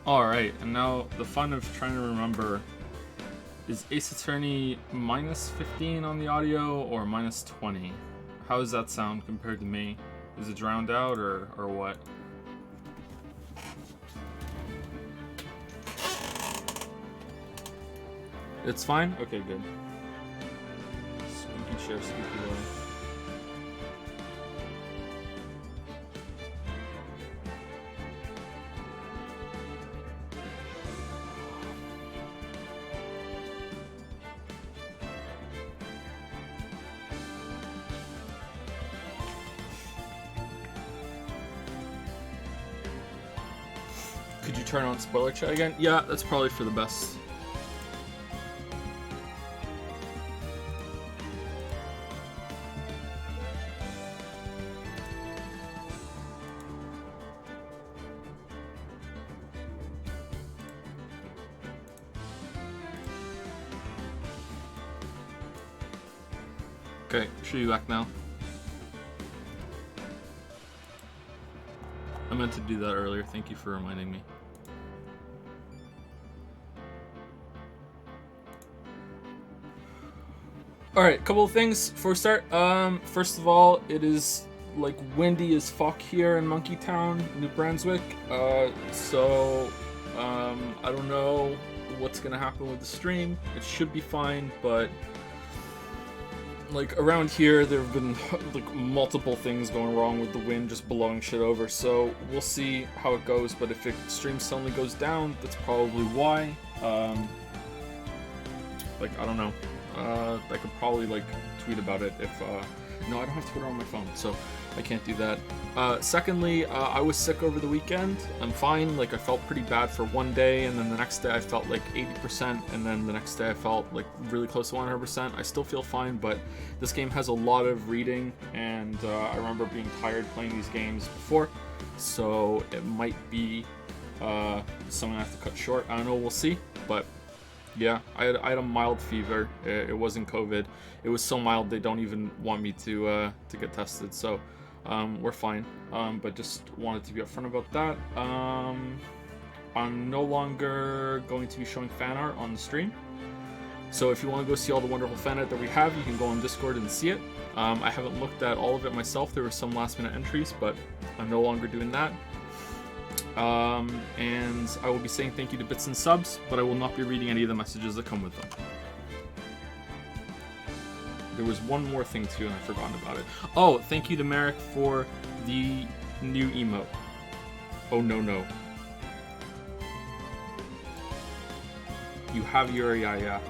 Alright, and now the fun of trying to remember, is Ace Attorney minus 15 on the audio or minus 20? How does that sound compared to me? Is it drowned out or what? It's fine? Okay, good. Squeaky chair, squeaky wheel. Could you turn on spoiler chat again? Yeah, that's probably for the best. Okay, should be back now. I meant to do that earlier. Thank you for reminding me. Alright, couple of things before we start. First of all, it is like windy as fuck here in Monkey Town, New Brunswick. So I don't know what's gonna happen with the stream. It should be fine, but like around here there have been like multiple things going wrong with the wind just blowing shit over, so we'll see how it goes. But if the stream suddenly goes down, that's probably why. Like I don't know, I could probably like tweet about it if no, I don't have Twitter on my phone, so I can't do that. Secondly, I was sick over the weekend. I'm fine. Like I felt pretty bad for one day, and then the next day I felt like 80%, and then the next day I felt like really close to 100%. I still feel fine, but this game has a lot of reading, and I remember being tired playing these games before, so it might be something I have to cut short. I don't know. We'll see, but. Yeah, I had a mild fever. It wasn't COVID. It was so mild they don't even want me to get tested. So we're fine. But just wanted to be upfront about that. I'm no longer going to be showing fan art on the stream. So if you want to go see all the wonderful fan art that we have, you can go on Discord and see it. I haven't looked at all of it myself. There were some last minute entries, but I'm no longer doing that. And I will be saying thank you to bits and subs, but I will not be reading any of the messages that come with them. There was one more thing too, and I've forgotten about it. Oh, thank you to Merrick for the new emote. Oh no. You have your yeah.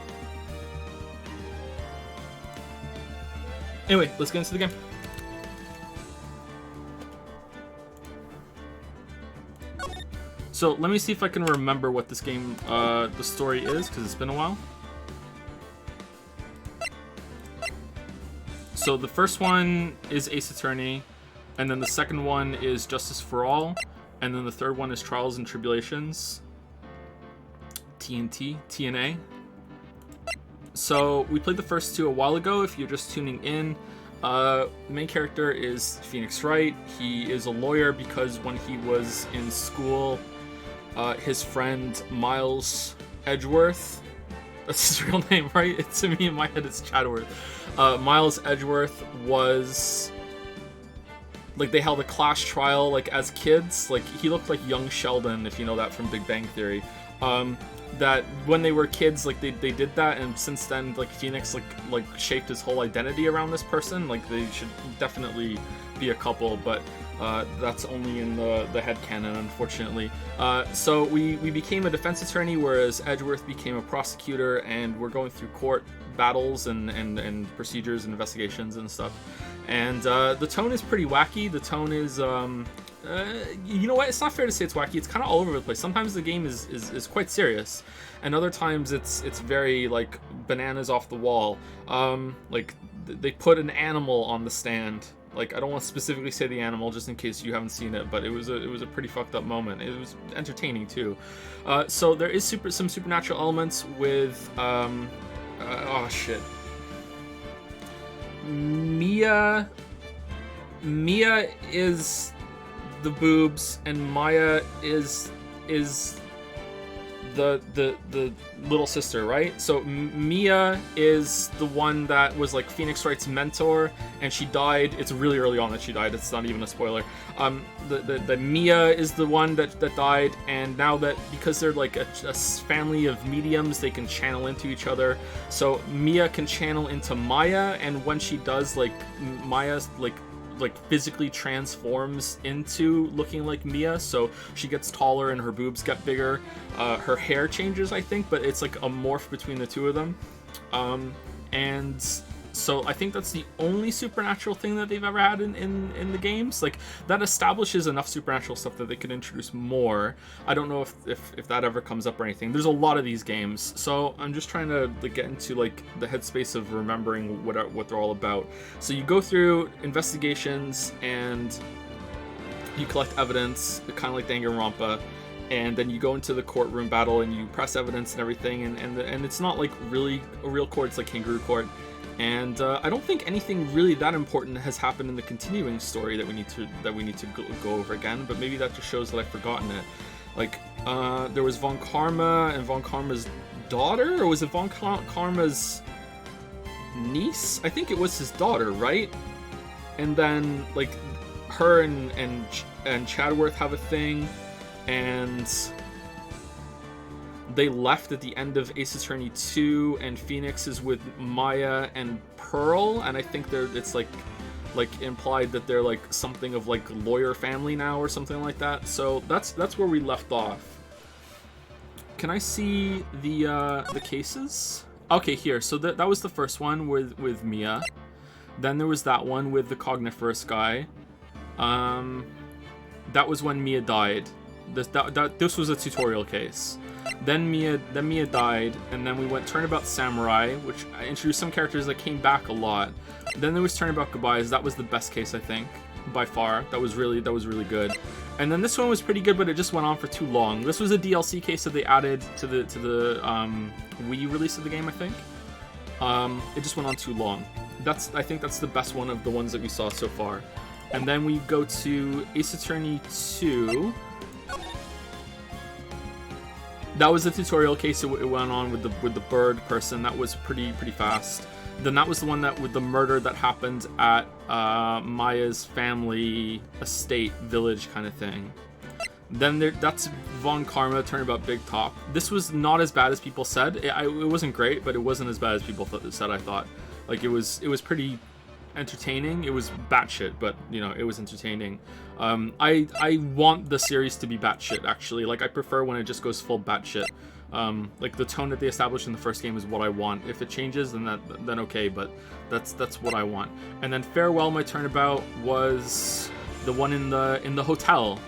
Anyway, let's get into the game. So let me see if I can remember what this game, the story is, because it's been a while. So the first one is Ace Attorney, and then the second one is Justice for All, and then the third one is Trials and Tribulations. TNA. So we played the first two a while ago. If you're just tuning in, the main character is Phoenix Wright. He is a lawyer because when he was in school, his friend Miles Edgeworth, that's his real name, right? To me, in my head, it's Chadworth. Miles Edgeworth was, like, they held a clash trial, like, as kids. Like, he looked like young Sheldon, if you know that from Big Bang Theory. That when they were kids, like, they did that, and since then, like, Phoenix, like shaped his whole identity around this person. Like, they should definitely be a couple, but that's only in the headcanon, unfortunately. So we became a defense attorney, whereas Edgeworth became a prosecutor, and we're going through court battles and procedures and investigations and stuff. And the tone is pretty wacky. The tone is, you know what? It's not fair to say it's wacky. It's kind of all over the place. Sometimes the game is quite serious, and other times it's very like bananas off the wall. Like they put an animal on the stand. Like, I don't want to specifically say the animal just in case you haven't seen it, but it was a pretty fucked up moment. It was entertaining too. So there is some supernatural elements with oh shit. Mia is the boobs, and Maya is the little sister, right? So Mia is the one that was like Phoenix Wright's mentor, and she died. It's really early on that she died. It's not even a spoiler. The Mia is the one that died, and now that because they're like a family of mediums, they can channel into each other. So Mia can channel into Maya, and when she does, like Maya's like physically transforms into looking like Mia, so she gets taller and her boobs get bigger. Her hair changes, I think, but it's like a morph between the two of them. And so I think that's the only supernatural thing that they've ever had in the games. Like, that establishes enough supernatural stuff that they could introduce more. I don't know if that ever comes up or anything. There's a lot of these games, so I'm just trying to like get into like the headspace of remembering what they're all about. So you go through investigations and you collect evidence, kind of like Danganronpa, and then you go into the courtroom battle and you press evidence and everything, and it's not like really a real court. It's like Kangaroo Court. And I don't think anything really that important has happened in the continuing story that we need to go over again. But maybe that just shows that I've forgotten it. Like there was Von Karma and Von Karma's daughter, or was it Von Karma's niece? I think it was his daughter, right? And then like her and Chadworth have a thing, and they left at the end of Ace Attorney 2, and Phoenix is with Maya and Pearl, and I think it's like implied that they're like something of like lawyer family now or something like that. So that's where we left off. Can I see the cases? Okay, here. So that was the first one with Mia. Then there was that one with the Cogniferous guy. That was when Mia died. This was a tutorial case. Then Mia died, and then we went Turnabout Samurai, which I introduced some characters that came back a lot. Then there was Turnabout Goodbyes. That was the best case, I think, by far. That was really good. And then this one was pretty good, but it just went on for too long. This was a DLC case that they added to the Wii release of the game, I think. It just went on too long. I think that's the best one of the ones that we saw so far. And then we go to Ace Attorney 2. That was the tutorial case. It went on with the bird person. That was pretty fast. Then that was the one that with the murder that happened at Maya's family estate village kind of thing. Then that's Von Karma, Turnabout Big Top. This was not as bad as people said. It wasn't great, but it wasn't as bad as people said. I thought, like it was pretty entertaining. It was batshit, but you know, it was entertaining. I want the series to be batshit, actually. Like, I prefer when it just goes full batshit. Like, the tone that they established in the first game is what I want. If it changes, then okay, but that's what I want. And then Farewell My Turnabout was the one in the hotel.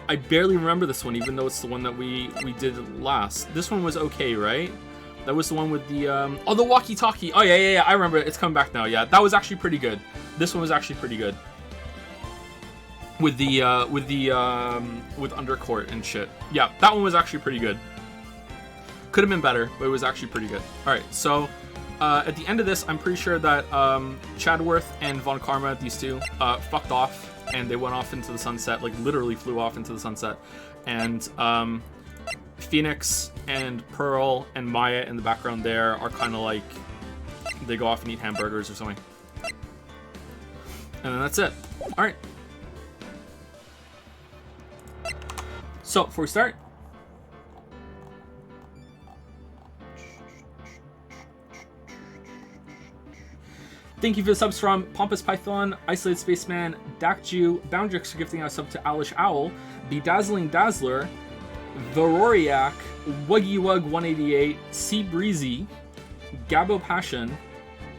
I barely remember this one, even though it's the one that we did last. This one was okay, right? That was the one with the the walkie-talkie. Oh yeah, I remember it. It's coming back now. Yeah, that was actually pretty good. This one was actually pretty good. With Undercourt and shit. Yeah, that one was actually pretty good. Could have been better, but it was actually pretty good. All right, so at the end of this, I'm pretty sure that Chadworth and Von Karma, these two, fucked off, and they went off into the sunset. Like, literally flew off into the sunset, and Phoenix and Pearl and Maya in the background there are kind of like, they go off and eat hamburgers or something. And then that's it. Alright. So, before we start, thank you for the subs from Pompous Python, Isolated Spaceman, Dakju, Boundrix for gifting us sub to Owlish Owl, Bedazzling Dazzler, Varoriak, Wuggy Wug 188, Sea Breezy, Gabo Passion,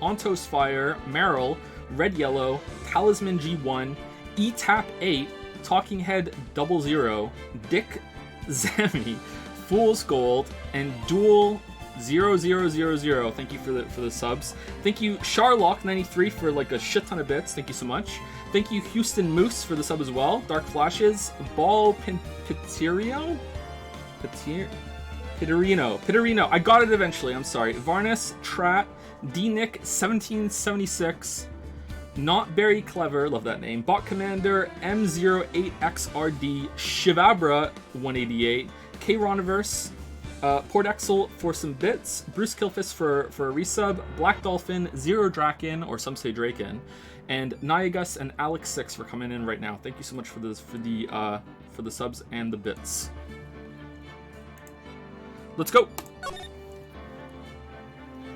Ontos Fire, Meryl, Red Yellow, Talisman G1, E-Tap 8, Talking Head 00, Dick Zammy, Fool's Gold, and Duel 0000. Thank you for the subs. Thank you Sharlock93 for like a shit ton of bits. Thank you so much. Thank you Houston Moose for the sub as well. Dark Flashes, Ball Pitterino. I got it eventually. I'm sorry. Varnus Trat, D Nick 1776, Not Very Clever, love that name. Bot Commander M08XRD, Shivabra 188, K Roniverse, Port Exel for some bits, Bruce Killfist for a resub, Black Dolphin, Zero Draken, or some say Draken, and Niagus and Alex6 for coming in right now. Thank you so much for the subs and the bits. Let's go.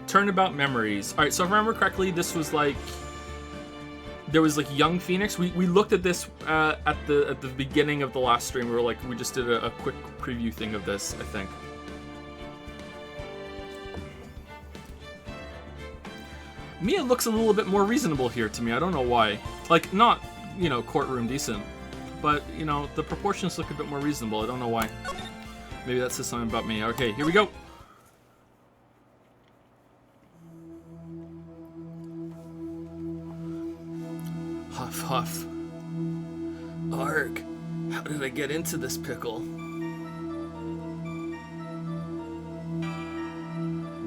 Turnabout Memories. All right, so if I remember correctly, this was like there was like Young Phoenix. We looked at this at the beginning of the last stream. We were like, we just did a quick preview thing of this, I think. Mia looks a little bit more reasonable here to me. I don't know why. Like, not, you know, courtroom decent, but, you know, the proportions look a bit more reasonable. I don't know why. Maybe that says something about me. Okay, here we go. Huff, huff. Arg, how did I get into this pickle?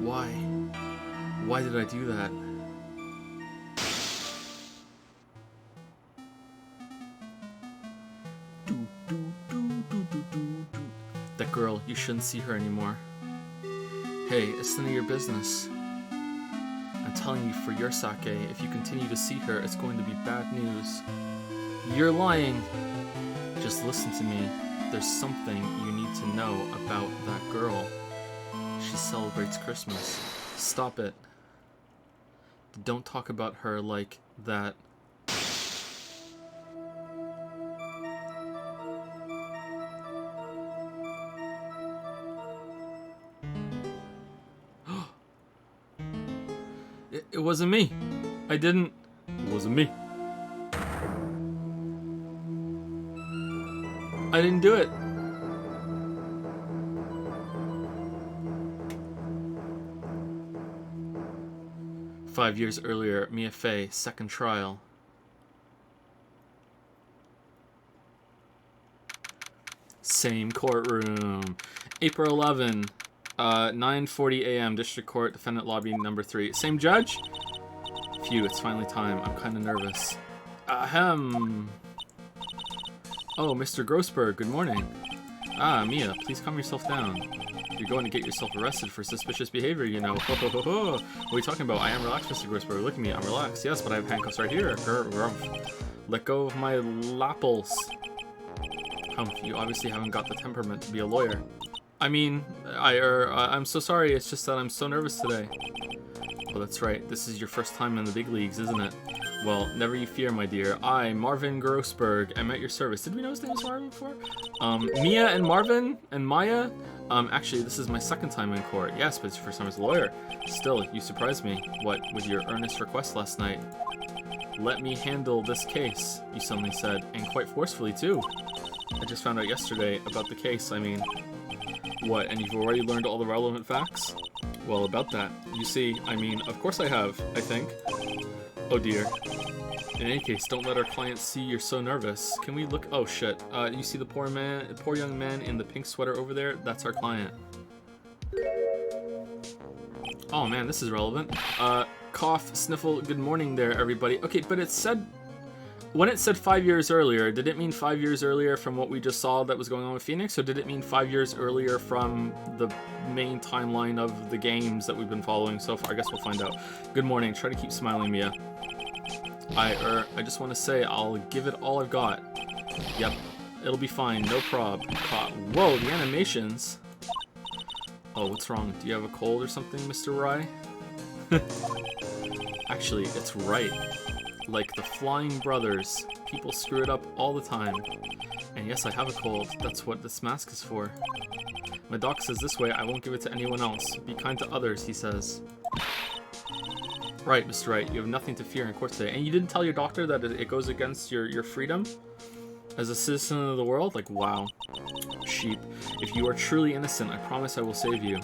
Why? Why did I do that? That girl, you shouldn't see her anymore. Hey, it's none of your business. I'm telling you for your sake, if you continue to see her, it's going to be bad news. You're lying. Just listen to me. There's something you need to know about that girl. She celebrates Christmas. Stop it. Don't talk about her like that. It wasn't me. It wasn't me. I didn't do it. "5 years earlier, Mia Fey, second trial." Same courtroom. April 11, 9:40 a.m. District Court, Defendant Lobby number 3. Same judge? Phew, it's finally time. I'm kind of nervous. Ahem. Oh, Mr. Grossberg, good morning. Ah, Mia, please calm yourself down. You're going to get yourself arrested for suspicious behavior, you know. Ho, ho, ho, ho. What are you talking about? I am relaxed, Mr. Grossberg. Look at me, I'm relaxed. Yes, but I have handcuffs right here. Let go of my lapples. Humph, you obviously haven't got the temperament to be a lawyer. I mean, I'm so sorry, it's just that I'm so nervous today. Oh, that's right, this is your first time in the big leagues, isn't it? Well, never you fear, my dear. I, Marvin Grossberg, am at your service. Did we know his name was Marvin before? Mia and Marvin and Maya? Actually, this is my second time in court. Yes, but it's your first time as a lawyer. Still, you surprised me. What, with your earnest request last night? Let me handle this case, you suddenly said, and quite forcefully, too. I just found out yesterday about the case, I mean. What, and you've already learned all the relevant facts? Well, about that, you see, I mean, of course I have, I think. Oh dear. In any case, don't let our clients see you're so nervous. Can we look? Oh shit. You see the poor young man in the pink sweater over there? That's our client. Oh man, this is relevant. Cough, sniffle, good morning there, everybody. Okay, but it said, when it said 5 years earlier, did it mean 5 years earlier from what we just saw that was going on with Phoenix, or did it mean 5 years earlier from the main timeline of the games that we've been following so far? I guess we'll find out. Good morning. Try to keep smiling, Mia. I just want to say I'll give it all I've got. Yep, it'll be fine. No prob. Whoa, the animations. Oh, what's wrong? Do you have a cold or something, Mr. Rye? Actually, it's right. Like the Flying Brothers. People screw it up all the time. And yes, I have a cold. That's what this mask is for. My doc says this way I won't give it to anyone else. Be kind to others, he says. Right, Mr. Wright, you have nothing to fear in court today. And you didn't tell your doctor that it goes against your freedom as a citizen of the world? Like, wow. Sheep. If you are truly innocent, I promise I will save you.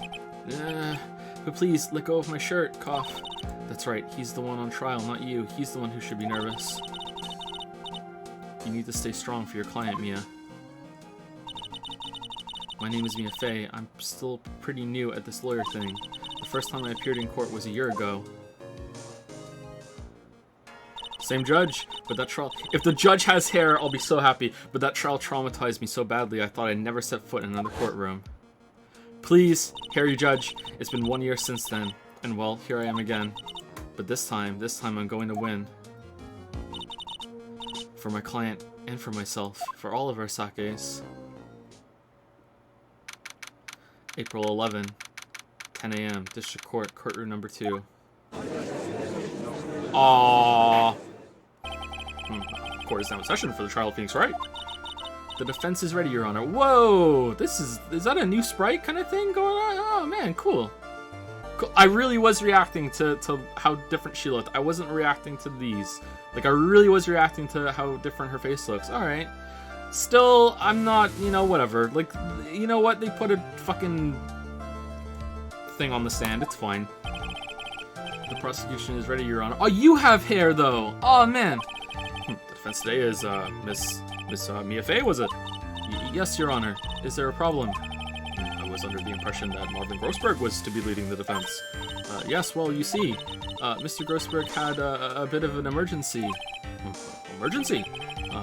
But please, let go of my shirt. Cough. That's right, he's the one on trial, not you. He's the one who should be nervous. You need to stay strong for your client, Mia. My name is Mia Fey. I'm still pretty new at this lawyer thing. The first time I appeared in court was a year ago. Same judge, but that trial... If the judge has hair, I'll be so happy. But that trial traumatized me so badly, I thought I'd never set foot in another courtroom. Please, hairy judge. It's been 1 year since then. And well, here I am again. But this time I'm going to win. For my client and for myself. For all of our sakes. April 11, 10 a.m. District Court, courtroom number 2. Aww. Court is now in session for the trial of Phoenix Wright. The defense is ready, Your Honor. Whoa! Is that a new sprite kind of thing going on? Oh man, cool. I really was reacting to how different she looked. I wasn't reacting to these. Like, I really was reacting to how different her face looks. Alright. Still, I'm not, you know, whatever. Like, you know what? They put a fucking thing on the stand. It's fine. The prosecution is ready, Your Honor. Oh, you have hair, though. Oh, man. The defense today is, Miss Mia Fey, was it? Yes, Your Honor. Is there a problem? I was under the impression that Marvin Grossberg was to be leading the defense. Yes, well, you see, Mr. Grossberg had a bit of an emergency. Emergency?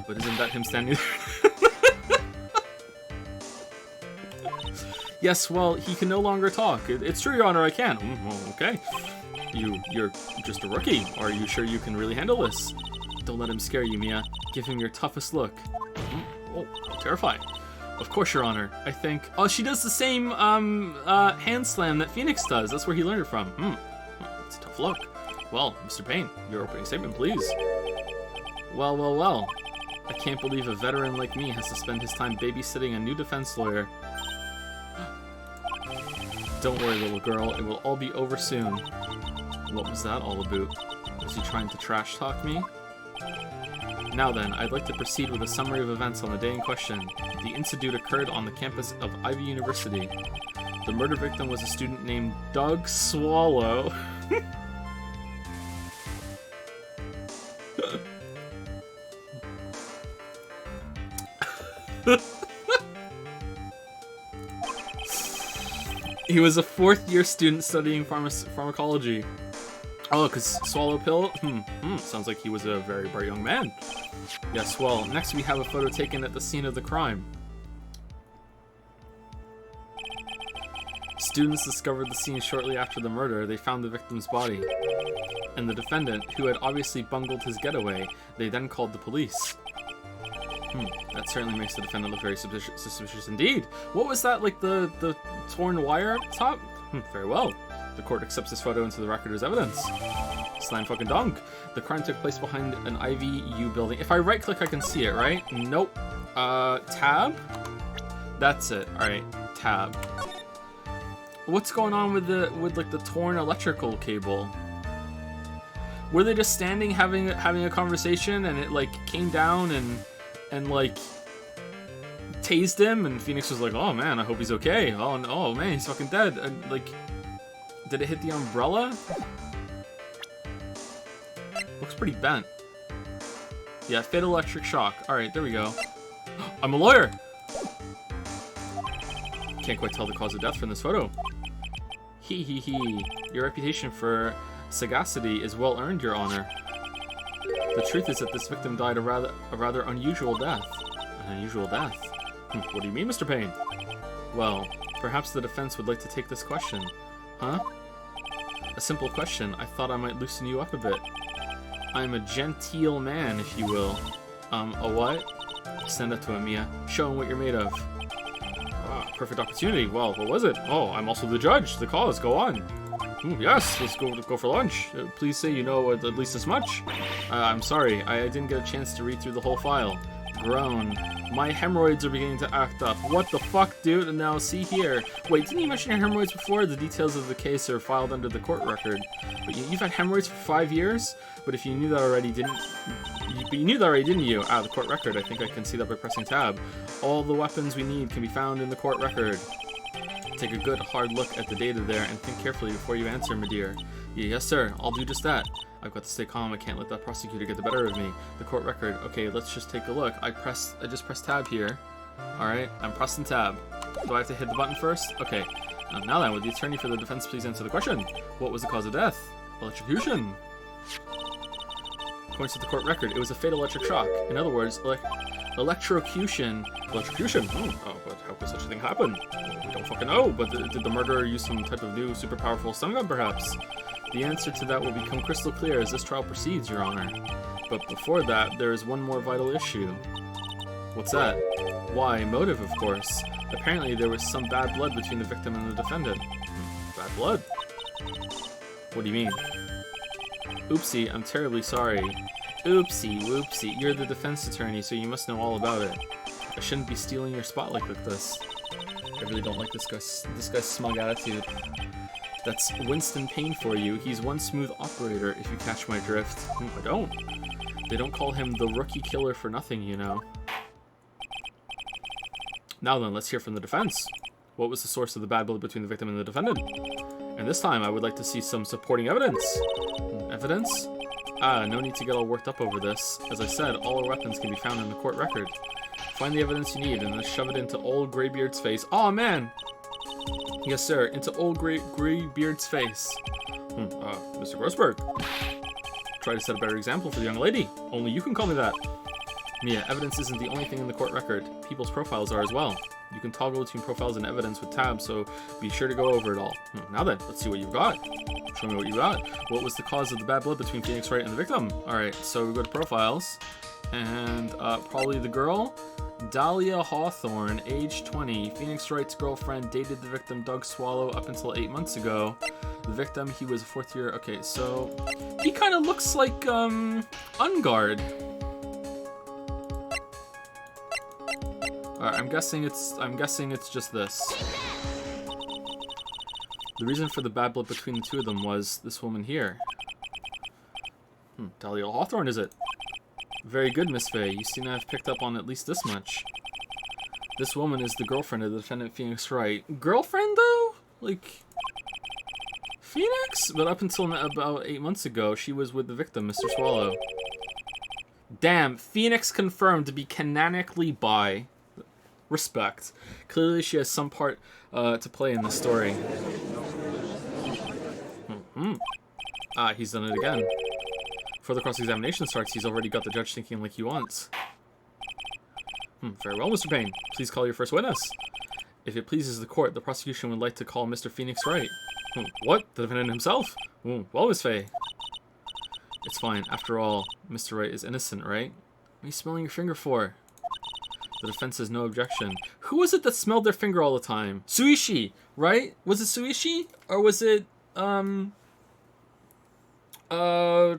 But isn't that him standing there? Yes, well, he can no longer talk. It's true, Your Honor, I can. Okay. You're just a rookie. Are you sure you can really handle this? Don't let him scare you, Mia. Give him your toughest look. Oh, terrifying. Of course, Your Honor. I think... Oh, she does the same hand slam that Phoenix does. That's where he learned it from. It's a tough look. Well, Mr. Payne, your opening statement, please. Well. I can't believe a veteran like me has to spend his time babysitting a new defense lawyer. Don't worry, little girl. It will all be over soon. What was that all about? Was he trying to trash talk me? Now then, I'd like to proceed with a summary of events on the day in question. The incident occurred on the campus of Ivy University. The murder victim was a student named Doug Swallow. He was a fourth-year student studying pharmacology. Oh, because swallow pill? Sounds like he was a very bright young man. Yes, well, next we have a photo taken at the scene of the crime. Students discovered the scene shortly after the murder. They found the victim's body. And the defendant, who had obviously bungled his getaway, they then called the police. That certainly makes the defendant look very suspicious indeed. What was that, like the torn wire up top? Very well. The court accepts this photo into the record as evidence. Slam fucking dunk. The crime took place behind an IVU building. If I right-click, I can see it, right? Nope. Tab? That's it. Alright, tab. What's going on with the torn electrical cable? Were they just standing having a conversation and it like came down and like tased him and Phoenix was like, oh man, I hope he's okay. Oh man, he's fucking dead. And like, did it hit the umbrella? Looks pretty bent. Yeah, fatal electric shock. Alright, there we go. I'm a lawyer! Can't quite tell the cause of death from this photo. Hee. Your reputation for sagacity is well earned, Your Honor. The truth is that this victim died a rather unusual death. An unusual death? What do you mean, Mr. Payne? Well, perhaps the defense would like to take this question. Huh? A simple question. I thought I might loosen you up a bit. I'm a genteel man, if you will. A what? Stand up to him, Mia. Show him what you're made of. Ah, perfect opportunity. Well, what was it? Oh, I'm also the judge. The cause. Go on. Yes, let's go for lunch. Please say you know at least as much. I'm sorry, I didn't get a chance to read through the whole file. Groan. My hemorrhoids are beginning to act up. What the fuck, dude? And now see here. Wait, didn't you mention your hemorrhoids before? The details of the case are filed under the court record. But you've had hemorrhoids for 5 years? But if you knew that already, didn't you? The court record. I think I can see that by pressing tab. All the weapons we need can be found in the court record. Take a good hard look at the data there and think carefully before you answer, my dear. Yes, sir. I'll do just that. I've got to stay calm. I can't let that prosecutor get the better of me. The court record. Okay, let's just take a look. I just pressed tab here. Alright, I'm pressing tab. Do I have to hit the button first? Okay. Now then, would the attorney for the defense please answer the question? What was the cause of death? Electrocution. points to the court record. It was a fatal electric shock. In other words, electrocution. Electrocution? Oh, but how could such a thing happen? We don't fucking know, but did the murderer use some type of new, super powerful stun gun, perhaps? The answer to that will become crystal clear as this trial proceeds, Your Honor. But before that, there is one more vital issue. What's that? Why, motive, of course. Apparently, there was some bad blood between the victim and the defendant. Bad blood? What do you mean? Oopsie, I'm terribly sorry. Oopsie, whoopsie. You're the defense attorney, so you must know all about it. I shouldn't be stealing your spotlight like this. I really don't like this guy's smug attitude. That's Winston Payne for you. He's one smooth operator, if you catch my drift. I don't. They don't call him the rookie killer for nothing, you know. Now then, let's hear from the defense. What was the source of the bad blood between the victim and the defendant? And this time, I would like to see some supporting evidence. Evidence? No need to get all worked up over this. As I said, all our weapons can be found in the court record. Find the evidence you need and then shove it into old Greybeard's face. Aw, man! Yes, sir, into old Greybeard's face. Mr. Grossberg. Try to set a better example for the young lady. Only you can call me that. Mia, evidence isn't the only thing in the court record. People's profiles are as well. You can toggle between profiles and evidence with tabs, so be sure to go over it all. Now then, let's see what you've got. Show me what you got. What was the cause of the bad blood between Phoenix Wright and the victim? Alright, so we go to profiles. And probably the girl. Dahlia Hawthorne, age 20. Phoenix Wright's girlfriend dated the victim Doug Swallow up until 8 months ago. The victim, he was a 4th year. Okay, so he kind of looks like Ungard. Alright, I'm guessing it's just this. The reason for the bad blood between the two of them was this woman here. Dahlia Hawthorne, is it? Very good, Miss Faye. You seem to have picked up on at least this much. This woman is the girlfriend of the defendant Phoenix Wright. Girlfriend, though? Like, Phoenix? But up until about 8 months ago, she was with the victim, Mr. Swallow. Damn, Phoenix confirmed to be canonically bi. Respect. Clearly she has some part to play in the story. He's done it again. Before the cross-examination starts, he's already got the judge thinking like he wants. Very well, Mr. Payne. Please call your first witness. If it pleases the court, the prosecution would like to call Mr. Phoenix Wright. What? The defendant himself? Well, Miss Faye. It's fine. After all, Mr. Wright is innocent, right? What are you smelling your finger for? The defense has no objection. Who was it that smelled their finger all the time? Suishi, right? Was it Suishi? Or was it,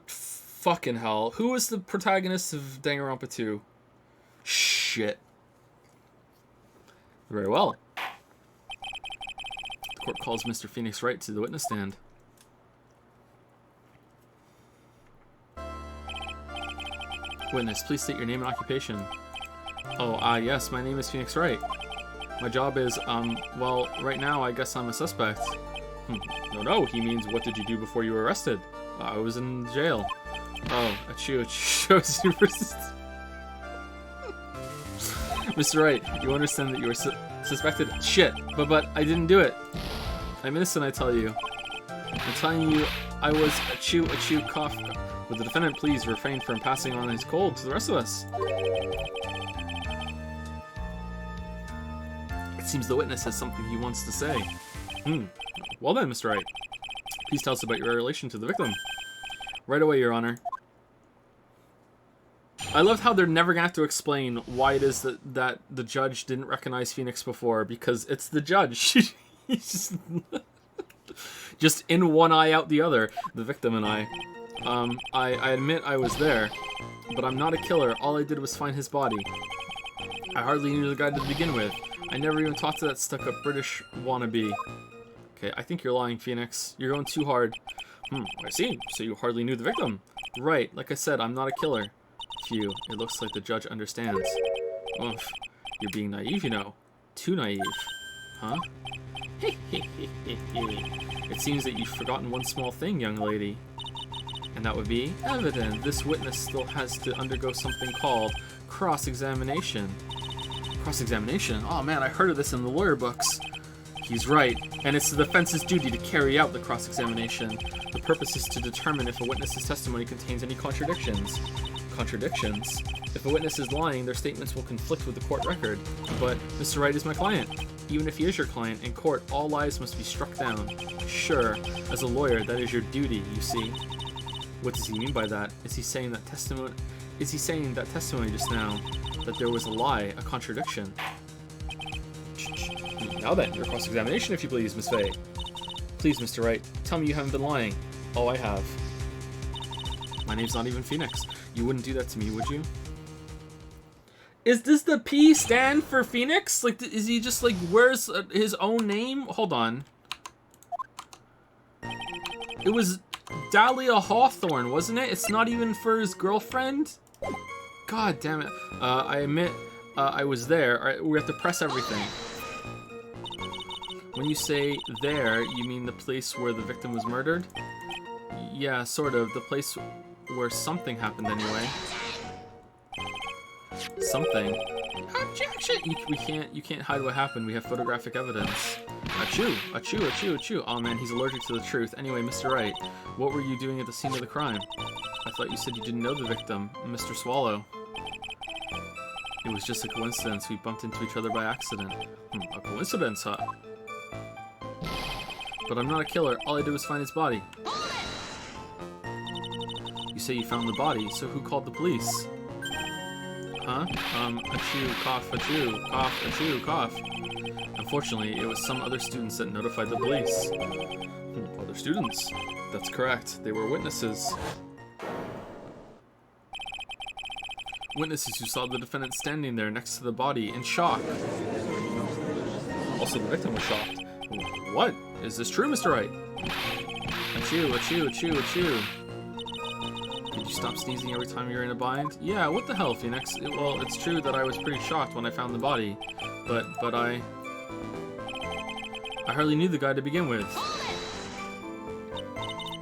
fucking hell. Who was the protagonist of Danganronpa 2? Shit. Very well. The court calls Mr. Phoenix Wright to the witness stand. Witness, please state your name and occupation. Oh, yes, my name is Phoenix Wright. My job is, well, right now I guess I'm a suspect. No, he means what did you do before you were arrested? I was in jail. Oh, achoo, shows you Mr. Wright, you understand that you were suspected? Shit, but I didn't do it. I'm innocent, I tell you. I'm telling you, I was achoo, cough. Would the defendant please refrain from passing on his cold to the rest of us? It seems the witness has something he wants to say. Well then, Mr. Wright. Please tell us about your relation to the victim. Right away, Your Honor. I love how they're never gonna have to explain why it is that the judge didn't recognize Phoenix before, because it's the judge. He's just in one eye out the other, the victim and I. I admit I was there, but I'm not a killer. All I did was find his body. I hardly knew the guy to begin with. I never even talked to that stuck-up British wannabe. Okay, I think you're lying, Phoenix. You're going too hard. I see. So you hardly knew the victim. Right, like I said, I'm not a killer. Phew, it looks like the judge understands. Oof, you're being naive, you know. Too naive. Huh? It seems that you've forgotten one small thing, young lady. And that would be evident. This witness still has to undergo something called cross-examination. Cross-examination? Oh man, I heard of this in the lawyer books. He's right, and it's the defense's duty to carry out the cross-examination. The purpose is to determine if a witness's testimony contains any contradictions. Contradictions? If a witness is lying, their statements will conflict with the court record. But Mr. Wright is my client. Even if he is your client, in court, all lies must be struck down. Sure, as a lawyer, that is your duty, you see. What does he mean by that? Is he saying that testimony just now, that there was a lie, a contradiction? Now then, your cross-examination, if you please, Miss Faye. Please, Mr. Wright, tell me you haven't been lying. Oh, I have. My name's not even Phoenix. You wouldn't do that to me, would you? Does the P stand for Phoenix? Like, is he just like, where's his own name? Hold on. It was Dahlia Hawthorne, wasn't it? It's not even for his girlfriend? God damn it. I admit, I was there. All right, we have to press everything. When you say there, you mean the place where the victim was murdered? Yeah, sort of. The place where something happened anyway. Something. Objection! You can't hide what happened. We have photographic evidence. Achoo! Achoo! Achoo! Achoo! Oh man, he's allergic to the truth. Anyway, Mr. Wright, what were you doing at the scene of the crime? I thought you said you didn't know the victim, Mr. Swallow. It was just a coincidence. We bumped into each other by accident. A coincidence, huh? But I'm not a killer. All I did was find his body. You say you found the body, so who called the police? Huh? Achoo, cough, achoo, cough, achoo, cough. Unfortunately, it was some other students that notified the police. Other students? That's correct. They were witnesses. Witnesses who saw the defendant standing there next to the body in shock. Also, the victim was shocked. What? Is this true, Mr. Wright? Achoo, achoo, achoo, achoo. Did you stop sneezing every time you're in a bind? Yeah, what the hell, Phoenix? Well, it's true that I was pretty shocked when I found the body. But I hardly knew the guy to begin with.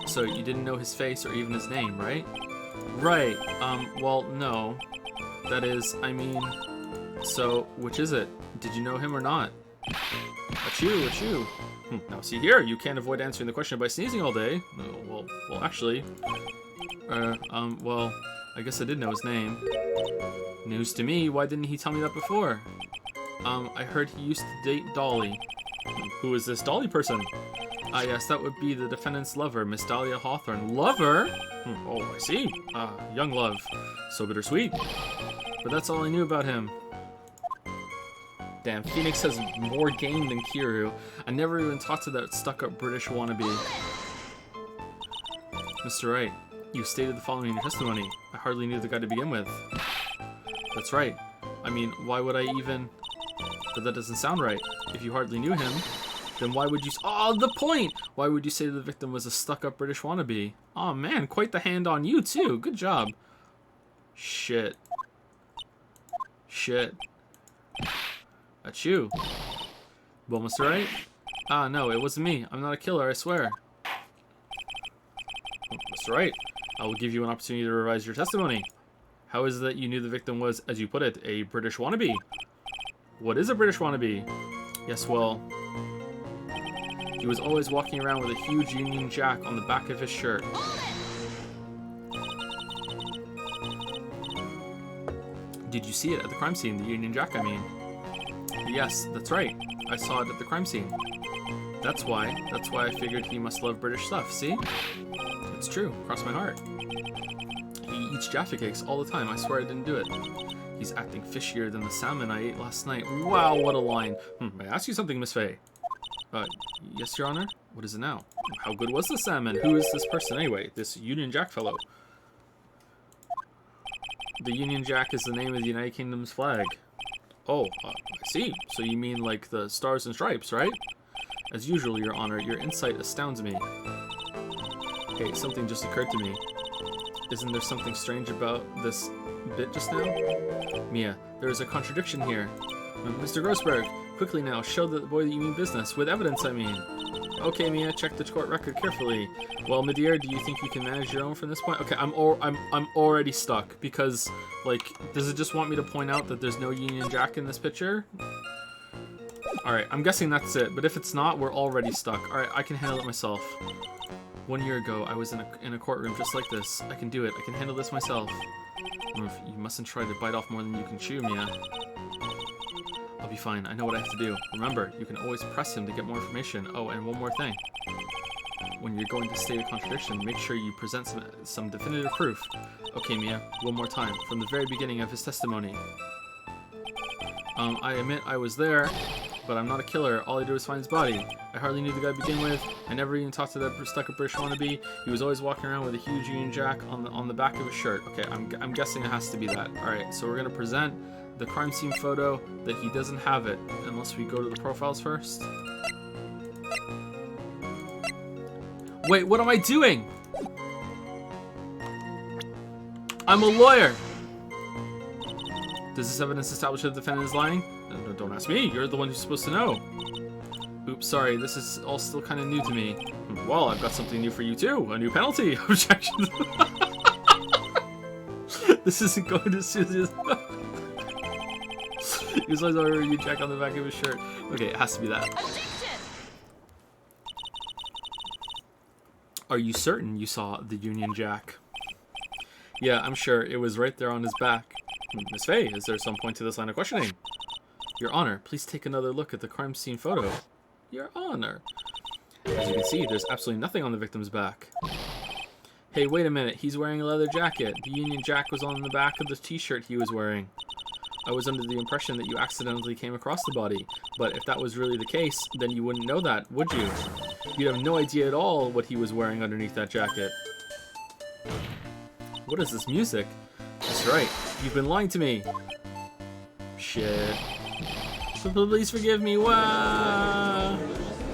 So, you didn't know his face or even his name, right? Right, well, no. That is, I mean... So, which is it? Did you know him or not? Achoo, achoo. Now see here, you can't avoid answering the question by sneezing all day. Well, actually... well, I guess I did know his name. News to me, why didn't he tell me that before? I heard he used to date Dolly. Who is this Dolly person? Ah, yes, that would be the defendant's lover, Miss Dahlia Hawthorne. Lover? Oh, I see. Young love. So bittersweet. But that's all I knew about him. Damn, Phoenix has more game than Kiryu. I never even talked to that stuck-up British wannabe. Mr. Wright, you stated the following in your testimony. I hardly knew the guy to begin with. That's right. I mean, why would I even... But that doesn't sound right. If you hardly knew him, then why would you... Oh, the point! Why would you say the victim was a stuck-up British wannabe? Oh man, quite the hand on you too. Good job. Shit. Shit. Achoo. Well, Mr. Wright? Ah, no, it wasn't me. I'm not a killer, I swear. Mr. Wright, I will give you an opportunity to revise your testimony. How is it that you knew the victim was, as you put it, a British wannabe? What is a British wannabe? Yes, well... He was always walking around with a huge Union Jack on the back of his shirt. Did you see it at the crime scene, the Union Jack, I mean? Yes, that's right. I saw it at the crime scene. That's why I figured he must love British stuff, see? It's true, cross my heart. He eats Jaffa cakes all the time, I swear I didn't do it. He's acting fishier than the salmon I ate last night. Wow, what a line. May I ask you something, Miss Faye? Yes, Your Honor? What is it now? How good was the salmon? Who is this person anyway? This Union Jack fellow? The Union Jack is the name of the United Kingdom's flag. Oh, I see. So you mean like the stars and stripes, right? As usual, Your Honor, your insight astounds me. Hey, something just occurred to me. Isn't there something strange about this bit just now? Mia, there is a contradiction here. Mr. Grossberg, quickly now, show the boy that you mean business. With evidence, I mean. Okay, Mia, check the court record carefully. Well, Midir, do you think you can manage your own from this point? Okay, I'm already stuck because, like, does it just want me to point out that there's no Union Jack in this picture? Alright, I'm guessing that's it, but if it's not, we're already stuck. Alright, I can handle it myself. 1 year ago, I was in a courtroom just like this. I can do it. I can handle this myself. You mustn't try to bite off more than you can chew, Mia. I'll be fine. I know what I have to do. Remember, you can always press him to get more information. Oh, and one more thing. When you're going to state a contradiction, make sure you present some definitive proof. Okay, Mia, one more time. From the very beginning of his testimony. I admit I was there, but I'm not a killer. All I did was find his body. I hardly knew the guy to begin with. I never even talked to that stuck-up British wannabe. He was always walking around with a huge Union Jack on the back of his shirt. Okay, I'm guessing it has to be that. Alright, so we're going to present the crime scene photo that he doesn't have it, unless we go to the profiles first. Wait, what am I doing? I'm a lawyer! Does this evidence establish that the defendant is lying? No, don't ask me, you're the one who's supposed to know. Oops, sorry, this is all still kind of new to me. Well, I've got something new for you too, a new penalty. Objection. This isn't going to suit this. He was always wearing a Union Jack on the back of his shirt. Okay, it has to be that. Are you certain you saw the Union Jack? Yeah, I'm sure. It was right there on his back. Miss Faye, is there some point to this line of questioning? Your Honor, please take another look at the crime scene photo. Your Honor. As you can see, there's absolutely nothing on the victim's back. Hey, wait a minute. He's wearing a leather jacket. The Union Jack was on the back of the t-shirt he was wearing. I was under the impression that you accidentally came across the body, but if that was really the case, then you wouldn't know that, would you? You'd have no idea at all what he was wearing underneath that jacket. What is this music? That's right, you've been lying to me. Shit. Please forgive me, wow!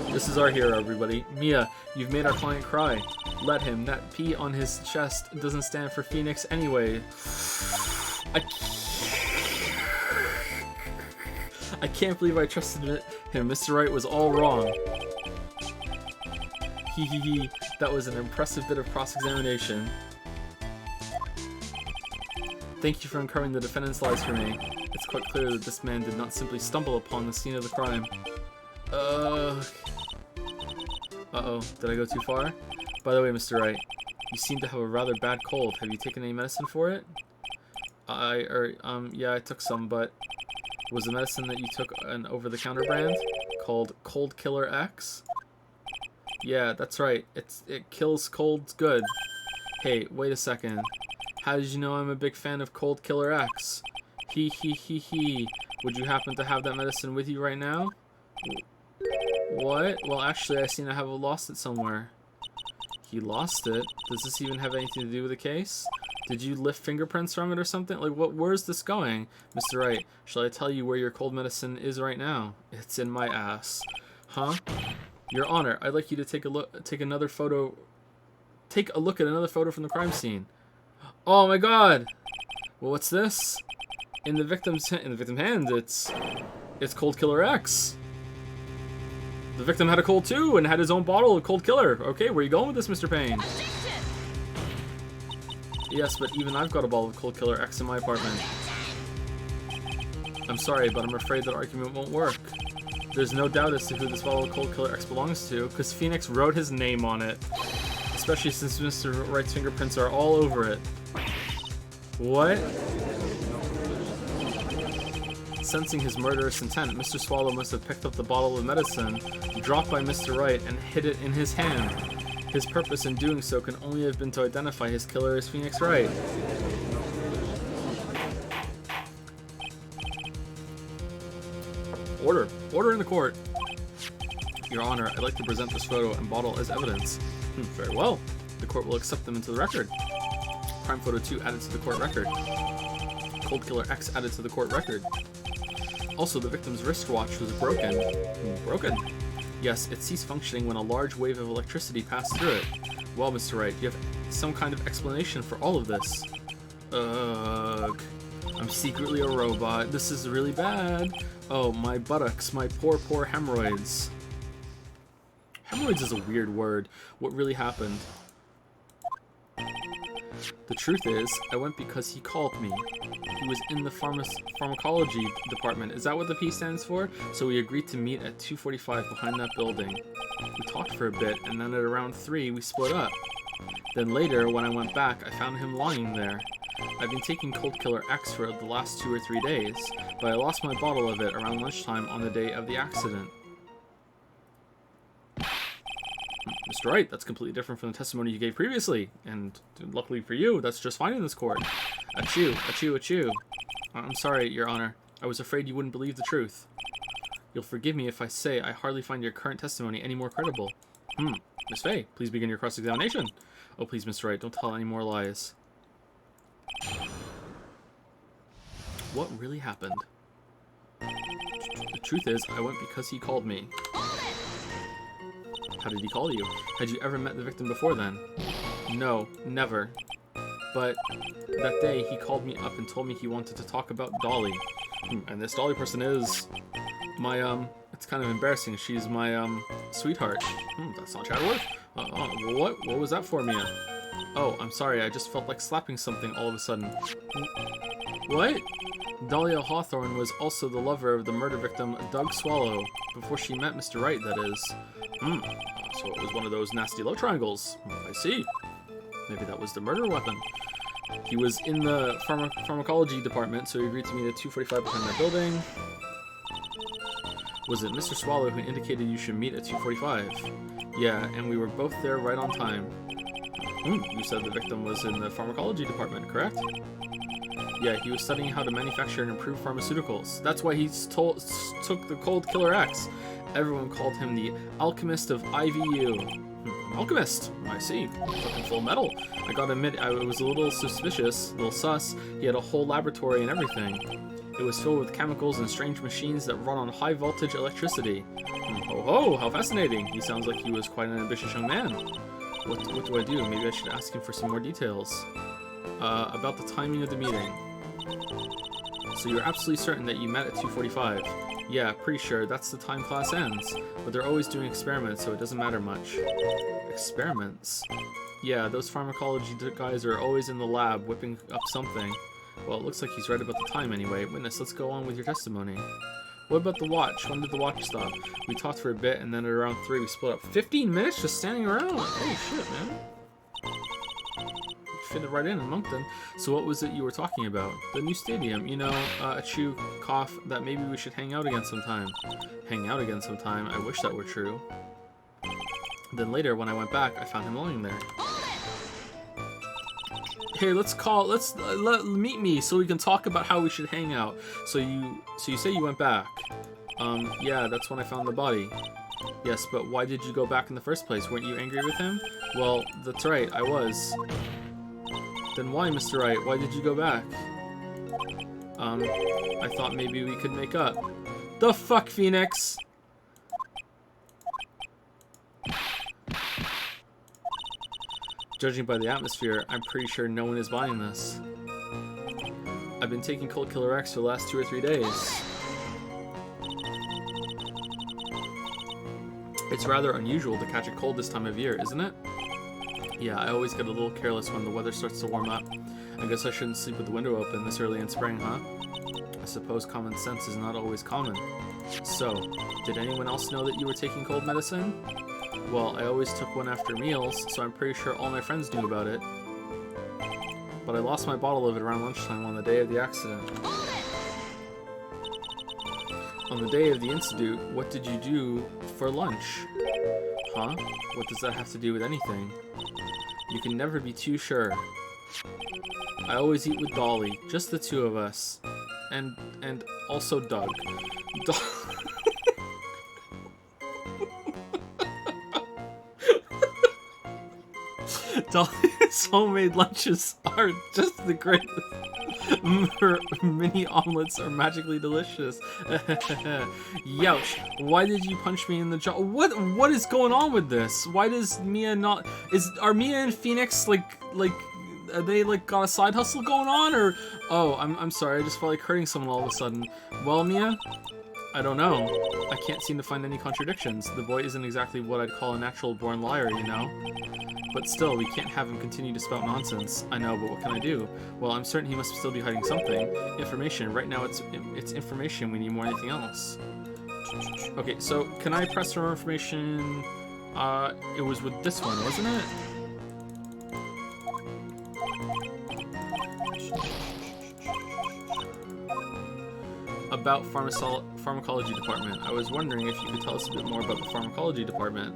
This is our hero, everybody. Mia, you've made our client cry. Let him. That P on his chest doesn't stand for Phoenix anyway. I can't believe I trusted him. Mr. Wright was all wrong. Hee. That was an impressive bit of cross-examination. Thank you for uncovering the defendant's lies for me. It's quite clear that this man did not simply stumble upon the scene of the crime. Uh-oh, did I go too far? By the way, Mr. Wright, you seem to have a rather bad cold. Have you taken any medicine for it? Yeah, I took some, but was the medicine that you took an over-the-counter brand called Cold Killer X? Yeah, that's right. It kills colds good. Hey, wait a second. How did you know I'm a big fan of Cold Killer X? He. Would you happen to have that medicine with you right now? What? Well, actually, I seem to have lost it somewhere. He lost it? Does this even have anything to do with the case? Did you lift fingerprints from it or something? Like, where's this going? Mr. Wright, shall I tell you where your cold medicine is right now? It's in my ass. Huh? Your Honor, I'd like you to take a look at another photo from the crime scene. Oh my god! Well, what's this? In the victim's hand, it's Cold Killer X. The victim had a cold too and had his own bottle of Cold Killer. Okay, where are you going with this, Mr. Payne? Yes, but even I've got a bottle of Cold Killer X in my apartment. I'm sorry, but I'm afraid that argument won't work. There's no doubt as to who this bottle of Cold Killer X belongs to, because Phoenix wrote his name on it. Especially since Mr. Wright's fingerprints are all over it. What? Sensing his murderous intent, Mr. Swallow must have picked up the bottle of medicine dropped by Mr. Wright and hid it in his hand. His purpose in doing so can only have been to identify his killer as Phoenix Wright. Order in the court. Your Honor, I'd like to present this photo and bottle as evidence. Very well. The court will accept them into the record. Crime photo 2 added to the court record. Cold Killer X added to the court record. Also, the victim's wristwatch was broken. Broken? Yes, it ceased functioning when a large wave of electricity passed through it. Well, Mr. Wright, you have some kind of explanation for all of this. Ugh. I'm secretly a robot. This is really bad. Oh, my buttocks. My poor hemorrhoids. Hemorrhoids is a weird word. What really happened? The truth is, I went because he called me. He was in the pharmacology department. Is that what the P stands for? So we agreed to meet at 2:45 behind that building. We talked for a bit, and then at around 3, we split up. Then later, when I went back, I found him lying there. I've been taking Cold Killer X for the last 2 or 3 days, but I lost my bottle of it around lunchtime on the day of the accident. Mr. Wright, that's completely different from the testimony you gave previously, and luckily for you, that's just fine in this court. Achoo, achoo, achoo. I'm sorry, Your Honor. I was afraid you wouldn't believe the truth. You'll forgive me if I say I hardly find your current testimony any more credible. Miss Faye, please begin your cross-examination. Oh, please, Mr. Wright, don't tell any more lies. What really happened? The truth is, I went because he called me. How did he call you? Had you ever met the victim before then? No, never. But that day, he called me up and told me he wanted to talk about Dolly. And this Dolly person is my, it's kind of embarrassing. She's my, sweetheart. That's not Chadworth. What was that for, Mia? Oh, I'm sorry, I just felt like slapping something all of a sudden. What? Dahlia Hawthorne was also the lover of the murder victim, Doug Swallow, before she met Mr. Wright, that is. So it was one of those nasty love triangles. I see. Maybe that was the murder weapon. He was in the pharmacology department, so he agreed to meet at 2:45 behind that building. Was it Mr. Swallow who indicated you should meet at 2:45? Yeah, and we were both there right on time. You said the victim was in the pharmacology department, correct? Yeah, he was studying how to manufacture and improve pharmaceuticals. That's why he took the Cold Killer X. Everyone called him the Alchemist of IVU. Alchemist! I see. Fucking Full Metal. I gotta admit, I was a little suspicious, a little sus. He had a whole laboratory and everything. It was filled with chemicals and strange machines that run on high voltage electricity. Ho ho, how fascinating. He sounds like he was quite an ambitious young man. What do I do? Maybe I should ask him for some more details. About the timing of the meeting. So you're absolutely certain that you met at 2:45? Yeah, pretty sure. That's the time class ends. But they're always doing experiments, so it doesn't matter much. Experiments? Yeah, those pharmacology guys are always in the lab whipping up something. Well, it looks like he's right about the time anyway. Witness, let's go on with your testimony. What about the watch? When did the watch stop? We talked for a bit, and then at around 3 we split up. 15 minutes just standing around? Holy shit, man. Fit it right in Moncton. So what was it you were talking about? The new stadium. You know, achoo, cough, that maybe we should hang out again sometime. Hang out again sometime? I wish that were true. Then later, when I went back, I found him lying there. Hey, meet me so we can talk about how we should hang out. So you say you went back. Yeah, that's when I found the body. Yes, but why did you go back in the first place? Weren't you angry with him? Well, that's right, I was. Then why, Mr. Wright? Why did you go back? I thought maybe we could make up. The fuck, Phoenix? Judging by the atmosphere, I'm pretty sure no one is buying this. I've been taking Cold Killer X for the last 2 or 3 days. It's rather unusual to catch a cold this time of year, isn't it? Yeah, I always get a little careless when the weather starts to warm up. I guess I shouldn't sleep with the window open this early in spring, huh? I suppose common sense is not always common. So, did anyone else know that you were taking cold medicine? Well, I always took one after meals, so I'm pretty sure all my friends knew about it. But I lost my bottle of it around lunchtime on the day of the accident. On the day of the incident, what did you do for lunch? Huh? What does that have to do with anything? You can never be too sure. I always eat with Dolly, just the two of us. And also Doug. Dolly's homemade lunches are just the greatest. Her mini omelets are magically delicious. Youch! Why did you punch me in the jaw? What is going on with this? Why does Mia not? Are Mia and Phoenix like are they like got a side hustle going on, or? Oh, I'm sorry. I just felt like hurting someone all of a sudden. Well, Mia, I don't know. I can't seem to find any contradictions. The boy isn't exactly what I'd call a natural-born liar, you know? But still, we can't have him continue to spout nonsense. I know, but what can I do? Well, I'm certain he must still be hiding something. Information. Right now, it's information we need more than anything else. Okay, so can I press for more information? It was with this one, wasn't it? About pharmacology department. I was wondering if you could tell us a bit more about the pharmacology department.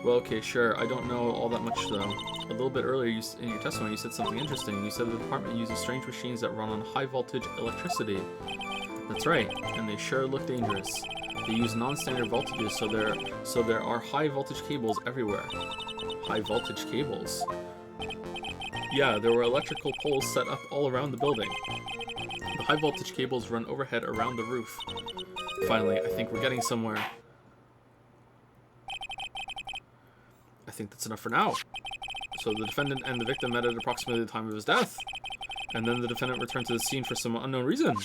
Well, okay, sure. I don't know all that much, though. A little bit earlier in your testimony, you said something interesting. You said the department uses strange machines that run on high-voltage electricity. That's right, and they sure look dangerous. They use non-standard voltages, so there are high-voltage cables everywhere. High-voltage cables? Yeah, there were electrical poles set up all around the building. The high-voltage cables run overhead around the roof. Finally, I think we're getting somewhere. I think that's enough for now. So the defendant and the victim met at approximately the time of his death. And then the defendant returned to the scene for some unknown reason.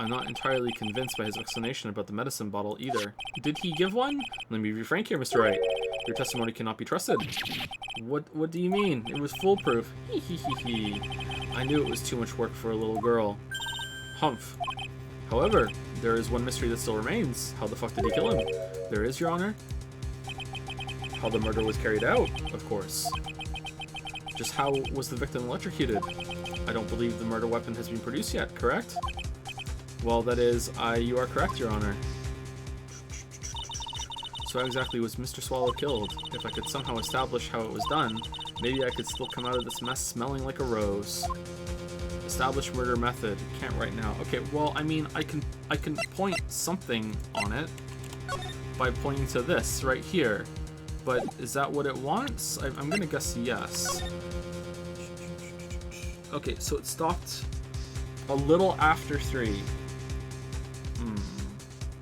I'm not entirely convinced by his explanation about the medicine bottle either. Did he give one? Let me be frank here, Mr. Wright. Your testimony cannot be trusted. What do you mean? It was foolproof. Hee. I knew it was too much work for a little girl. Humph. However, there is one mystery that still remains. How the fuck did he kill him? There is, Your Honor. How the murder was carried out, of course. Just how was the victim electrocuted? I don't believe the murder weapon has been produced yet, correct? Well, that is, you are correct, Your Honor. So how exactly was Mr. Swallow killed? If I could somehow establish how it was done, maybe I could still come out of this mess smelling like a rose. Establish murder method. Can't right now. Okay, well, I mean, I can point something on it by pointing to this right here. But is that what it wants? I'm gonna guess yes. Okay, so it stopped a little after 3.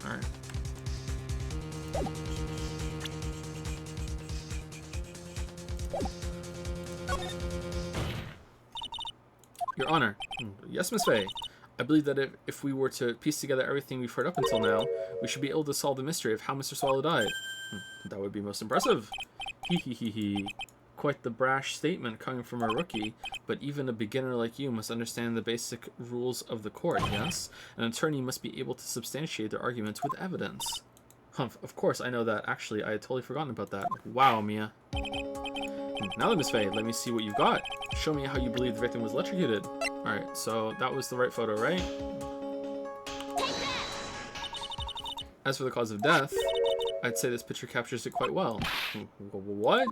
Alright. Your Honor. Yes, Miss Faye. I believe that if we were to piece together everything we've heard up until now, we should be able to solve the mystery of how Mr. Swallow died. That would be most impressive. Hee. Quite the brash statement coming from a rookie, but even a beginner like you must understand the basic rules of the court, yes? An attorney must be able to substantiate their arguments with evidence. Humph, of course I know that. Actually, I had totally forgotten about that. Wow, Mia. Now then, Miss Faye, let me see what you've got. Show me how you believe the victim was electrocuted. Alright, so that was the right photo, right? As for the cause of death, I'd say this picture captures it quite well. What?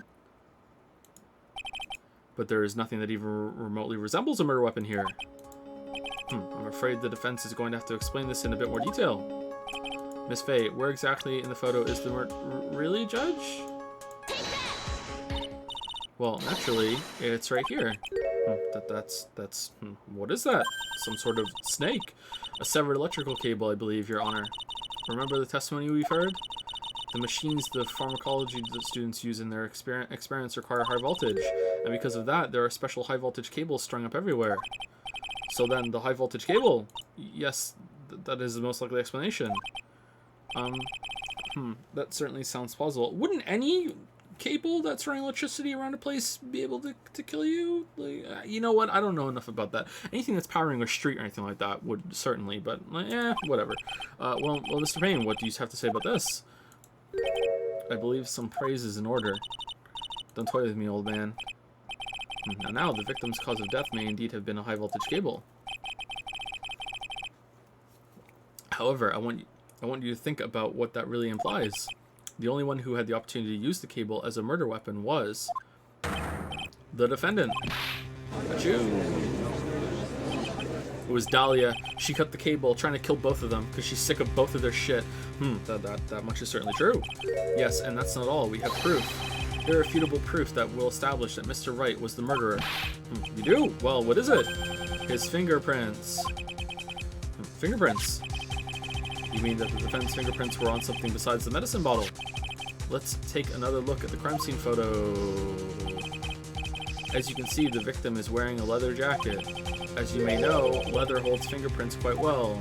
But there is nothing that even remotely resembles a murder weapon here. I'm afraid the defense is going to have to explain this in a bit more detail. Miss Faye, where exactly in the photo is the murder? Really, Judge? Well, naturally, it's right here. That's what is that? Some sort of snake? A severed electrical cable, I believe, Your Honor. Remember the testimony we've heard? The machines the pharmacology students use in their experiments require high voltage, and because of that, there are special high voltage cables strung up everywhere. So then, the high voltage cable? Yes, that is the most likely explanation. That certainly sounds plausible. Wouldn't any cable that's running electricity around a place be able to kill you? Like, you know what? I don't know enough about that. Anything that's powering a street or anything like that would certainly, but whatever. Well, Mr. Payne, what do you have to say about this? I believe some praise is in order. Don't toy with me, old man. Now, the victim's cause of death may indeed have been a high-voltage cable. However, I want you to think about what that really implies. The only one who had the opportunity to use the cable as a murder weapon was the defendant. Achoo. It was Dahlia. She cut the cable, trying to kill both of them because she's sick of both of their shit. That much is certainly true. Yes, and that's not all. We have proof. Irrefutable proof that will establish that Mr. Wright was the murderer. You do? Well, what is it? His fingerprints. Fingerprints? You mean that the defendant's fingerprints were on something besides the medicine bottle? Let's take another look at the crime scene photo. As you can see, the victim is wearing a leather jacket. As you may know, leather holds fingerprints quite well.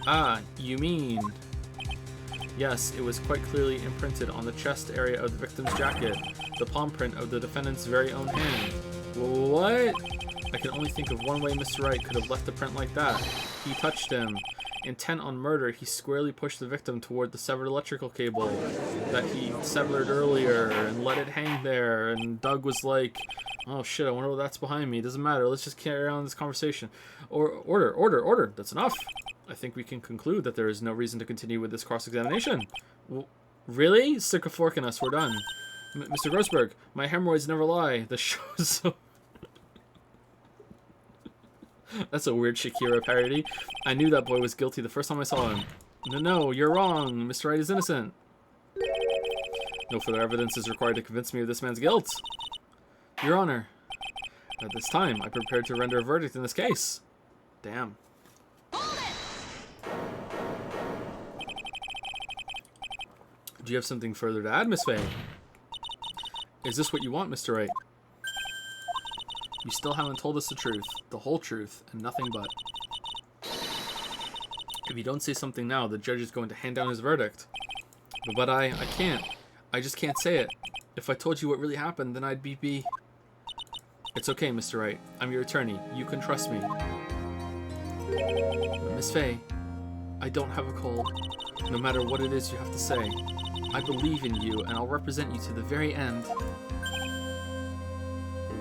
Ah, you mean... Yes, it was quite clearly imprinted on the chest area of the victim's jacket, the palm print of the defendant's very own hand. What? I can only think of one way Mr. Wright could have left a print like that. He touched him. Intent on murder, he squarely pushed the victim toward the severed electrical cable that he severed earlier and let it hang there, and Doug was like, oh shit, I wonder what that's behind me. Doesn't matter, let's just carry on this conversation. Order, that's enough. I think we can conclude that there is no reason to continue with this cross-examination. Really? Stick a fork in us, we're done. Mr. Grossberg, my hemorrhoids never lie. The show's so... That's a weird Shakira parody. I knew that boy was guilty the first time I saw him. No, you're wrong. Mr. Wright is innocent. No further evidence is required to convince me of this man's guilt. Your Honor, at this time, I prepared to render a verdict in this case. Damn. Do you have something further to add, Miss Faye? Is this what you want, Mr. Wright? You still haven't told us the truth, the whole truth, and nothing but. If you don't say something now, the judge is going to hand down his verdict. But I can't. I just can't say it. If I told you what really happened, then I'd be... It's okay, Mr. Wright. I'm your attorney. You can trust me. But Miss Faye, I don't have a cold. No matter what it is you have to say. I believe in you, and I'll represent you to the very end.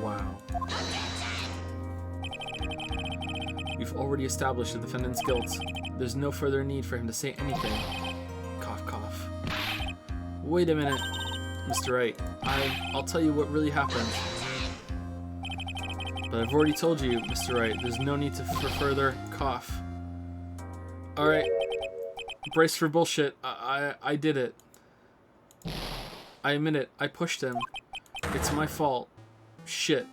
Wow. We've already established the defendant's guilt. There's no further need for him to say anything. Cough, cough. Wait a minute, Mr. Wright. I'll tell you what really happened. But I've already told you, Mr. Wright, there's no need for further cough. Alright. Brace for bullshit. I did it. I admit it. I pushed him. It's my fault. Shit.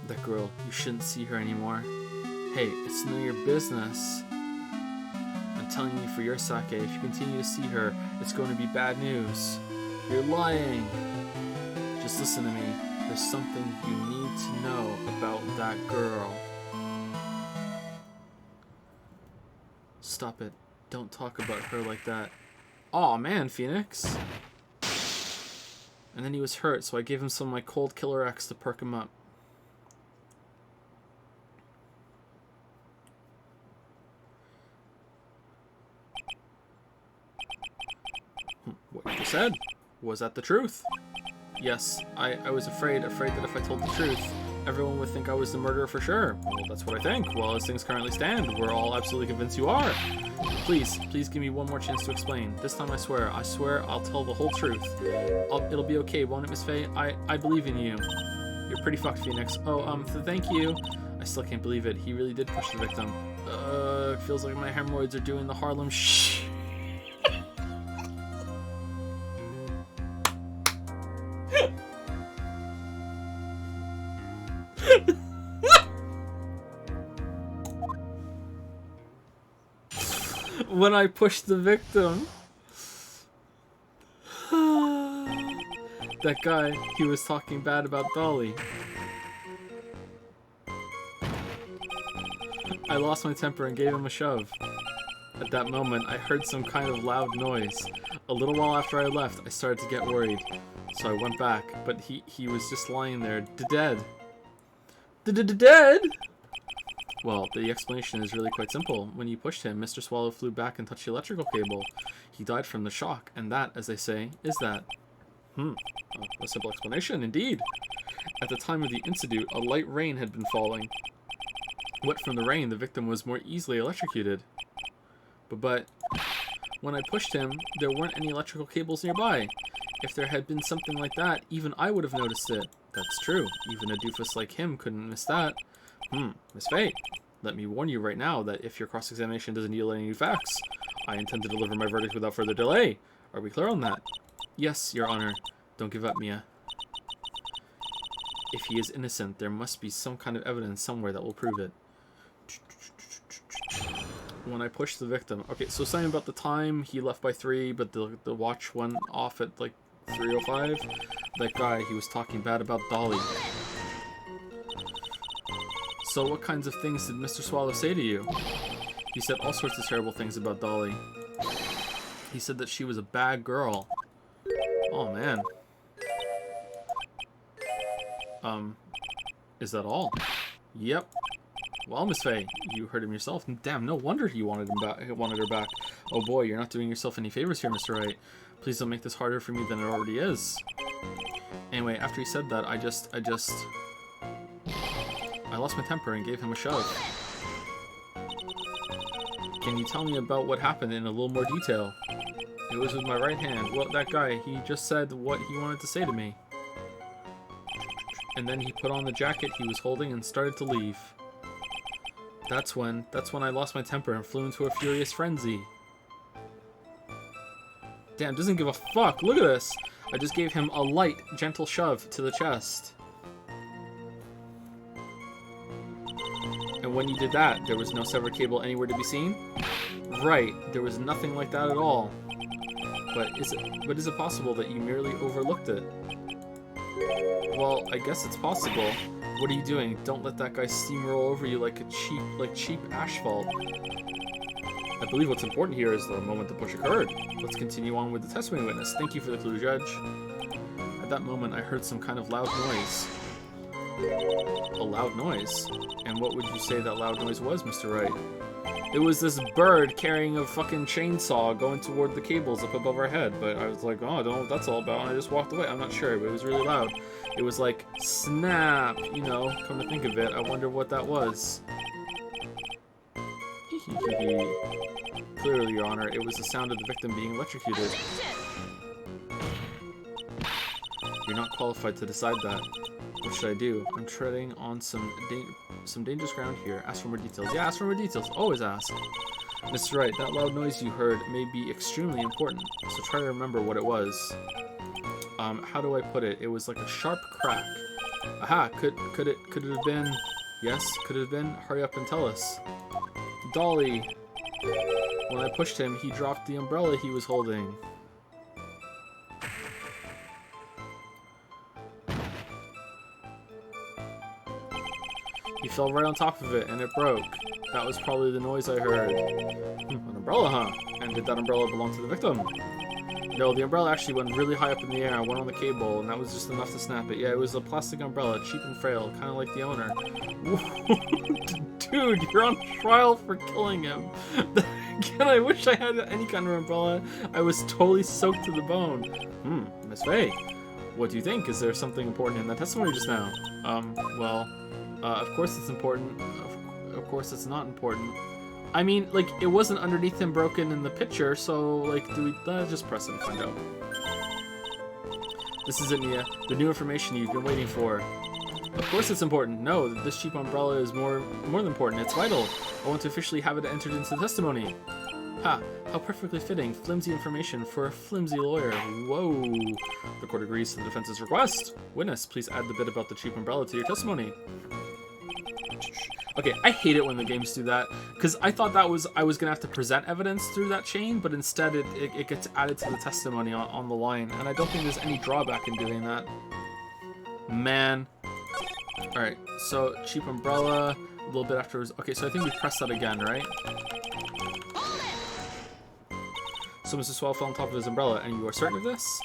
That girl, you shouldn't see her anymore. Hey, it's none of your business. I'm telling you for your sake, if you continue to see her, it's going to be bad news. You're lying. Just listen to me. There's something you need to know about that girl. Stop it. Don't talk about her like that. Aw, man, Phoenix. And then he was hurt, so I gave him some of my cold killer X to perk him up. What you said? Was that the truth? Yes, I was afraid that if I told the truth, everyone would think I was the murderer for sure. Well, that's what I think. Well, as things currently stand, we're all absolutely convinced you are. Please give me one more chance to explain. This time I swear I'll tell the whole truth. It'll be okay, won't it, Miss Faye? I believe in you. You're pretty fucked, Phoenix. Oh, thank you. I still can't believe it. He really did push the victim. It feels like my hemorrhoids are doing the Harlem shh. When I pushed the victim. That guy, he was talking bad about Dolly. I lost my temper and gave him a shove. At that moment, I heard some kind of loud noise. A little while after I left, I started to get worried. So I went back, but he was just lying there, dead. Dead? Well, the explanation is really quite simple. When you pushed him, Mr. Swallow flew back and touched the electrical cable. He died from the shock, and that, as they say, is that. A simple explanation, indeed. At the time of the incident, a light rain had been falling. Wet from the rain, the victim was more easily electrocuted. But when I pushed him, there weren't any electrical cables nearby. If there had been something like that, even I would have noticed it. That's true. Even a doofus like him couldn't miss that. Miss Faye, let me warn you right now that if your cross-examination doesn't yield any new facts, I intend to deliver my verdict without further delay. Are we clear on that? Yes, Your Honor. Don't give up, Mia. If he is innocent, there must be some kind of evidence somewhere that will prove it. When I pushed the victim... Okay, so something about the time, he left by 3, but the watch went off at, like, 3:05. That guy, he was talking bad about Dolly. So what kinds of things did Mr. Swallow say to you? He said all sorts of terrible things about Dolly. He said that she was a bad girl. Oh, man. Is that all? Yep. Well, Miss Faye, you heard him yourself. Damn, no wonder he wanted her back. Oh boy, you're not doing yourself any favors here, Mr. Wright. Please don't make this harder for me than it already is. Anyway, after he said that, I lost my temper and gave him a shove. Can you tell me about what happened in a little more detail? It was with my right hand. Well, that guy, he just said what he wanted to say to me. And then he put on the jacket he was holding and started to leave. That's when I lost my temper and flew into a furious frenzy. Damn, doesn't give a fuck. Look at this. I just gave him a light, gentle shove to the chest. And when you did that, there was no severed cable anywhere to be seen? Right, there was nothing like that at all. But is it possible that you merely overlooked it? Well, I guess it's possible. What are you doing? Don't let that guy steamroll over you like cheap asphalt. I believe what's important here is the moment the push occurred. Let's continue on with the testimony witness. Thank you for the clue, Judge. At that moment, I heard some kind of loud noise. A loud noise? And what would you say that loud noise was, Mr. Wright? It was this bird carrying a fucking chainsaw going toward the cables up above our head, but I was like, oh, I don't know what that's all about, and I just walked away. I'm not sure, but it was really loud. It was like, snap, you know, come to think of it, I wonder what that was. Clearly, Your Honor, it was the sound of the victim being electrocuted. You're not qualified to decide that. What should I do? I'm treading on some dangerous ground here. Ask for more details. Yeah, ask for more details. Always ask. Mr. Wright, that loud noise you heard may be extremely important, so try to remember what it was. How do I put it? It was like a sharp crack. Aha! Could it have been? Yes, could it have been? Hurry up and tell us. Dolly! When I pushed him, he dropped the umbrella he was holding. He fell right on top of it, and it broke. That was probably the noise I heard. An umbrella, huh? And did that umbrella belong to the victim? No, the umbrella actually went really high up in the air, went on the cable, and that was just enough to snap it. Yeah, it was a plastic umbrella, cheap and frail, kind of like the owner. Dude, you're on trial for killing him. Again, I wish I had any kind of umbrella. I was totally soaked to the bone. Miss Faye, what do you think? Is there something important in that testimony just now? Well, of course it's important. Of course it's not important. I mean, like, it wasn't underneath him broken in the picture, so, like, just press it and find out. This is it, Nia. The new information you've been waiting for. Of course it's important. No, this cheap umbrella is more than important. It's vital. I want to officially have it entered into the testimony. Ha! How perfectly fitting. Flimsy information for a flimsy lawyer. Whoa. The court agrees to the defense's request. Witness, please add the bit about the cheap umbrella to your testimony. Okay, I hate it when the games do that, because I thought I was gonna have to present evidence through that chain, but instead it gets added to the testimony on the line, and I don't think there's any drawback in doing that. Man. Alright, so cheap umbrella, a little bit afterwards. Okay, so I think we press that again, right? So Mr. Swallow fell on top of his umbrella, and you are certain of this?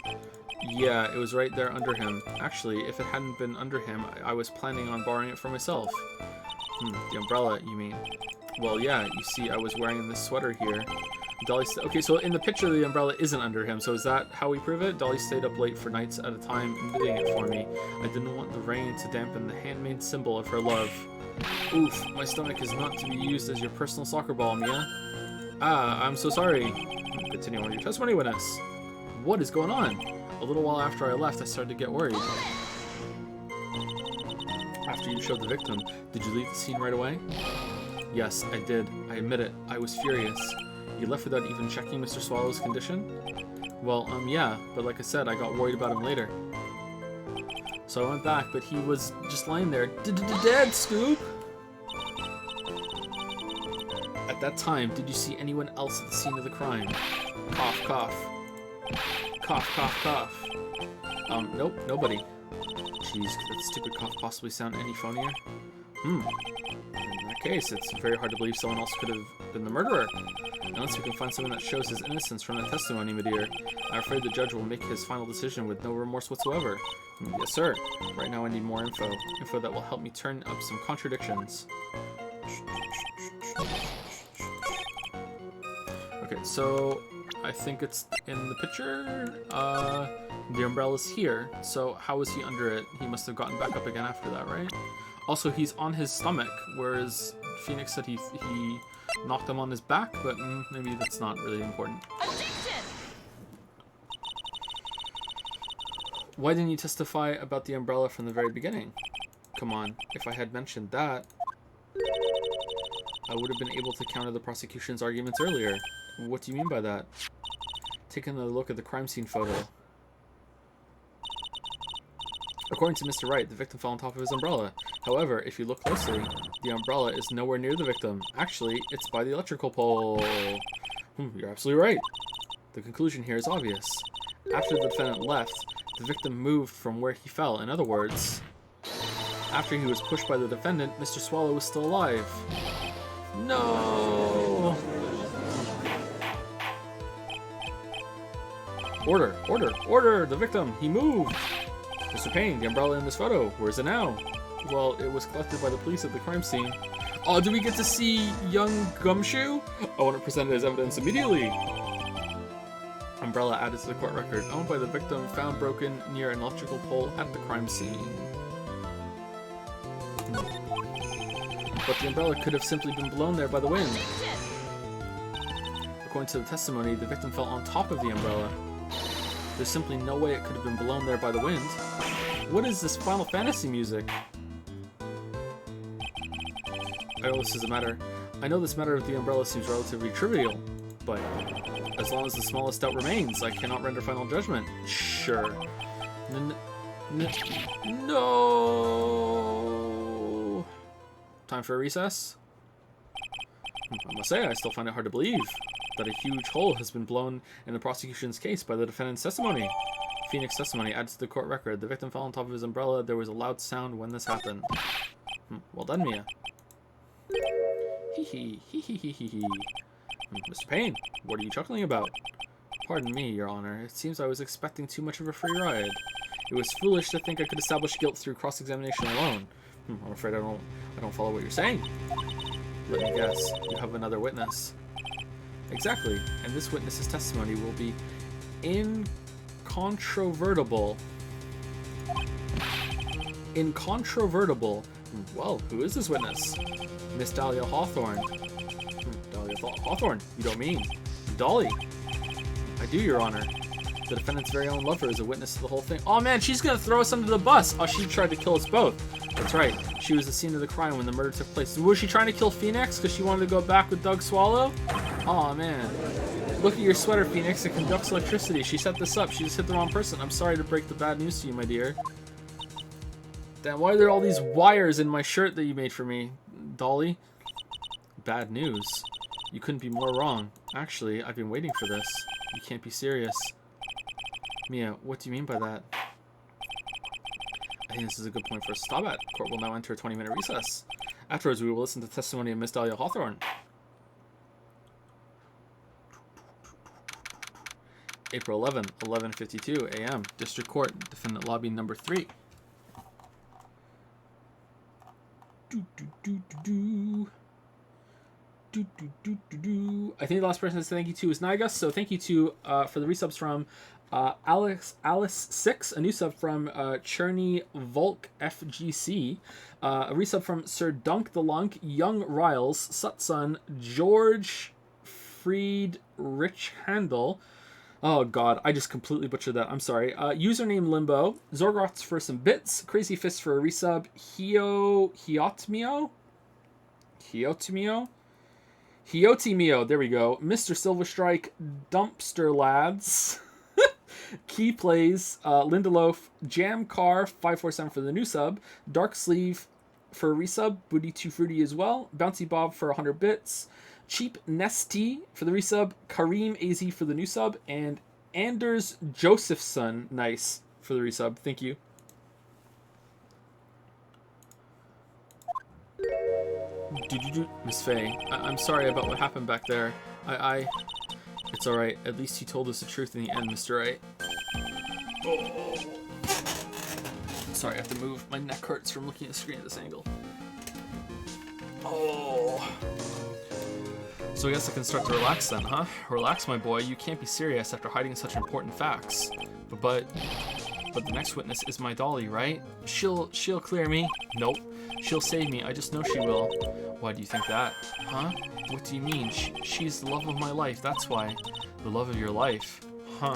Yeah, it was right there under him. Actually, if it hadn't been under him, I was planning on borrowing it for myself. The umbrella, you mean? Well, yeah, you see, I was wearing this sweater here. Dolly okay, so in the picture, the umbrella isn't under him, so is that how we prove it? Dolly stayed up late for nights at a time knitting it for me. I didn't want the rain to dampen the handmade symbol of her love. Oof, my stomach is not to be used as your personal soccer ball, Mia. Ah, I'm so sorry. Continue on your testimony, witness. What is going on? A little while after I left, I started to get worried. After you showed the victim, did you leave the scene right away? Yes, I did. I admit it. I was furious. You left without even checking Mr. Swallow's condition? Well, yeah, but like I said, I got worried about him later. So I went back, but he was just lying there. Dead, Scoop! At that time, did you see anyone else at the scene of the crime? Cough, cough. Cough, cough, cough. Nope, nobody. Jeez, could that stupid cough possibly sound any phonier? In that case, it's very hard to believe someone else could have been the murderer. Unless we can find something that shows his innocence from the testimony, my dear. I'm afraid the judge will make his final decision with no remorse whatsoever. Yes, sir. Right now I need more info. Info that will help me turn up some contradictions. Okay, so I think it's in the picture. The umbrella's here. So how was he under it? He must have gotten back up again after that, right? Also, he's on his stomach, whereas Phoenix said he knocked him on his back, but maybe that's not really important. Why didn't you testify about the umbrella from the very beginning? Come on, if I had mentioned that, I would have been able to counter the prosecution's arguments earlier. What do you mean by that? Take another look at the crime scene photo. According to Mr. Wright, the victim fell on top of his umbrella. However, if you look closely, the umbrella is nowhere near the victim. Actually, it's by the electrical pole. You're absolutely right. The conclusion here is obvious. After the defendant left, the victim moved from where he fell. In other words, after he was pushed by the defendant, Mr. Swallow was still alive. No! Order! Order! Order! The victim! He moved! Mr. Payne, the umbrella in this photo. Where is it now? Well, it was collected by the police at the crime scene. Oh, do we get to see young Gumshoe? I want to present it as evidence immediately. Umbrella added to the court record. Owned by the victim, found broken near an electrical pole at the crime scene. But the umbrella could have simply been blown there by the wind. According to the testimony, the victim fell on top of the umbrella. There's simply no way it could have been blown there by the wind. What is this Final Fantasy music? I know this is a matter. I know this matter of the umbrella seems relatively trivial, but as long as the smallest doubt remains, I cannot render final judgment. Sure. No. Time for a recess? I must say, I still find it hard to believe that a huge hole has been blown in the prosecution's case by the defendant's testimony. Phoenix testimony adds to the court record. The victim fell on top of his umbrella. There was a loud sound when this happened. Well done, Mia. Hee hee hee hee hee hee hee. Mr. Payne, what are you chuckling about? Pardon me, Your Honor. It seems I was expecting too much of a free ride. It was foolish to think I could establish guilt through cross-examination alone. I'm afraid I don't follow what you're saying. Let me guess. You have another witness. Exactly, and this witness's testimony will be incontrovertible. Incontrovertible. Well, who is this witness? Miss Dahlia Hawthorne. Dahlia Hawthorne? You don't mean Dolly? I do, Your Honor. The defendant's very own lover is a witness to the whole thing. Oh man, she's gonna throw us under the bus! Oh, she tried to kill us both. That's right. She was the scene of the crime when the murder took place. Was she trying to kill Phoenix because she wanted to go back with Doug Swallow? Oh man. Look at your sweater, Phoenix. It conducts electricity. She set this up. She just hit the wrong person. I'm sorry to break the bad news to you, my dear. Damn, why are there all these wires in my shirt that you made for me, Dolly? Bad news. You couldn't be more wrong. Actually, I've been waiting for this. You can't be serious. Mia, what do you mean by that? I think this is a good point for us to stop at. Court will now enter a 20-minute recess. Afterwards, we will listen to the testimony of Miss Dahlia Hawthorne. April 11, 11:52 a.m. District Court, Defendant Lobby Number 3. I think the last person to say thank you to is Nigus, so thank you to for the resubs from Alice6, a new sub from Cherny Volk FGC, a resub from Sir Dunk the Lunk, Young Riles, Sutsun, George Fried Rich Handel. Oh god, I just completely butchered that. I'm sorry. Username Limbo, Zorgrots for some bits, Crazy Fist for a resub, Hiotimio, there we go. Mr. Silverstrike, Dumpster Lads, Key Plays, Lindelof, Jam Car 547 for the new sub, Dark Sleeve for a resub, Booty Too Fruity as well, Bouncy Bob for 100 bits, Cheap Nesty for the resub, Kareem AZ for the new sub, and Anders Josephson, nice, for the resub. Thank you. Miss Faye, I'm sorry about what happened back there. It's alright. At least you told us the truth in the end, Mr. Wright. Oh. Sorry, I have to move. My neck hurts from looking at the screen at this angle. Oh. So I guess I can start to relax then, huh? Relax, my boy. You can't be serious after hiding such important facts. But the next witness is my Dolly, right? She'll clear me. Nope. She'll save me. I just know she will. Why do you think that? Huh? What do you mean? She's the love of my life. That's why. The love of your life. Huh.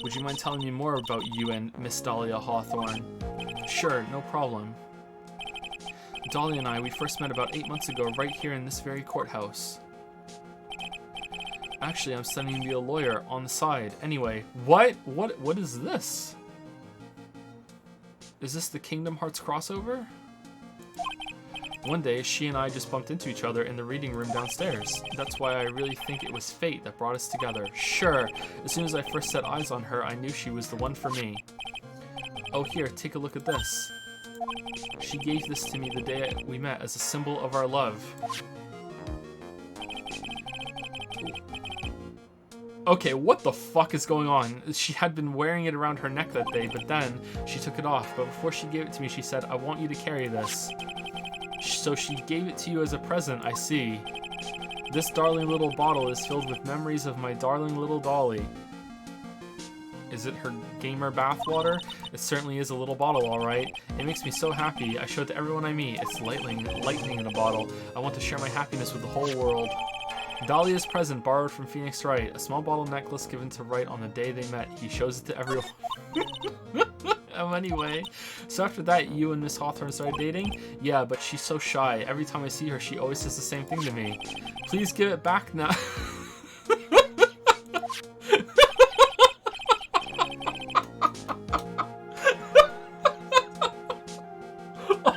Would you mind telling me more about you and Miss Dahlia Hawthorne? Sure, no problem. Dolly and I, we first met about 8 months ago right here in this very courthouse. Actually, I'm studying to be a lawyer on the side. Anyway, what is this? Is this the Kingdom Hearts crossover? One day, she and I just bumped into each other in the reading room downstairs. That's why I really think it was fate that brought us together. Sure, as soon as I first set eyes on her, I knew she was the one for me. Oh, here, take a look at this. She gave this to me the day we met as a symbol of our love. Okay, what the fuck is going on? She had been wearing it around her neck that day, but then she took it off. But before she gave it to me, she said, I want you to carry this. So she gave it to you as a present, I see. This darling little bottle is filled with memories of my darling little Dolly. Is it her gamer bathwater? It certainly is a little bottle, alright. It makes me so happy. I show it to everyone I meet. It's lightning in a bottle. I want to share my happiness with the whole world. Dahlia's present, borrowed from Phoenix Wright. A small bottle necklace given to Wright on the day they met. He shows it to everyone. Anyway, so after that, you and Miss Hawthorne started dating? Yeah, but she's so shy. Every time I see her, she always says the same thing to me. Please give it back now.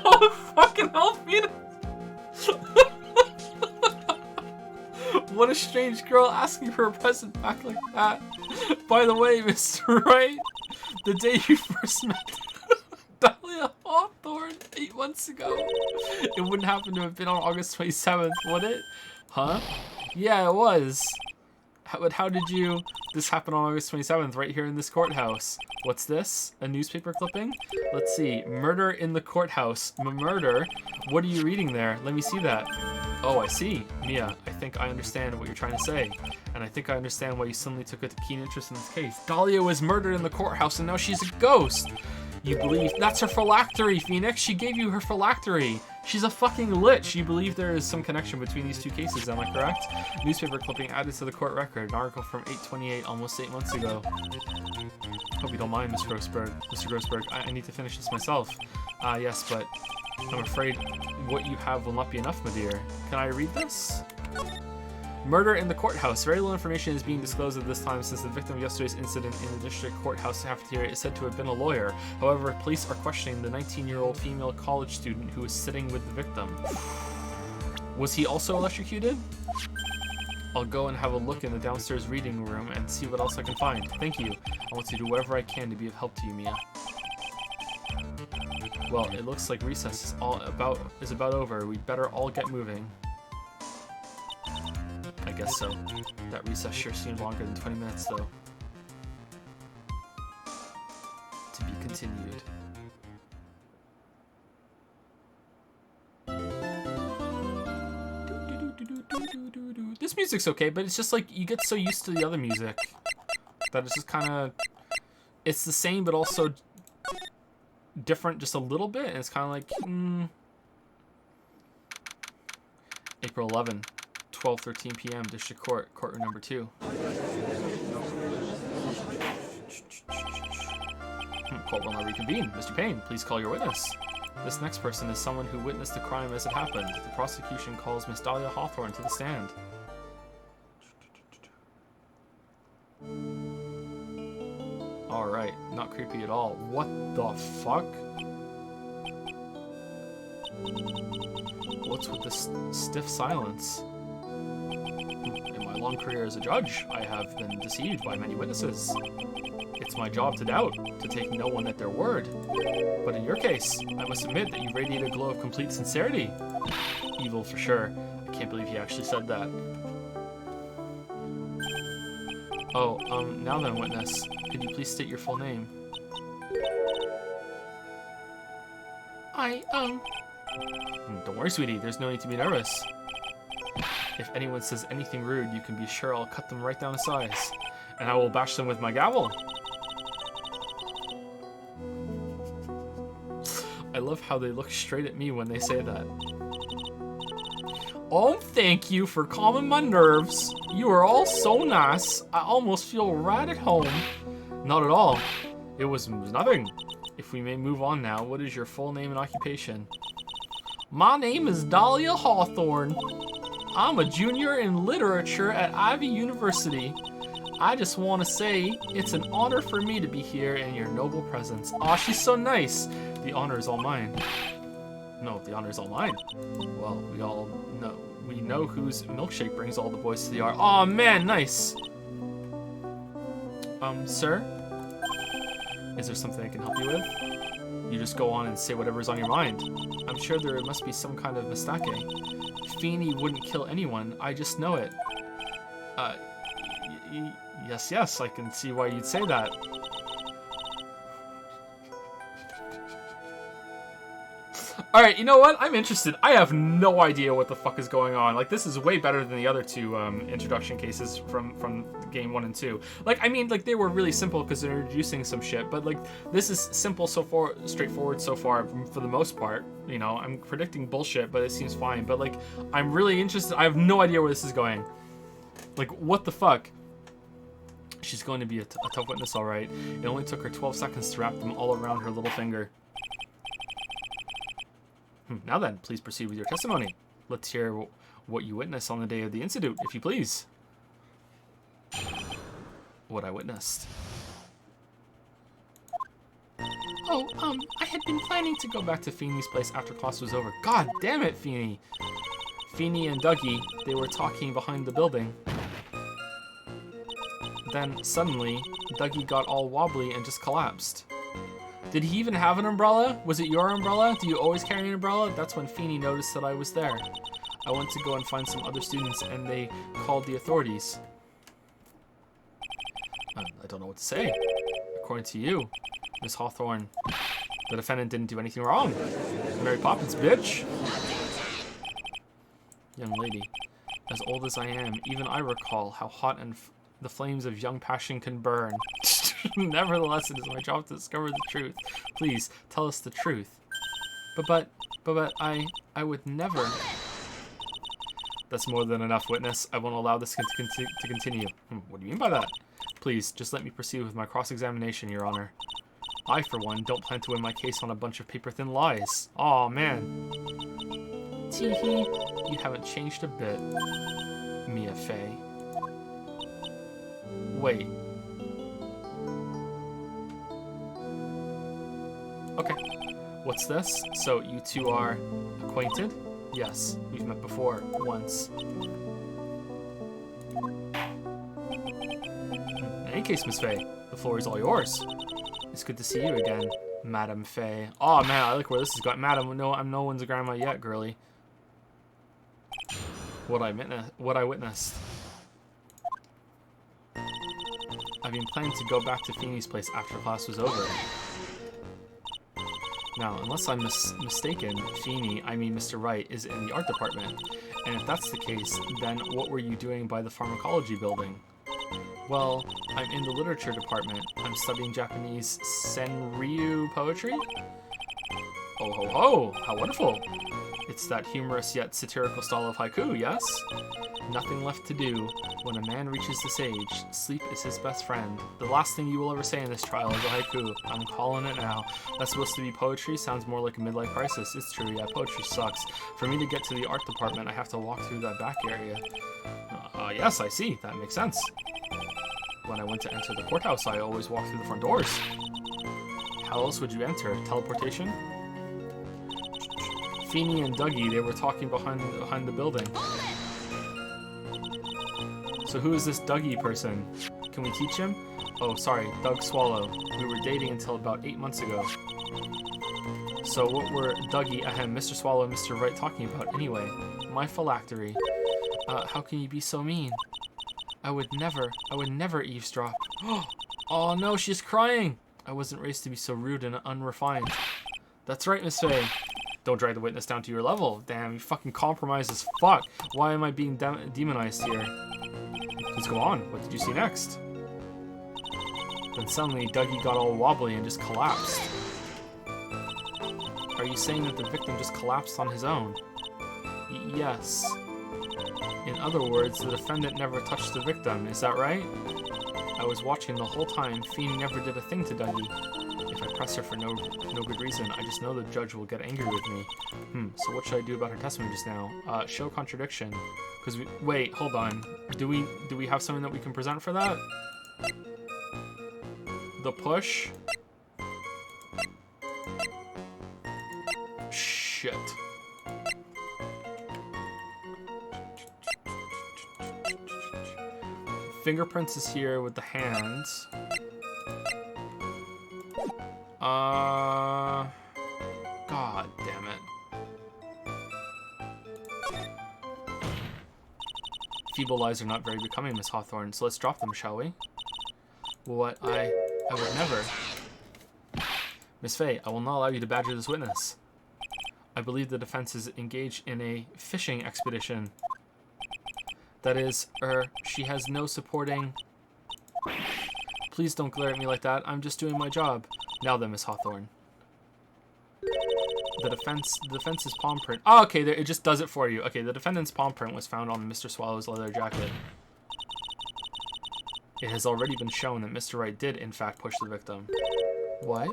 Oh, fucking help me. What a strange girl asking for a present back like that. By the way, Mr. Wright, the day you first met Dahlia Hawthorne 8 months ago, it wouldn't happen to have been on August 27th, would it? Huh? Yeah, it was. How did you... This happened on August 27th, right here in this courthouse. What's this? A newspaper clipping? Let's see. Murder in the courthouse. Murder? What are you reading there? Let me see that. Oh, I see. Mia, I think I understand what you're trying to say. And I think I understand why you suddenly took a keen interest in this case. Dahlia was murdered in the courthouse and now she's a ghost. You believe... That's her phylactery, Phoenix. She gave you her phylactery. She's a fucking lich. You believe there is some connection between these two cases, am I correct? Newspaper clipping added to the court record. An article from 8/28, almost 8 months ago. Hope you don't mind, Mr. Grossberg. I need to finish this myself. Yes, but I'm afraid what you have will not be enough, my dear. Can I read this? Murder in the courthouse. Very little information is being disclosed at this time since the victim of yesterday's incident in the district courthouse cafeteria is said to have been a lawyer. However, police are questioning the 19-year-old female college student who was sitting with the victim. Was he also electrocuted? I'll go and have a look in the downstairs reading room and see what else I can find. Thank you. I want to do whatever I can to be of help to you, Mia. Well, it looks like recess is about over. We'd better all get moving. I guess so. That recess sure seemed longer than 20 minutes, though. To be continued. This music's okay, but it's just like you get so used to the other music that it's just kind of... It's the same, but also different just a little bit, and it's kind of like... April 11. 12:13 p.m. District Court, courtroom number 2. Court will now reconvene. Mr. Payne, please call your witness. This next person is someone who witnessed the crime as it happened. The prosecution calls Miss Dahlia Hawthorne to the stand. Alright, not creepy at all. What the fuck? What's with this stiff silence? In my long career as a judge, I have been deceived by many witnesses. It's my job to doubt, to take no one at their word. But in your case, I must admit that you radiate a glow of complete sincerity. evil for sure. I can't believe he actually said that. Oh, now then, witness. Could you please state your full name? Don't worry, sweetie. There's no need to be nervous. If anyone says anything rude, you can be sure I'll cut them right down to size. And I will bash them with my gavel. I love how they look straight at me when they say that. Oh, thank you for calming my nerves. You are all so nice. I almost feel right at home. Not at all. It was nothing. If we may move on now, what is your full name and occupation? My name is Dahlia Hawthorne. I'm a junior in literature at Ivy University. I just want to say it's an honor for me to be here in your noble presence. Aw, she's so nice. The honor is all mine. No, the honor is all mine. Well, we know whose milkshake brings all the boys to the yard. Aw, man, nice. Sir? Is there something I can help you with? You just go on and say whatever's on your mind. I'm sure there must be some kind of mistake. Feeny wouldn't kill anyone. I just know it. Yes, I can see why you'd say that. Alright, you know what? I'm interested. I have no idea what the fuck is going on. Like, this is way better than the other two introduction cases from game 1 and 2. Like, I mean, like, they were really simple because they're introducing some shit, but, like, this is simple so far, straightforward so far for the most part. You know, I'm predicting bullshit, but it seems fine. But, like, I'm really interested. I have no idea where this is going. Like, what the fuck? She's going to be a tough witness, alright. It only took her 12 seconds to wrap them all around her little finger. Now then, please proceed with your testimony. Let's hear what you witnessed on the day of the incident, if you please. What I witnessed. Oh, I had been planning to go back to Feeny's place after class was over. God damn it, Feeny. Feeny and Dougie, they were talking behind the building. Then, suddenly, Dougie got all wobbly and just collapsed. Did he even have an umbrella? Was it your umbrella? Do you always carry an umbrella? That's when Feeny noticed that I was there. I went to go and find some other students and they called the authorities. I don't know what to say. According to you, Miss Hawthorne, the defendant didn't do anything wrong. Mary Poppins, bitch! Young lady, as old as I am, even I recall how hot and the flames of young passion can burn. Nevertheless, it is my job to discover the truth. Please, tell us the truth. But I would never... That's more than enough, witness. I won't allow this to continue. What do you mean by that? Please, just let me proceed with my cross-examination, Your Honor. I, for one, don't plan to win my case on a bunch of paper-thin lies. Aw, man. Tee-hee, you haven't changed a bit, Mia Fey. Wait. Okay. What's this? So, you two are acquainted? Yes, we've met before, once. In any case, Miss Fey, the floor is all yours. It's good to see you again, Madam Fey. Oh man, I like where this has got. Madam, no, I'm no one's grandma yet, girly. What I witnessed. I've been planning to go back to Feeny's place after class was over. Now, unless I'm mistaken, Feeny, I mean Mr. Wright, is in the art department. And if that's the case, then what were you doing by the pharmacology building? Well, I'm in the literature department. I'm studying Japanese Senryu poetry. Oh ho ho, how wonderful. It's that humorous yet satirical style of haiku, yes? Nothing left to do. When a man reaches this age, sleep is his best friend. The last thing you will ever say in this trial is a haiku. I'm calling it now. That's supposed to be poetry? Sounds more like a midlife crisis. It's true, yeah, poetry sucks. For me to get to the art department, I have to walk through that back area. Yes, I see. That makes sense. When I went to enter the courthouse, I always walked through the front doors. How else would you enter? Teleportation? Feeny and Dougie, they were talking behind the building. So who is this Dougie person? Can we teach him? Oh, sorry, Doug Swallow. We were dating until about 8 months ago. So what were Dougie, Mr. Swallow, and Mr. Right talking about anyway? My phylactery. How can you be so mean? I would never eavesdrop. Oh no, she's crying! I wasn't raised to be so rude and unrefined. That's right, Miss Faye. Don't drag the witness down to your level. Damn, you fucking compromised as fuck. Why am I being demonized here? Please go on. What did you see next? Then suddenly, Dougie got all wobbly and just collapsed. Are you saying that the victim just collapsed on his own? Yes. In other words, the defendant never touched the victim, is that right? I was watching the whole time. Feeney never did a thing to Dougie. If I press her for no good reason, I just know the judge will get angry with me. So what should I do about her testimony just now? Show contradiction. Because wait, hold on. Do we have something that we can present for that? The push? Shit. Fingerprints is here with the hands. God damn it. Feeble lies are not very becoming, Miss Hawthorne, so let's drop them, shall we? What? I would never. Miss Faye, I will not allow you to badger this witness. I believe the defense is engaged in a fishing expedition. That is, she has no supporting... Please don't glare at me like that. I'm just doing my job. Now then, Miss Hawthorne. The defense's palm print. Oh, okay, it just does it for you. Okay, the defendant's palm print was found on Mr. Swallow's leather jacket. It has already been shown that Mr. Wright did, in fact, push the victim. What?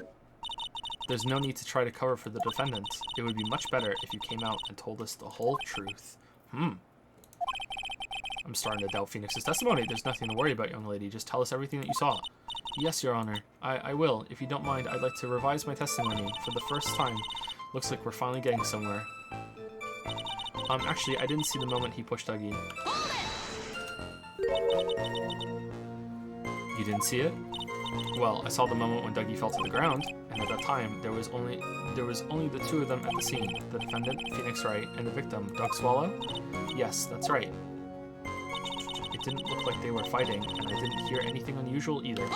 There's no need to try to cover for the defendant. It would be much better if you came out and told us the whole truth. I'm starting to doubt Phoenix's testimony. There's nothing to worry about, young lady. Just tell us everything that you saw. Yes, Your Honor. I will. If you don't mind, I'd like to revise my testimony for the first time. Looks like we're finally getting somewhere. Actually, I didn't see the moment he pushed Dougie. You didn't see it? Well, I saw the moment when Dougie fell to the ground, and at that time, there was only the two of them at the scene. The defendant, Phoenix Wright, and the victim, Doug Swallow? Yes, that's right. It didn't look like they were fighting, and I didn't hear anything unusual either.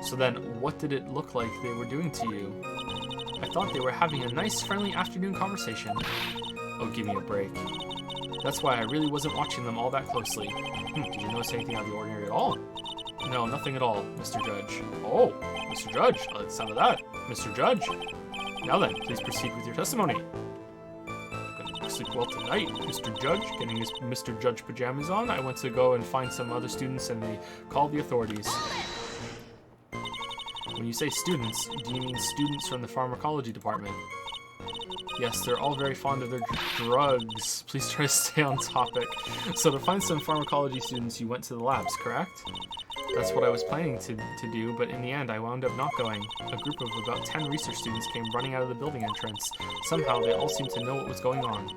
So then, what did it look like they were doing to you? I thought they were having a nice, friendly afternoon conversation. Oh, give me a break. That's why I really wasn't watching them all that closely. Did you notice anything out of the ordinary at all? No, nothing at all, Mr. Judge. Oh, Mr. Judge, I like the sound of that. Mr. Judge. Now then, please proceed with your testimony. Gonna sleep well tonight, Mr. Judge. Getting his Mr. Judge pajamas on, I went to go and find some other students and they called the authorities. When you say students, do you mean students from the pharmacology department? Yes, they're all very fond of their drugs. Please try to stay on topic. So to find some pharmacology students, you went to the labs, correct? That's what I was planning to do, but in the end, I wound up not going. A group of about 10 research students came running out of the building entrance. Somehow, they all seemed to know what was going on.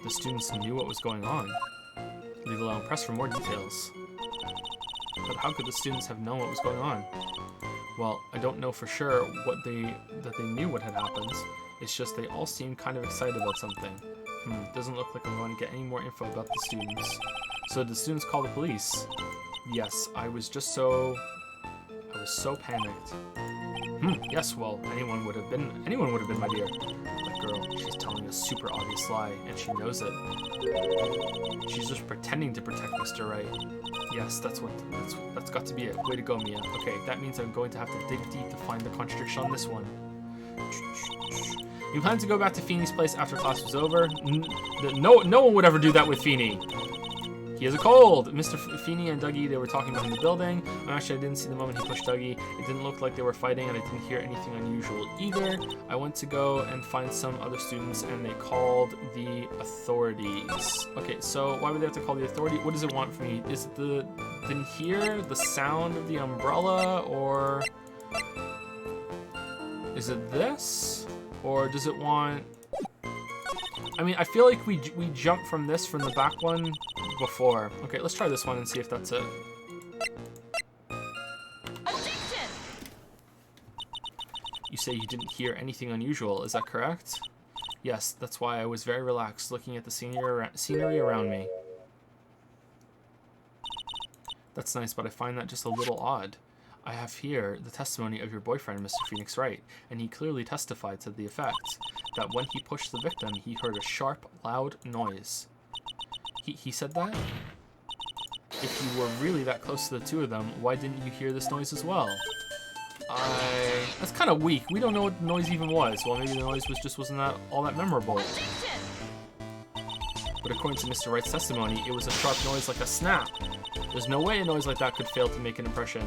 The students knew what was going on. Leave alone, press for more details. But how could the students have known what was going on? Well, I don't know for sure that they knew what had happened. It's just they all seemed kind of excited about something. Doesn't look like I'm going to get any more info about the students. So did the students call the police? Yes, I was so panicked. Yes, well, anyone would have been, my dear. That girl, she's telling a super obvious lie, and she knows it. She's just pretending to protect Mr. Wright. Yes, that's got to be it. Way to go, Mia. Okay, that means I'm going to have to dig deep to find the contradiction on this one. You plan to go back to Feeney's place after class was over? No one would ever do that with Feeney. He has a cold. Mr. Feeney and Dougie, they were talking behind the building. Actually, I didn't see the moment he pushed Dougie. It didn't look like they were fighting, and I didn't hear anything unusual either. I went to go and find some other students, and they called the authorities. Okay, so why would they have to call the authority? What does it want from me? Is it didn't hear the sound of the umbrella, or is it this? Or does it want... I mean, I feel like we jumped from the back one before. Okay, let's try this one and see if that's it. You say you didn't hear anything unusual, is that correct? Yes, that's why I was very relaxed looking at the scenery around me. That's nice, but I find that just a little odd. I have here the testimony of your boyfriend, Mr. Phoenix Wright, and he clearly testified to the effect that when he pushed the victim, he heard a sharp, loud noise. He said that? If you were really that close to the two of them, why didn't you hear this noise as well? That's kind of weak. We don't know what the noise even was. Well, maybe the noise wasn't all that memorable. But according to Mr. Wright's testimony, it was a sharp noise like a snap. There's no way a noise like that could fail to make an impression.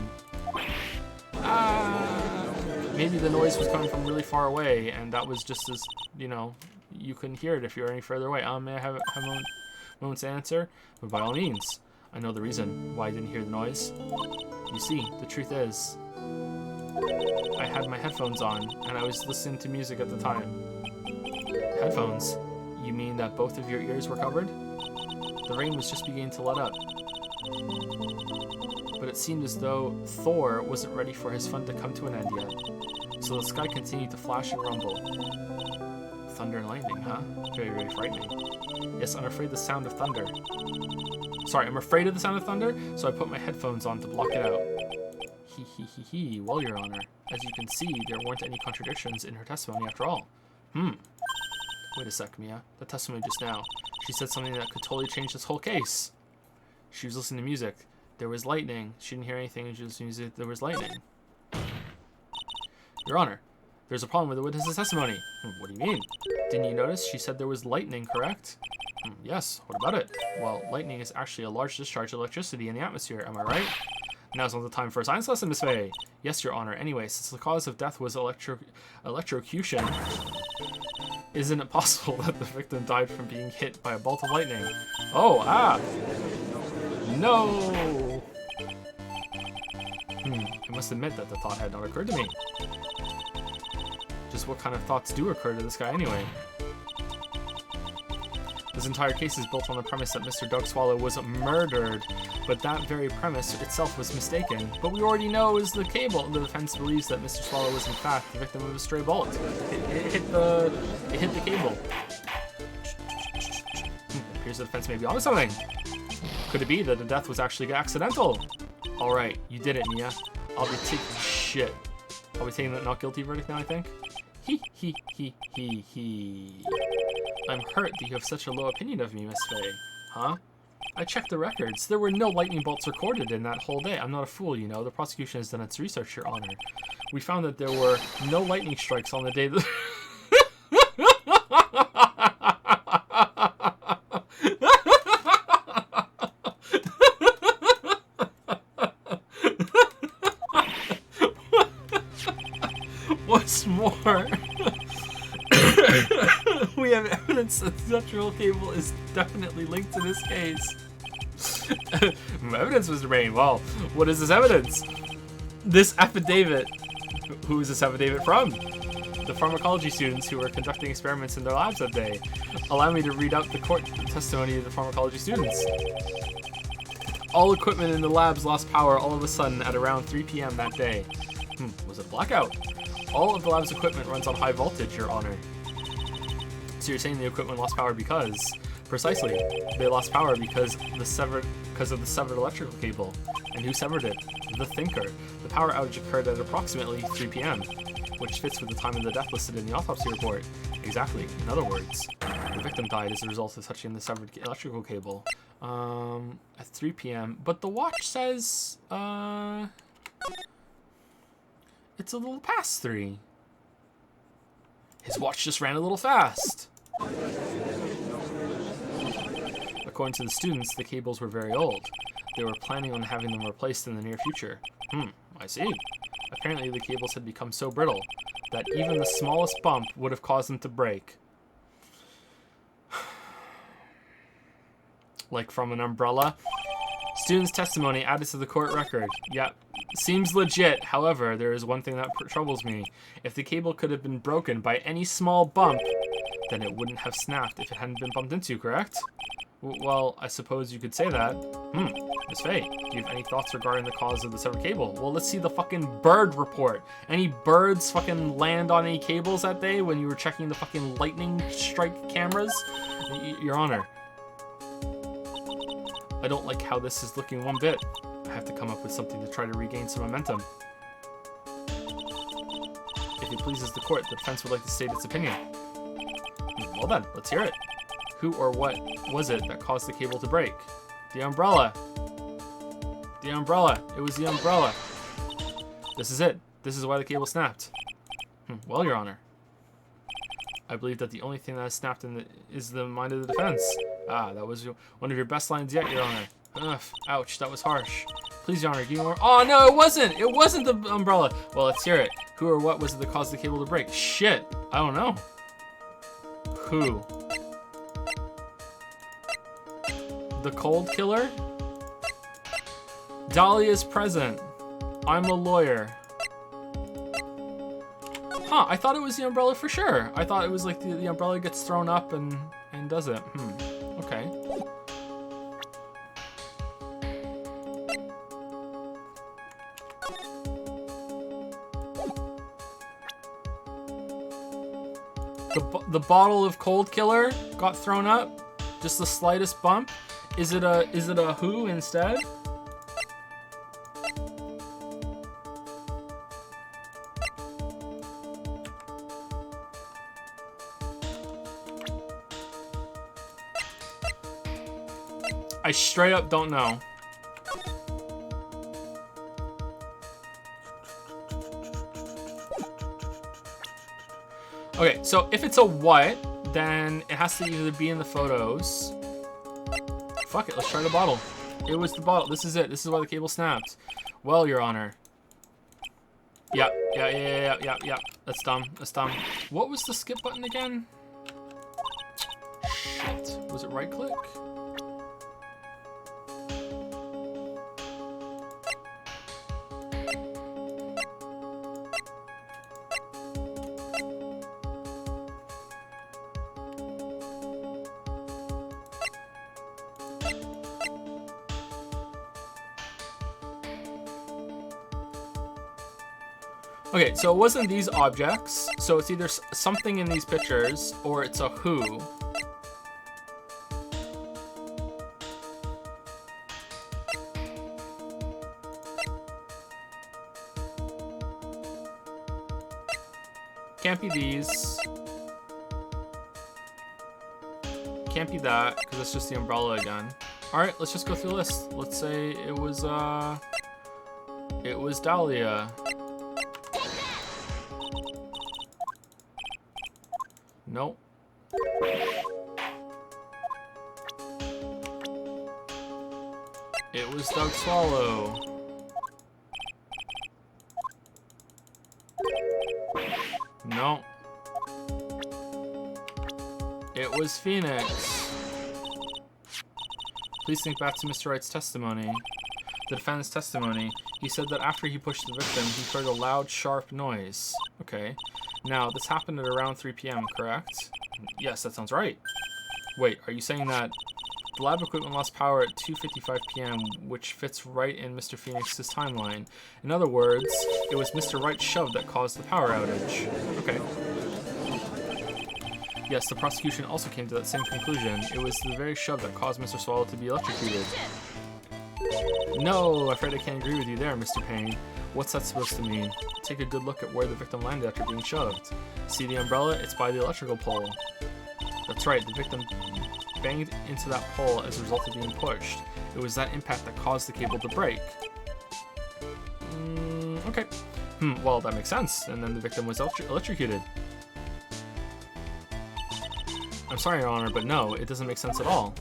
Maybe the noise was coming from really far away, and that was just as, you couldn't hear it if you were any further away. May I have a moment's answer? But by all means. I know the reason why I didn't hear the noise. You see, the truth is, I had my headphones on, and I was listening to music at the time. Headphones? You mean that both of your ears were covered? The rain was just beginning to let up. But it seemed as though Thor wasn't ready for his fun to come to an end yet. So the sky continued to flash and rumble. Thunder and lightning, huh? Very, very frightening. Yes, I'm afraid of the sound of thunder. I'm afraid of the sound of thunder, so I put my headphones on to block it out. Well, Your Honor, as you can see, there weren't any contradictions in her testimony after all. Wait a sec, Mia. The testimony just now. She said something that could totally change this whole case. She was listening to music. There was lightning. She didn't hear anything, and she was listening to music. There was lightning. Your Honor, there's a problem with the witness's testimony. What do you mean? Didn't you notice? She said there was lightning, correct? Yes, what about it? Well, lightning is actually a large discharge of electricity in the atmosphere, am I right? Now's not the time for a science lesson, Miss Faye. Yes, Your Honor. Anyway, since the cause of death was electrocution, isn't it possible that the victim died from being hit by a bolt of lightning? Oh, No! I must admit that the thought had not occurred to me. Just what kind of thoughts do occur to this guy anyway? This entire case is built on the premise that Mr. Doug Swallow was murdered, but that very premise itself was mistaken. But we already know is the cable. The defense believes that Mr. Swallow was in fact the victim of a stray bullet. It hit the cable. It appears the defense may be onto something. Could it be that the death was actually accidental? All right, you did it, Mia. I'll be taking that not guilty verdict now, I think. I'm hurt that you have such a low opinion of me, Miss Faye. Huh? I checked the records. There were no lightning bolts recorded in that whole day. I'm not a fool, you know. The prosecution has done its research, Your Honor. We found that there were no lightning strikes on the day that... What's more... we have evidence that the electrical cable is definitely linked to this case. Evidence, Mr. Bain. Well, what is this evidence? This affidavit. Who is this affidavit from? The pharmacology students who were conducting experiments in their labs that day. Allow me to read out the court testimony of the pharmacology students. All equipment in the labs lost power all of a sudden at around 3 p.m. that day. Was it a blackout? All of the lab's equipment runs on high voltage, Your Honor. So you're saying the equipment lost power because... Precisely. They lost power because of the severed electrical cable. And who severed it? The Thinker. The power outage occurred at approximately 3 p.m., which fits with the time of the death listed in the autopsy report. Exactly. In other words, the victim died as a result of touching the severed electrical cable. At 3 p.m. But the watch says, it's a little past 3. His watch just ran a little fast. According to the students, the cables were very old. They were planning on having them replaced in the near future. I see. Apparently the cables had become so brittle that even the smallest bump would have caused them to break. Like from an umbrella. Student's testimony added to the court record. Yep. Seems legit. However, there is one thing that troubles me. If the cable could have been broken by any small bump, then it wouldn't have snapped if it hadn't been bumped into, correct? Well, I suppose you could say that. Miss Faye, do you have any thoughts regarding the cause of the severed cable? Well, let's see the fucking bird report. Any birds fucking land on any cables that day when you were checking the fucking lightning strike cameras? Your Honor, I don't like how this is looking one bit. I have to come up with something to try to regain some momentum. If it pleases the court, the defense would like to state its opinion. Well then, let's hear it. Who or what was it that caused the cable to break? The umbrella. The umbrella. It was the umbrella. This is it. This is why the cable snapped. Well, Your Honor, I believe that the only thing that has snapped is the mind of the defense. Ah, that was one of your best lines yet, Your Honor. Ugh, ouch, that was harsh. Please, Your Honor, give me more. Oh, no, it wasn't. It wasn't the umbrella. Well, let's hear it. Who or what was it that caused the cable to break? Shit, I don't know. Who? The cold killer? Dahlia's present. I'm a lawyer. Huh, I thought it was the umbrella for sure. I thought it was like the umbrella gets thrown up and does it. Okay. The bottle of cold killer got thrown up? Just the slightest bump? Is it a who instead? I straight up don't know. Okay, so if it's a what, then it has to either be in the photos. Fuck it, let's try the bottle. It was the bottle. This is it. This is why the cable snapped. Well, Your Honor. Yeah. That's dumb. That's dumb. What was the skip button again? Shit. Was it right click? Okay, so it wasn't these objects, so it's either something in these pictures, or it's a who. Can't be these. Can't be that, because it's just the umbrella again. Alright, let's just go through the list. Let's say it was Dahlia. Nope. It was Doug Swallow. Nope. It was Phoenix. Please think back to Mr. Wright's testimony. The defendant's testimony. He said that after he pushed the victim, he heard a loud, sharp noise. Okay. Now, this happened at around 3 p.m., correct? Yes, that sounds right. Wait, are you saying that the lab equipment lost power at 2:55 p.m., which fits right in Mr. Phoenix's timeline? In other words, it was Mr. Wright's shove that caused the power outage. Okay. Yes, the prosecution also came to that same conclusion. It was the very shove that caused Mr. Swallow to be electrocuted. No, I'm afraid I can't agree with you there, Mr. Payne. What's that supposed to mean? Take a good look at where the victim landed after being shoved. See the umbrella? It's by the electrical pole. That's right, the victim banged into that pole as a result of being pushed. It was that impact that caused the cable to break. Okay. Well, that makes sense. And then the victim was electrocuted. I'm sorry, Your Honor, but no, it doesn't make sense at all.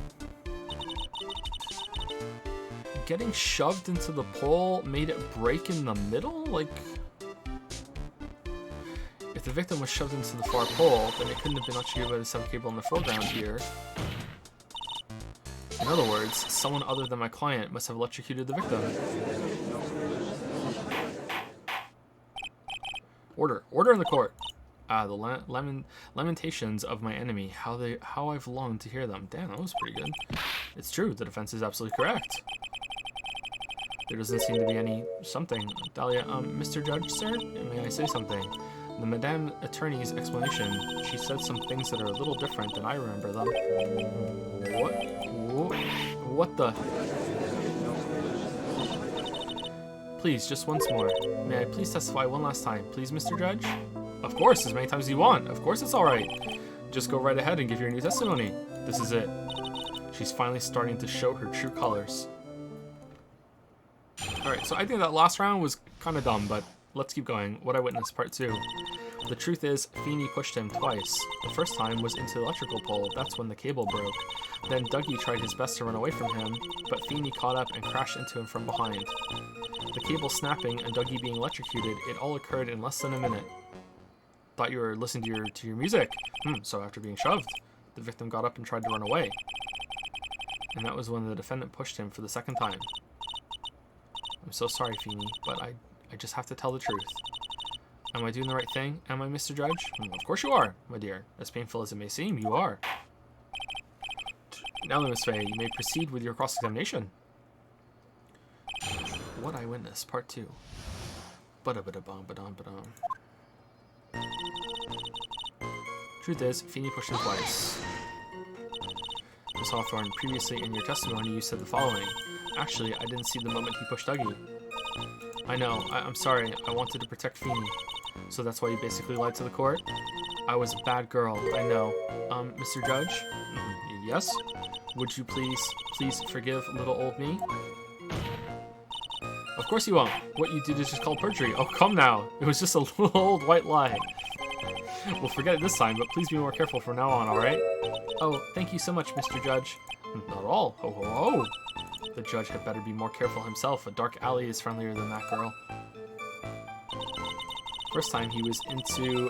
Getting shoved into the pole made it break in the middle? Like, if the victim was shoved into the far pole, then it couldn't have been electrocuted by the severed cable in the foreground here. In other words, someone other than my client must have electrocuted the victim. Order. Order in the court. Ah, the lamentations of my enemy. How I've longed to hear them. Damn, that was pretty good. It's true. The defense is absolutely correct. There doesn't seem to be any something. Dahlia, Mr. Judge, sir? May I say something? The Madame Attorney's explanation. She said some things that are a little different than I remember them. What the? Please, just once more. May I please testify one last time? Please, Mr. Judge? Of course, as many times as you want. Of course, it's all right. Just go right ahead and give your new testimony. This is it. She's finally starting to show her true colors. Alright, so I think that last round was kind of dumb, but let's keep going. What I witnessed, part 2. The truth is, Feeney pushed him twice. The first time was into the electrical pole. That's when the cable broke. Then Dougie tried his best to run away from him, but Feeney caught up and crashed into him from behind. The cable snapping and Dougie being electrocuted, it all occurred in less than a minute. Thought you were listening to your music. So after being shoved, the victim got up and tried to run away. And that was when the defendant pushed him for the second time. I'm so sorry, Feeney, but I just have to tell the truth. Am I doing the right thing? Am I, Mr. Judge? Of course you are, my dear. As painful as it may seem, you are. Now then, Miss Faye, you may proceed with your cross-examination. What I witnessed, part 2. Ba-da-ba-da-bum-ba-dum-ba-dum. Truth is, Feeney pushed him twice. Miss Hawthorne, previously in your testimony, you said the following. Actually, I didn't see the moment he pushed Dougie. I know. I'm sorry. I wanted to protect Feeney. So that's why you basically lied to the court? I was a bad girl. I know. Mr. Judge? Yes? Would you please forgive little old me? Of course you won't. What you did is just called perjury. Oh, come now. It was just a little old white lie. We'll forget it this time, but please be more careful from now on, alright? Oh, thank you so much, Mr. Judge. Not at all. Ho, ho, ho. The judge had better be more careful himself. A dark alley is friendlier than that girl. First time it was into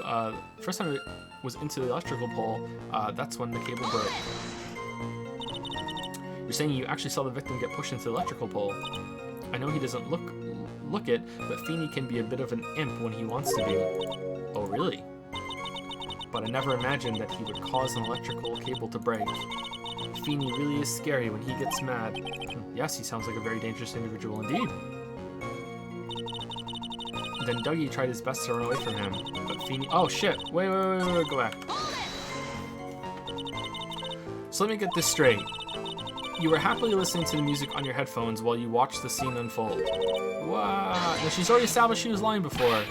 the electrical pole, that's when the cable broke. You're saying you actually saw the victim get pushed into the electrical pole. I know he doesn't look it, but Feeney can be a bit of an imp when he wants to be. Oh, really? But I never imagined that he would cause an electrical cable to break. Feeney really is scary when he gets mad. Yes, he sounds like a very dangerous individual indeed. Then Dougie tried his best to run away from him, but Feeney... Oh, shit! Wait, go back. So let me get this straight. You were happily listening to the music on your headphones while you watched the scene unfold. Wow! Now, she's already established she was lying before.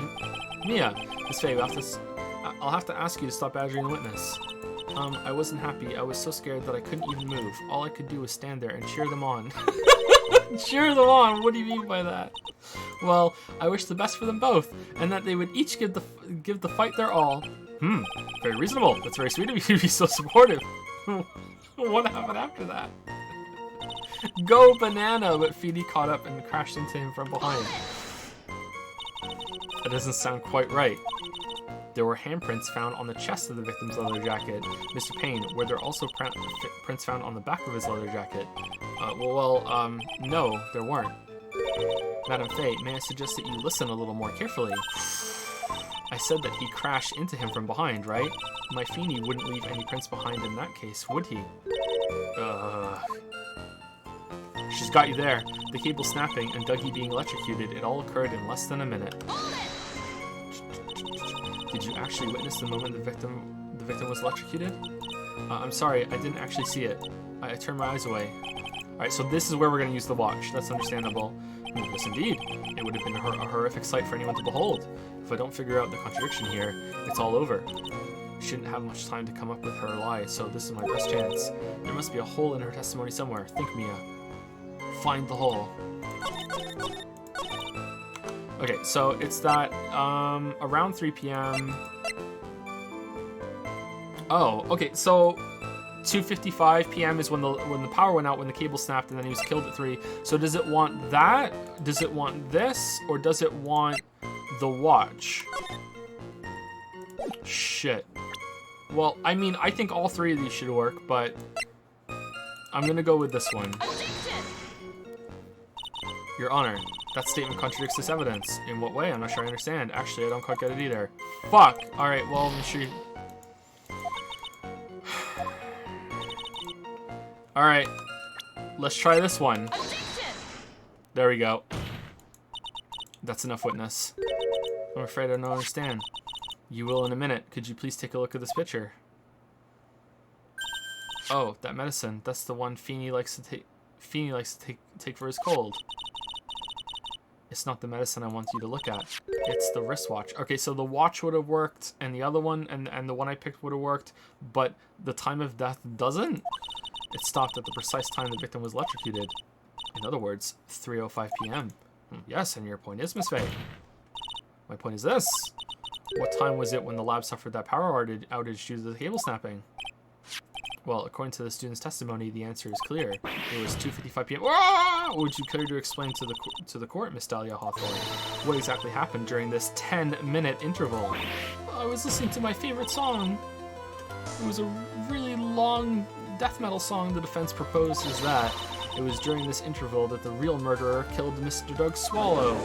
Mia, Miss Faye, I'll have to ask you to stop badgering the witness. I wasn't happy. I was so scared that I couldn't even move. All I could do was stand there and cheer them on. Cheer them on? What do you mean by that? Well, I wish the best for them both, and that they would each give the fight their all. Very reasonable. That's very sweet of you to be so supportive. What happened after that? Go banana! But Feeney caught up and crashed into him from behind. That doesn't sound quite right. There were handprints found on the chest of the victim's leather jacket. Mr. Payne, were there also prints found on the back of his leather jacket? No, there weren't. Madame Faye, may I suggest that you listen a little more carefully? I said that he crashed into him from behind, right? My Feeney wouldn't leave any prints behind in that case, would he? She's got you there. The cable snapping and Dougie being electrocuted, it all occurred in less than a minute. Did you actually witness the moment the victim was electrocuted? I'm sorry, I didn't actually see it. I turned my eyes away. Alright, so this is where we're going to use the watch. That's understandable. Yes, indeed. It would have been a horrific sight for anyone to behold. If I don't figure out the contradiction here, it's all over. Shouldn't have much time to come up with her lie, so this is my best chance. There must be a hole in her testimony somewhere. Think, Mia. Find the hole. Okay, so it's that around 3 p.m. Oh, okay, so 2:55 p.m. is when the power went out, when the cable snapped, and then he was killed at 3. So does it want that? Does it want this? Or does it want the watch? Shit. Well, I mean, I think all 3 of these should work, but I'm gonna go with this one. Your Honor, That statement contradicts this evidence. In what way? I'm not sure I understand. Actually, I don't quite get it either. Fuck! Alright, well, I'm sure. Alright. Let's try this one. There we go. That's enough witness. I'm afraid I don't understand. You will in a minute. Could you please take a look at this picture? Oh, that medicine. That's the one Feeney likes to take for his cold. It's not the medicine I want you to look at. It's the wristwatch. Okay, so the watch would have worked, and the other one, and the one I picked would have worked, but the time of death doesn't? It stopped at the precise time the victim was electrocuted. In other words, 3:05 p.m. Yes, and your point is, Miss Faye. My point is this. What time was it when the lab suffered that power outage due to the cable snapping? Well, according to the student's testimony, the answer is clear. It was 2:55 p.m. Whoa! Would you care to explain to the court, Miss Dahlia Hawthorne, what exactly happened during this 10-minute interval? I was listening to my favorite song. It was a really long death metal song. The defense proposes that it was during this interval that the real murderer killed Mr. Doug Swallow.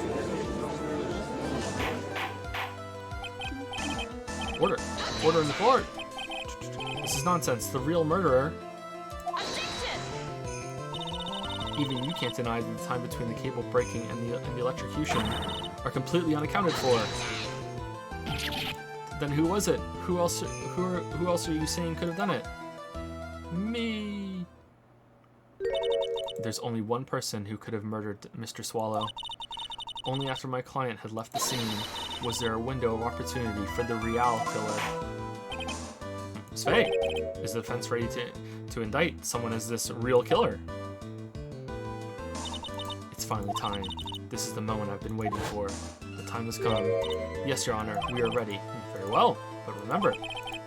Order. Order in the court. This is nonsense. The real murderer. Even you can't deny that the time between the cable breaking and the electrocution are completely unaccounted for. Then who was it? Who else are you saying could have done it? Me. There's only one person who could have murdered Mr. Swallow. Only after my client had left the scene was there a window of opportunity for the real killer. Miss Faye, is the defense ready to indict someone as this real killer? It's finally time. This is the moment I've been waiting for. The time has come. Yes, Your Honor, we are ready. Very well, but remember,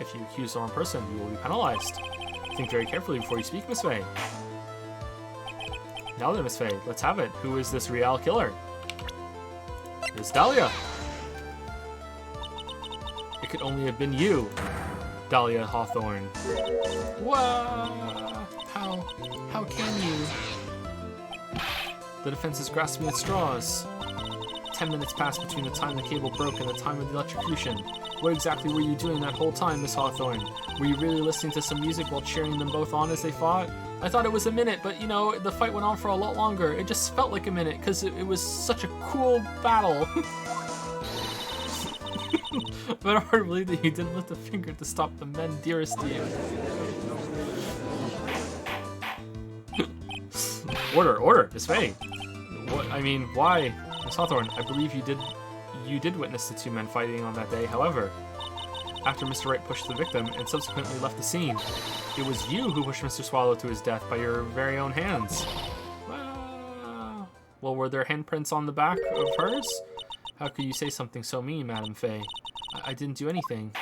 if you accuse the wrong person, you will be penalized. Think very carefully before you speak, Miss Faye. Now then, Miss Faye, let's have it. Who is this real killer? It's Dahlia. It could only have been you, Dahlia Hawthorne. Wow! How can you? The defense is grasping at straws. 10 minutes passed between the time the cable broke and the time of the electrocution. What exactly were you doing that whole time, Miss Hawthorne? Were you really listening to some music while cheering them both on as they fought? I thought it was a minute, but you know, the fight went on for a lot longer. It just felt like a minute, because it was such a cool battle. But hard to believe that you didn't lift a finger to stop the men dearest to you. Order, Miss Faye. What? I mean, why, Miss Hawthorne? I believe you did witness the two men fighting on that day. However, after Mr. Wright pushed the victim and subsequently left the scene, it was you who pushed Mr. Swallow to his death by your very own hands. Well, were there handprints on the back of hers? How could you say something so mean, Madame Faye? I didn't do anything.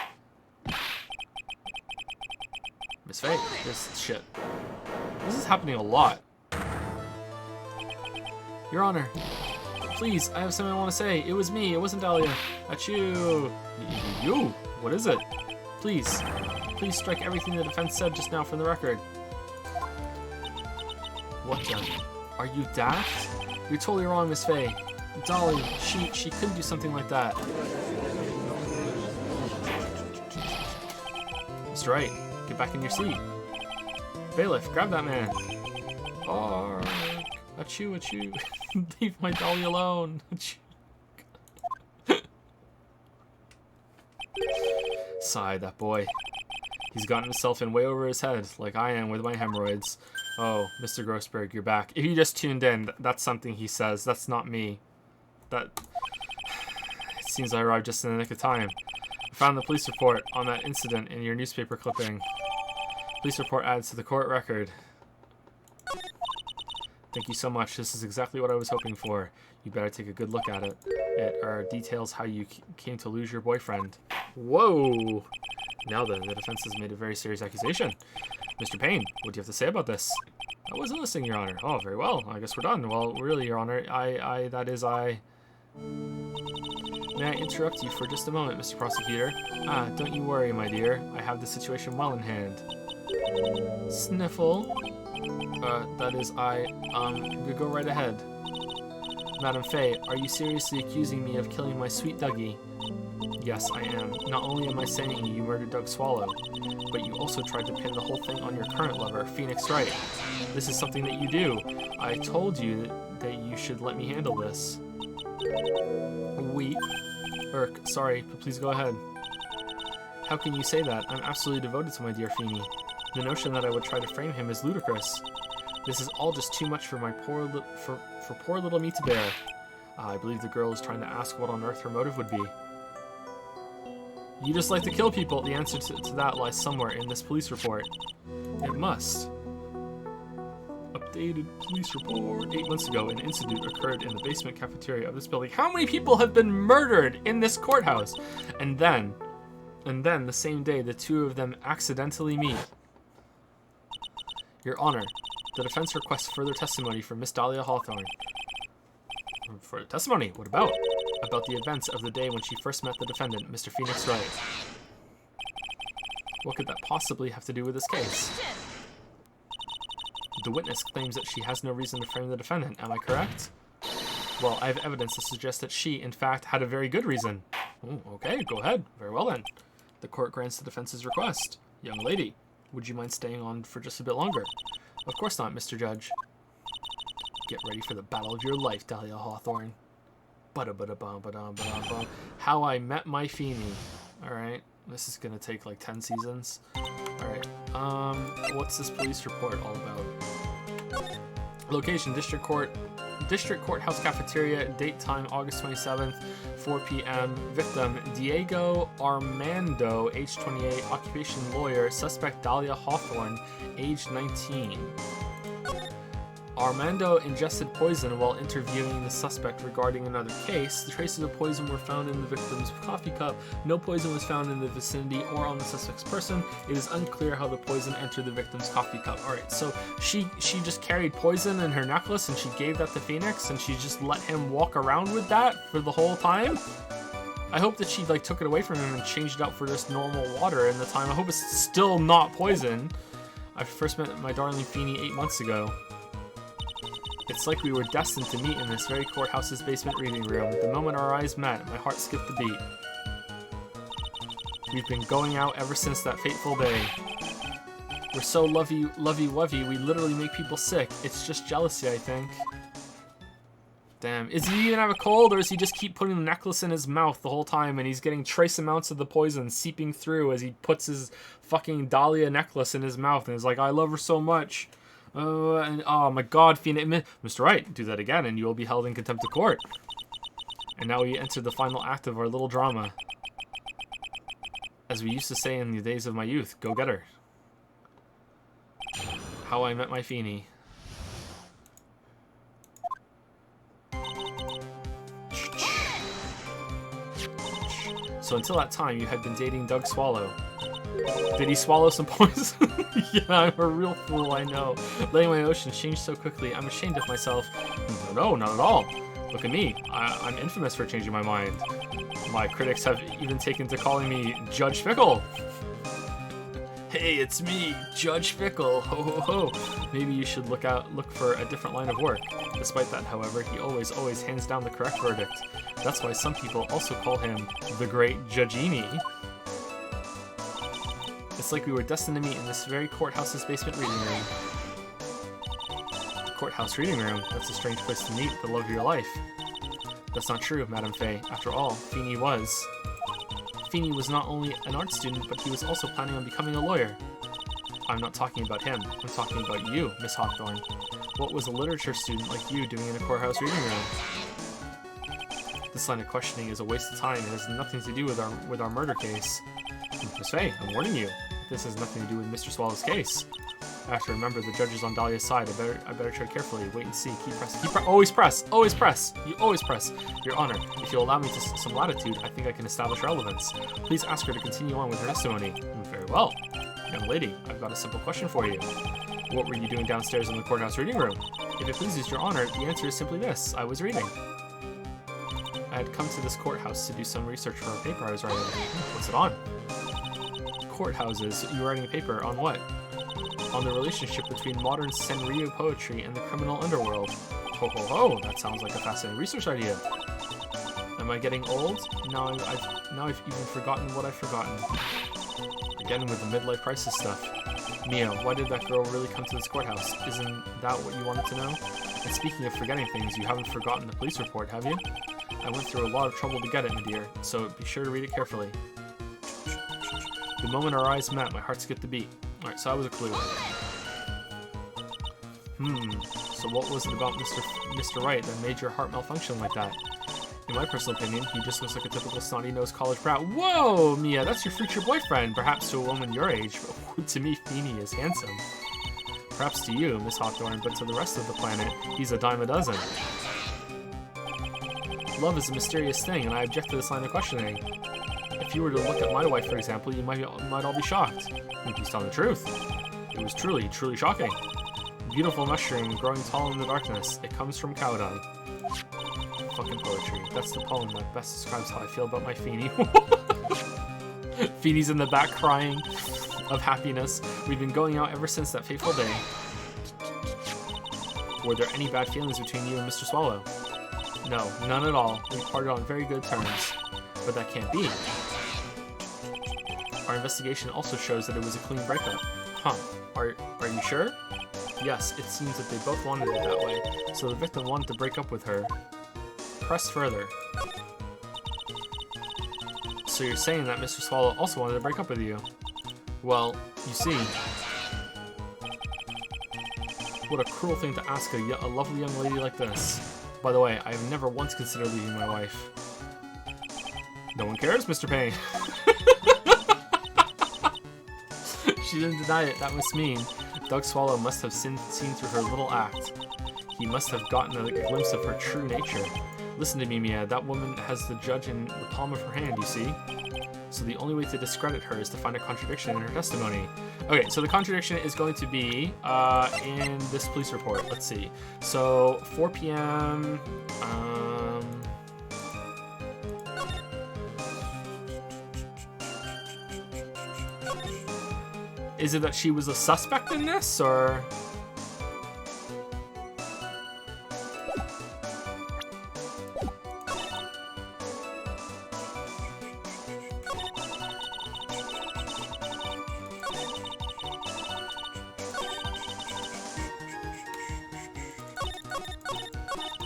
Miss Faye, this shit. This is happening a lot. Your Honor, please, I have something I want to say. It was me, it wasn't Dahlia. Achoo. You? What is it? Please strike everything the defense said just now from the record. What the? Are you daft? You're totally wrong, Miss Faye. Dolly, she couldn't do something like that. Mr. Wright, get back in your seat. Bailiff, grab that man. Arg. Achoo. Leave my Dolly alone. Sigh, that boy. He's gotten himself in way over his head, like I am with my hemorrhoids. Oh, Mr. Grossberg, you're back. If you just tuned in, that's something he says. That's not me. It seems I arrived just in the nick of time. I found the police report on that incident in your newspaper clipping. Police report adds to the court record. Thank you so much. This is exactly what I was hoping for. You better take a good look at it. It details how you came to lose your boyfriend. Whoa! Now then, the defense has made a very serious accusation. Mr. Payne, what do you have to say about this? I wasn't listening, Your Honor. Oh, very well. I guess we're done. Well, really, Your Honor, May I interrupt you for just a moment, Mr. Prosecutor? Don't you worry, my dear. I have the situation well in hand. Sniffle. Go right ahead. Madame Faye, are you seriously accusing me of killing my sweet Dougie? Yes, I am. Not only am I saying you murdered Doug Swallow, but you also tried to pin the whole thing on your current lover, Phoenix Wright. This is something that you do. I told you that you should let me handle this. Sorry, but please go ahead. How can you say that? I'm absolutely devoted to my dear Feeny. The notion that I would try to frame him is ludicrous. This is all just too much for my poor little me to bear. I believe the girl is trying to ask what on earth her motive would be. You just like to kill people. The answer to that lies somewhere in this police report. It must. Updated police report. 8 months ago, an incident occurred in the basement cafeteria of this building. How many people have been murdered in this courthouse? And then, the same day, the two of them accidentally meet. Your Honor, the defense requests further testimony from Miss Dahlia Hawthorne. For testimony? What about? About the events of the day when she first met the defendant, Mr. Phoenix Wright. What could that possibly have to do with this case? The witness claims that she has no reason to frame the defendant. Am I correct? Well, I have evidence to suggest that she, in fact, had a very good reason. Oh, okay, go ahead. Very well then. The court grants the defense's request. Young lady, would you mind staying on for just a bit longer? Of course not, Mr. Judge. Get ready for the battle of your life, Dahlia Hawthorne. Ba-da-ba-da-bum-ba-dum-ba-dum-bum. How I Met My Feeny. Alright, this is gonna take like 10 seasons. Alright, what's this police report all about? Location, District Courthouse Cafeteria. Date time, August 27th, 4 p.m. Victim, Diego Armando, age 28. Occupation, lawyer. Suspect, Dahlia Hawthorne, age 19. Armando ingested poison while interviewing the suspect regarding another case. The traces of poison were found in the victim's coffee cup. No poison was found in the vicinity or on the suspect's person. It is unclear how the poison entered the victim's coffee cup. Alright, so she just carried poison in her necklace and she gave that to Phoenix and she just let him walk around with that for the whole time? I hope that she like took it away from him and changed it out for just normal water in the time. I hope it's still not poison. I first met my darling Feeny 8 months ago. It's like we were destined to meet in this very courthouse's basement reading room. The moment our eyes met, my heart skipped a beat. We've been going out ever since that fateful day. We're so lovey-wovey, we literally make people sick. It's just jealousy, I think. Damn, is he even have a cold, or does he just keep putting the necklace in his mouth the whole time, and he's getting trace amounts of the poison seeping through as he puts his fucking Dahlia necklace in his mouth, and he's like, I love her so much. Oh my god, Phoenix. Mr. Wright, do that again and you will be held in contempt of court. And now we enter the final act of our little drama. As we used to say in the days of my youth, go get her. How I Met My Feeny. So until that time, you had been dating Doug Swallow. Did he swallow some poison? Yeah, I'm a real fool, I know. Letting my emotions change so quickly, I'm ashamed of myself. No, not at all. Look at me. I'm infamous for changing my mind. My critics have even taken to calling me Judge Fickle. Hey, it's me, Judge Fickle. Ho ho ho. Maybe you should look for a different line of work. Despite that, however, he always hands down the correct verdict. That's why some people also call him the Great Judgini. It's like we were destined to meet in this very courthouse's basement reading room. Courthouse reading room? That's a strange place to meet the love of your life. That's not true, Madame Faye. After all, Feeny was not only an art student, but he was also planning on becoming a lawyer. I'm not talking about him. I'm talking about you, Miss Hawthorne. What was a literature student like you doing in a courthouse reading room? This line of questioning is a waste of time and has nothing to do with our murder case. Miss Faye, I'm warning you. This has nothing to do with Mr. Swallow's case. I have to remember the judge is on Dahlia's side. I better tread carefully. Wait and see. Keep pressing. Always press. Always press. You always press. Your Honor, if you'll allow me some latitude, I think I can establish relevance. Please ask her to continue on with her testimony. Very well. Young lady, I've got a simple question for you. What were you doing downstairs in the courthouse reading room? If it pleases Your Honor, the answer is simply this. I was reading. I had come to this courthouse to do some research for a paper I was writing. What's it on? Courthouses. You were writing a paper on what? On the relationship between modern Senryu poetry and the criminal underworld. Ho ho ho, that sounds like a fascinating research idea. Am I getting old? Now I've even forgotten what I've forgotten. Again with the midlife crisis stuff. Mia, why did that girl really come to this courthouse? Isn't that what you wanted to know? And speaking of forgetting things, you haven't forgotten the police report, have you? I went through a lot of trouble to get it, my dear, so be sure to read it carefully. The moment our eyes met, my heart skipped a beat. Alright, so that was a clue. So what was it about Mr. Wright that made your heart malfunction like that? In my personal opinion, he just looks like a typical snotty-nosed college brat. Whoa, Mia, that's your future boyfriend, perhaps to a woman your age, but to me, Feeny is handsome. Perhaps to you, Miss Hawthorne, but to the rest of the planet, he's a dime a dozen. Love is a mysterious thing, and I object to this line of questioning. If you were to look at my wife, for example, you might all be shocked. He's telling the truth. It was truly, truly shocking. Beautiful mushroom growing tall in the darkness. It comes from cow dung. Fucking poetry. That's the poem that best describes how I feel about my Feeny. Feeny's in the back crying of happiness. We've been going out ever since that fateful day. Were there any bad feelings between you and Mr. Swallow? No, none at all. We parted on very good terms. But that can't be. Our investigation also shows that it was a clean breakup. Huh. Are you sure? Yes, it seems that they both wanted it that way, so the victim wanted to break up with her. Press further. So you're saying that Mr. Swallow also wanted to break up with you? Well, you see... What a cruel thing to ask a lovely young lady like this. By the way, I have never once considered leaving my wife. No one cares, Mr. Payne. She didn't deny it, that must mean Doug Swallow must have seen through her little act. He must have gotten a glimpse of her true nature. Listen to me, Mia, that woman has the judge in the palm of her hand, you see? So the only way to discredit her is to find a contradiction in her testimony. Okay, so the contradiction is going to be in this police report. Let's see. So 4 p.m. Is it that she was a suspect in this, or?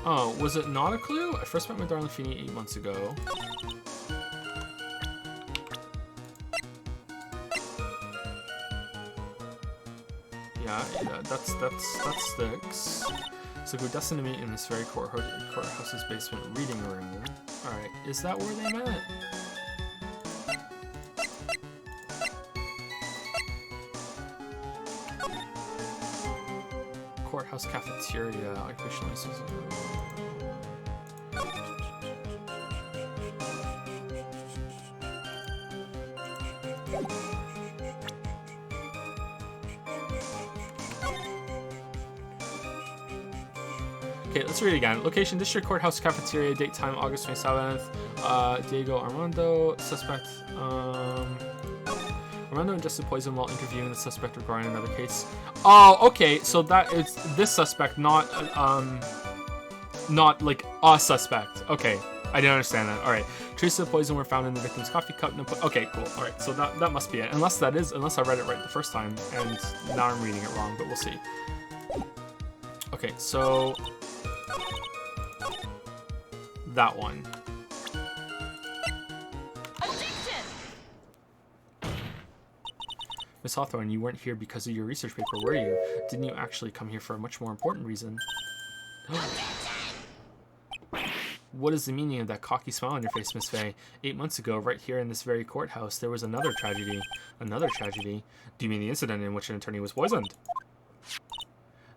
Oh, was it not a clue? I first met my darling Feeny 8 months ago. Yeah, that sticks. So we're destined to meet in this very courthouse's basement reading room. Alright, is that where they met? Courthouse cafeteria, occupational license. Okay, let's read it again. Location, District Courthouse Cafeteria, date time, August 27th. Diego Armando, suspect, Armando ingested poison while interviewing the suspect regarding another case. Oh, okay, so that is this suspect, not like a suspect. Okay, I didn't understand that. All right, traces of poison were found in the victim's coffee cup. Okay, cool. All right, so that must be it. Unless I read it right the first time, and now I'm reading it wrong, but we'll see. Okay, so that one. Miss Hawthorne, you weren't here because of your research paper, were you? Didn't you actually come here for a much more important reason? What is the meaning of that cocky smile on your face, Miss Fay? 8 months ago, right here in this very courthouse, there was another tragedy. Another tragedy? Do you mean the incident in which an attorney was poisoned?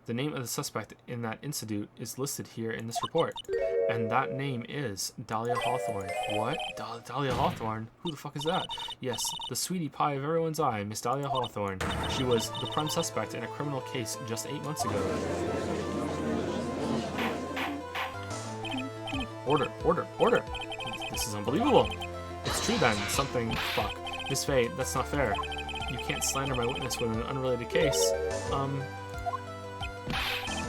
The name of the suspect in that incident is listed here in this report. And that name is Dahlia Hawthorne. What? Dahlia Hawthorne? Who the fuck is that? Yes, the sweetie pie of everyone's eye, Miss Dahlia Hawthorne. She was the prime suspect in a criminal case just 8 months ago. Order! This is unbelievable. It's true then. Something. Fuck. Miss Fay, that's not fair. You can't slander my witness with an unrelated case.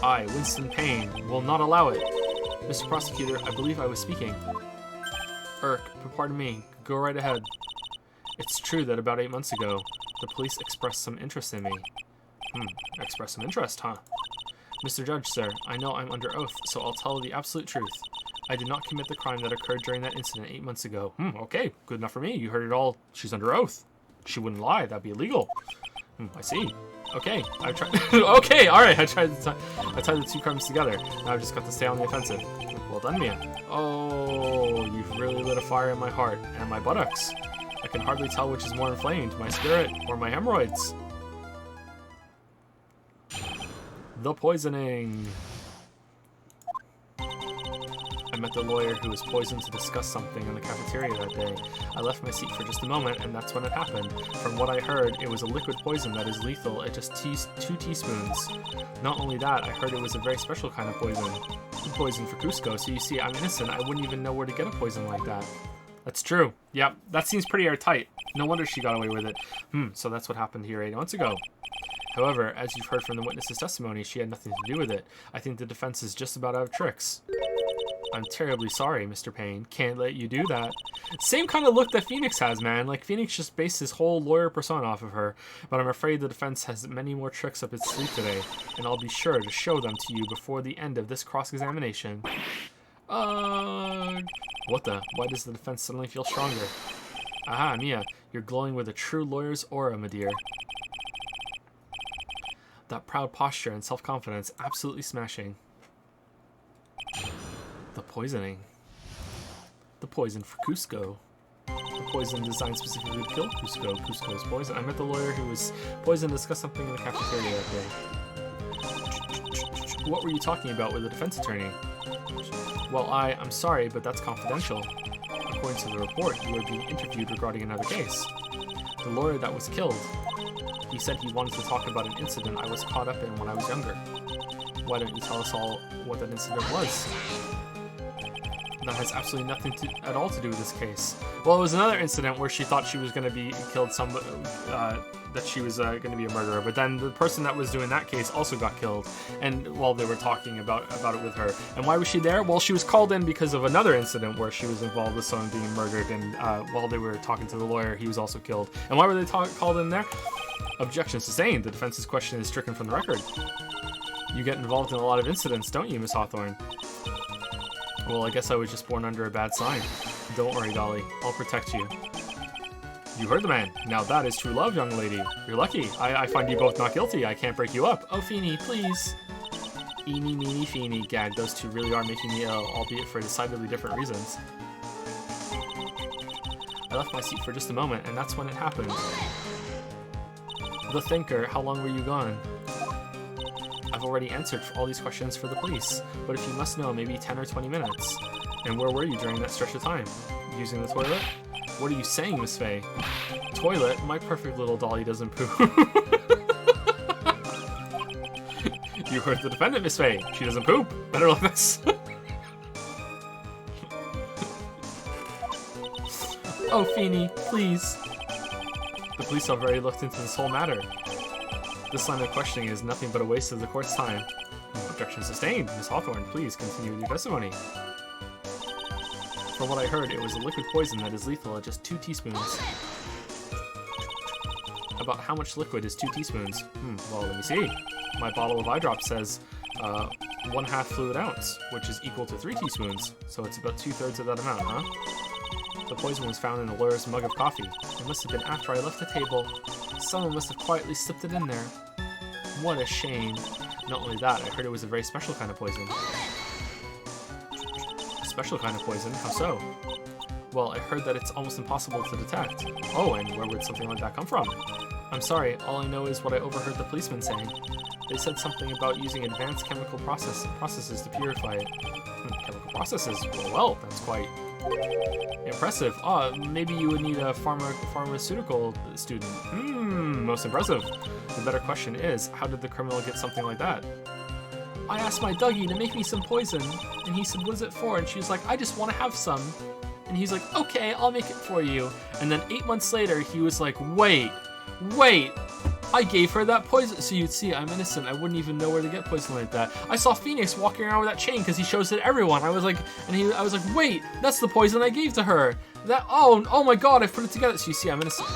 I, Winston Payne, will not allow it. Mr. Prosecutor, I believe I was speaking. Pardon me. Go right ahead. It's true that about 8 months ago, the police expressed some interest in me. Expressed some interest, huh? Mr. Judge, sir, I know I'm under oath, so I'll tell the absolute truth. I did not commit the crime that occurred during that incident 8 months ago. Okay, good enough for me. You heard it all. She's under oath. She wouldn't lie. That'd be illegal. I see. Okay, I tried. Okay, all right. I tied the two crimes together. Now I've just got to stay on the offensive. Well done, Mia. Oh, you've really lit a fire in my heart and my buttocks. I can hardly tell which is more inflamed, my spirit or my hemorrhoids. The poisoning. I met the lawyer who was poisoned to discuss something in the cafeteria that day. I left my seat for just a moment, and that's when it happened. From what I heard, it was a liquid poison that is lethal at just 2 teaspoons. Not only that, I heard it was a very special kind of poison. Poison for Cusco, so you see, I'm innocent. I wouldn't even know where to get a poison like that. That's true. Yep, that seems pretty airtight. No wonder she got away with it. So that's what happened here 8 months ago. However, as you've heard from the witness's testimony, she had nothing to do with it. I think the defense is just about out of tricks. I'm terribly sorry, Mr. Payne. Can't let you do that. Same kind of look that Phoenix has, man. Like, Phoenix just based his whole lawyer persona off of her. But I'm afraid the defense has many more tricks up its sleeve today, and I'll be sure to show them to you before the end of this cross-examination. What the? Why does the defense suddenly feel stronger? Aha, Mia. You're glowing with a true lawyer's aura, my dear. That proud posture and self-confidence, absolutely smashing. The poisoning. The poison for Cusco. The poison designed specifically to kill Cusco. Cusco's poison. I met the lawyer who was poisoned to discuss something in the cafeteria that day. What were you talking about with the defense attorney? Well, I'm sorry, but that's confidential. According to the report, you were being interviewed regarding another case. The lawyer that was killed. He said he wanted to talk about an incident I was caught up in when I was younger. Why don't you tell us all what that incident was? That has absolutely nothing at all to do with this case. Well, it was another incident where she thought she was going to be killed, that she was going to be a murderer, but then the person that was doing that case also got killed, and while they were talking about it with her. And why was she there? Well, she was called in because of another incident where she was involved with someone being murdered, and while they were talking to the lawyer, he was also killed. And why were they called in there? Objection sustained. The defense's question is stricken from the record. You get involved in a lot of incidents, don't you, Miss Hawthorne? Well, I guess I was just born under a bad sign. Don't worry, Dolly. I'll protect you. You heard the man. Now that is true love, young lady. You're lucky. I find you both not guilty. I can't break you up. Oh, Feeny, please. Eeny, meeny, Feeny. Gag, those two really are making me ill, albeit for decidedly different reasons. I left my seat for just a moment, and that's when it happened. The Thinker, how long were you gone? I've already answered all these questions for the police, but if you must know, maybe 10 or 20 minutes. And where were you during that stretch of time? Using the toilet? What are you saying, Miss Faye? Toilet? My perfect little dolly doesn't poo. You heard the defendant, Miss Faye. She doesn't poop. Better like this. Oh, Feeny, please. The police have already looked into this whole matter. This line of questioning is nothing but a waste of the court's time. Objection sustained. Miss Hawthorne, please continue with your testimony. From what I heard, it was a liquid poison that is lethal at just 2 teaspoons. About how much liquid is 2 teaspoons? Well, let me see. My bottle of eye drops says 1/2 fluid ounce, which is equal to 3 teaspoons. So it's about 2/3 of that amount, huh? The poison was found in the lawyer's mug of coffee. It must have been after I left the table. Someone must have quietly slipped it in there. What a shame. Not only that, I heard it was a very special kind of poison. Special kind of poison? How so? Well, I heard that it's almost impossible to detect. Oh, and where would something like that come from? I'm sorry, all I know is what I overheard the policeman saying. They said something about using advanced chemical processes to purify it. Chemical processes? Well, that's quite impressive. Maybe you would need a pharmaceutical student. Most impressive. The better question is, how did the criminal get something like that? I asked my Dougie to make me some poison, and he said, what is it for? And she was like, I just want to have some. And he's like, okay, I'll make it for you. And then 8 months later, he was like, wait, I gave her that poison. So you'd see, I'm innocent. I wouldn't even know where to get poison like that. I saw Phoenix walking around with that chain because he shows it to everyone. I was like, wait, that's the poison I gave to her. Oh my God, I put it together. So you see, I'm innocent.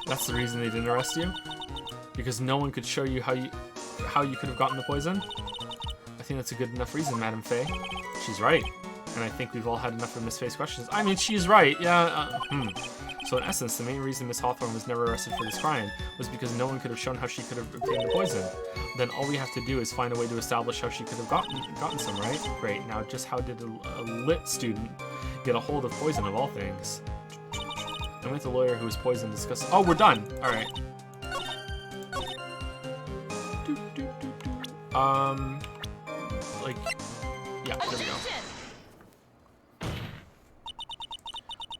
That's the reason they didn't arrest you? Because no one could show you how you could have gotten the poison? I think that's a good enough reason, Madame Faye. She's right. And I think we've all had enough of Miss Faye's questions. I mean, she's right. Yeah. So in essence, the main reason Miss Hawthorne was never arrested for this crime was because no one could have shown how she could have obtained the poison. Then all we have to do is find a way to establish how she could have gotten some, right? Great. Now, just how did a lit student get a hold of poison of all things? I met the lawyer who was poisoned to discuss. Oh, we're done. All right. Yeah, there we go.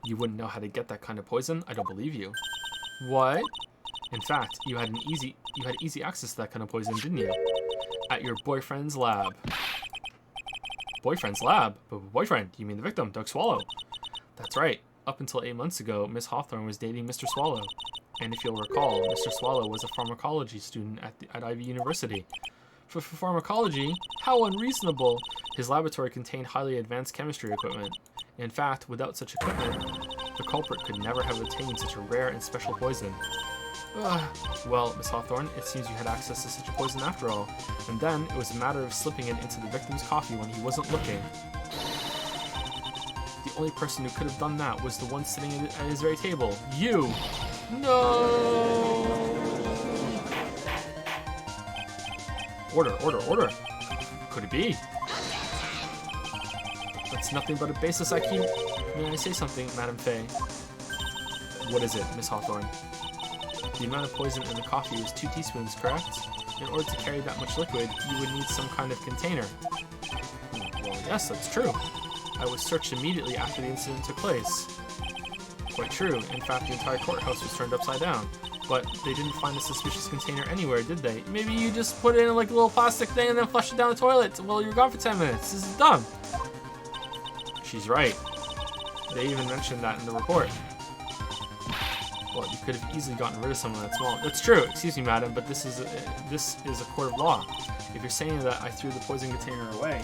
You wouldn't know how to get that kind of poison? I don't believe you. What? In fact, you had easy access to that kind of poison, didn't you? At your boyfriend's lab. Boyfriend's lab? But boyfriend? You mean the victim, Doug Swallow? That's right. Up until 8 months ago, Miss Hawthorne was dating Mr. Swallow. And if you'll recall, Mr. Swallow was a pharmacology student at Ivy University. For pharmacology? How unreasonable! His laboratory contained highly advanced chemistry equipment. In fact, without such equipment, the culprit could never have obtained such a rare and special poison. Well, Miss Hawthorne, it seems you had access to such a poison after all. And then, it was a matter of slipping it into the victim's coffee when he wasn't looking. The only person who could have done that was the one sitting at his very table. You! No! Order. Could it be? That's nothing but a baseless accusation. May I say something, Madame Faye? What is it, Miss Hawthorne? The amount of poison in the coffee is 2 teaspoons, correct? In order to carry that much liquid, you would need some kind of container. Well, yes, that's true. I was searched immediately after the incident took place. Quite true. In fact, the entire courthouse was turned upside down. But they didn't find a suspicious container anywhere, did they? Maybe you just put it in like a little plastic thing and then flushed it down the toilet while you were gone for 10 minutes. This is dumb. She's right. They even mentioned that in the report. Well, you could have easily gotten rid of someone that small. That's true. Excuse me, madam, but this is a court of law. If you're saying that I threw the poison container away,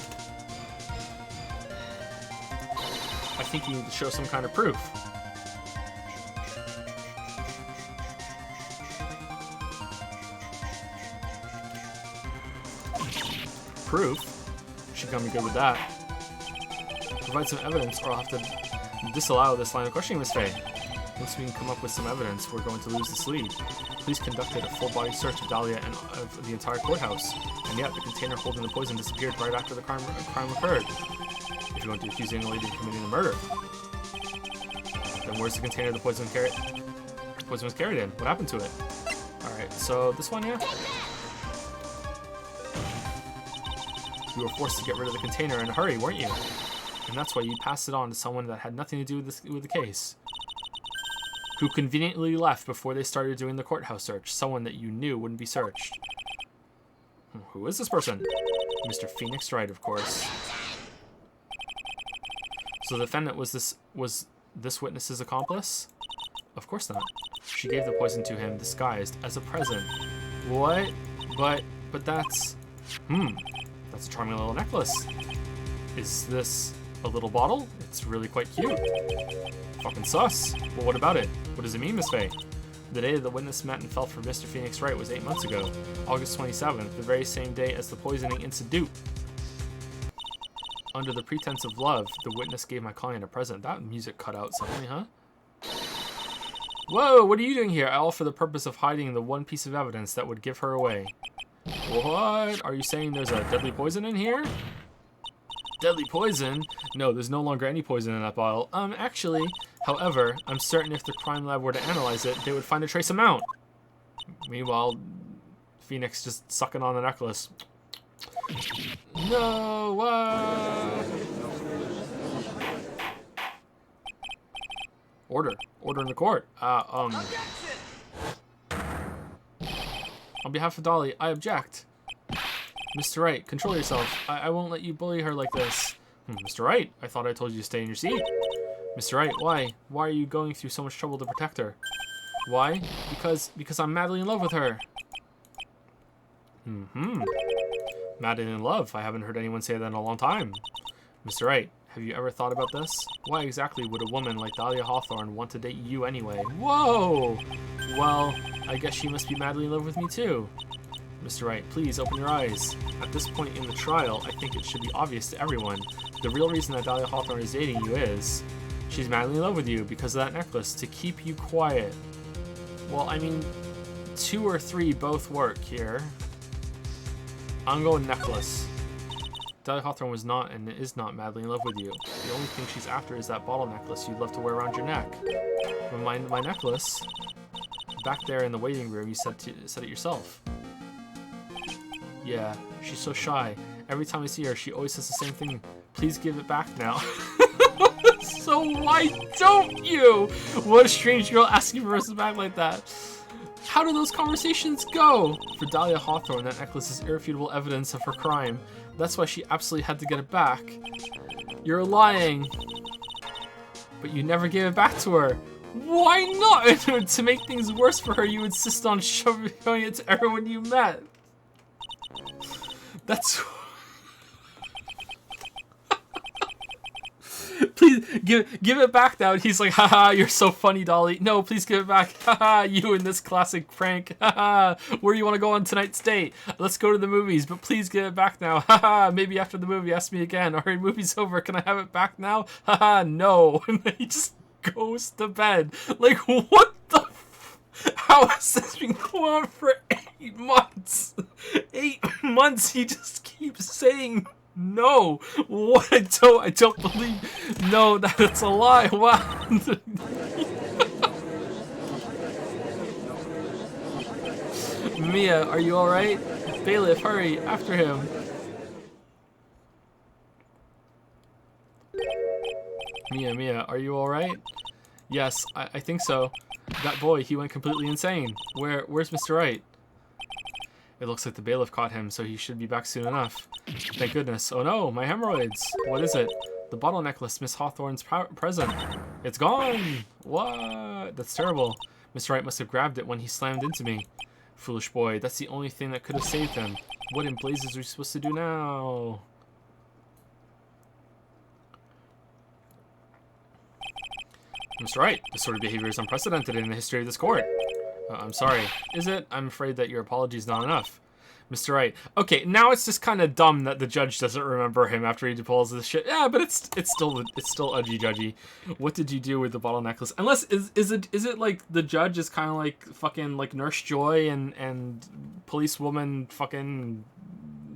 I think you need to show some kind of proof. Proof? She got me good with that. Provide some evidence or I'll have to disallow this line of questioning, Miss Faye. Once we can come up with some evidence, we're going to lose this lead. Police conducted a full-body search of Dahlia and of the entire courthouse, and yet the container holding the poison disappeared right after the crime occurred. If you're going to accuse the young lady of committing the murder, then where's the container the poison was carried in? What happened to it? Alright, so this one, yeah? You were forced to get rid of the container in a hurry, weren't you? And that's why you passed it on to someone that had nothing to do with the case. Who conveniently left before they started doing the courthouse search. Someone that you knew wouldn't be searched. Who is this person? Mr. Phoenix Wright, of course. So the defendant was this witness's accomplice? Of course not. She gave the poison to him disguised as a present. What? But that's... That's a charming little necklace. Is this a little bottle? It's really quite cute. Fucking sus. Well, what about it? What does it mean, Miss Faye? The day the witness met and fell for Mr. Phoenix Wright was 8 months ago, August 27th, the very same day as the poisoning incident. Under the pretense of love, the witness gave my client a present. That music cut out suddenly, huh? Whoa, what are you doing here? All for the purpose of hiding the one piece of evidence that would give her away. What? Are you saying there's a deadly poison in here? Deadly poison? No, there's no longer any poison in that bottle. Actually, however, I'm certain if the crime lab were to analyze it, they would find a trace amount. Meanwhile, Phoenix just sucking on the necklace. No, what? Order in the court. On behalf of Dolly, I object. Mr. Wright, control yourself. I won't let you bully her like this. Mr. Wright, I thought I told you to stay in your seat. Mr. Wright, why? Why are you going through so much trouble to protect her? Why? Because I'm madly in love with her. Madly in love? I haven't heard anyone say that in a long time. Mr. Wright, have you ever thought about this? Why exactly would a woman like Dahlia Hawthorne want to date you anyway? Whoa! Well, I guess she must be madly in love with me too. Mr. Wright, please open your eyes. At this point in the trial, I think it should be obvious to everyone. The real reason that Dahlia Hawthorne is dating you is she's madly in love with you because of that necklace, to keep you quiet. Well, I mean, 2 or 3 both work here. I'm going necklace. Dahlia Hawthorne was not and is not madly in love with you. The only thing she's after is that bottle necklace you'd love to wear around your neck. My necklace? Back there in the waiting room, you said it yourself. Yeah, she's so shy. Every time I see her, she always says the same thing. Please give it back now. So why don't you? What a strange girl asking for us back like that. How do those conversations go? For Dahlia Hawthorne, that necklace is irrefutable evidence of her crime. That's why she absolutely had to get it back. You're lying. But you never gave it back to her. Why not? To make things worse for her, you insist on showing it to everyone you met. That's... Please give it back now. And he's like, haha, you're so funny, Dolly. No, please give it back. Haha, you and this classic prank. Haha, where do you want to go on tonight's date? Let's go to the movies, but please give it back now. Haha, maybe after the movie, ask me again. Alright, movie's over. Can I have it back now? Haha, no. And then he just goes to bed. Like, what the how has this been going on for 8 months? 8 months, he just keeps saying no. What? I don't believe. No, that's a lie. Wow. Mia, are you alright? Bailiff, hurry, after him. Mia, are you alright? Yes, I think so. That boy, he went completely insane. Where's Mr. Wright? It looks like the bailiff caught him, so he should be back soon enough. Thank goodness. Oh no, my hemorrhoids. What is it? The bottle necklace, Miss Hawthorne's present. It's gone! What? That's terrible. Mr. Wright must have grabbed it when he slammed into me. Foolish boy, that's the only thing that could have saved him. What in blazes are we supposed to do now? Mr. Wright, this sort of behavior is unprecedented in the history of this court. I'm sorry. Is it? I'm afraid that your apology is not enough. Mr. Wright. Okay, now it's just kind of dumb that the judge doesn't remember him after he pulls this shit. Yeah, but it's still udgy judgy. What did you do with the bottle necklace? Unless is it like the judge is kind of like fucking like Nurse Joy and policewoman fucking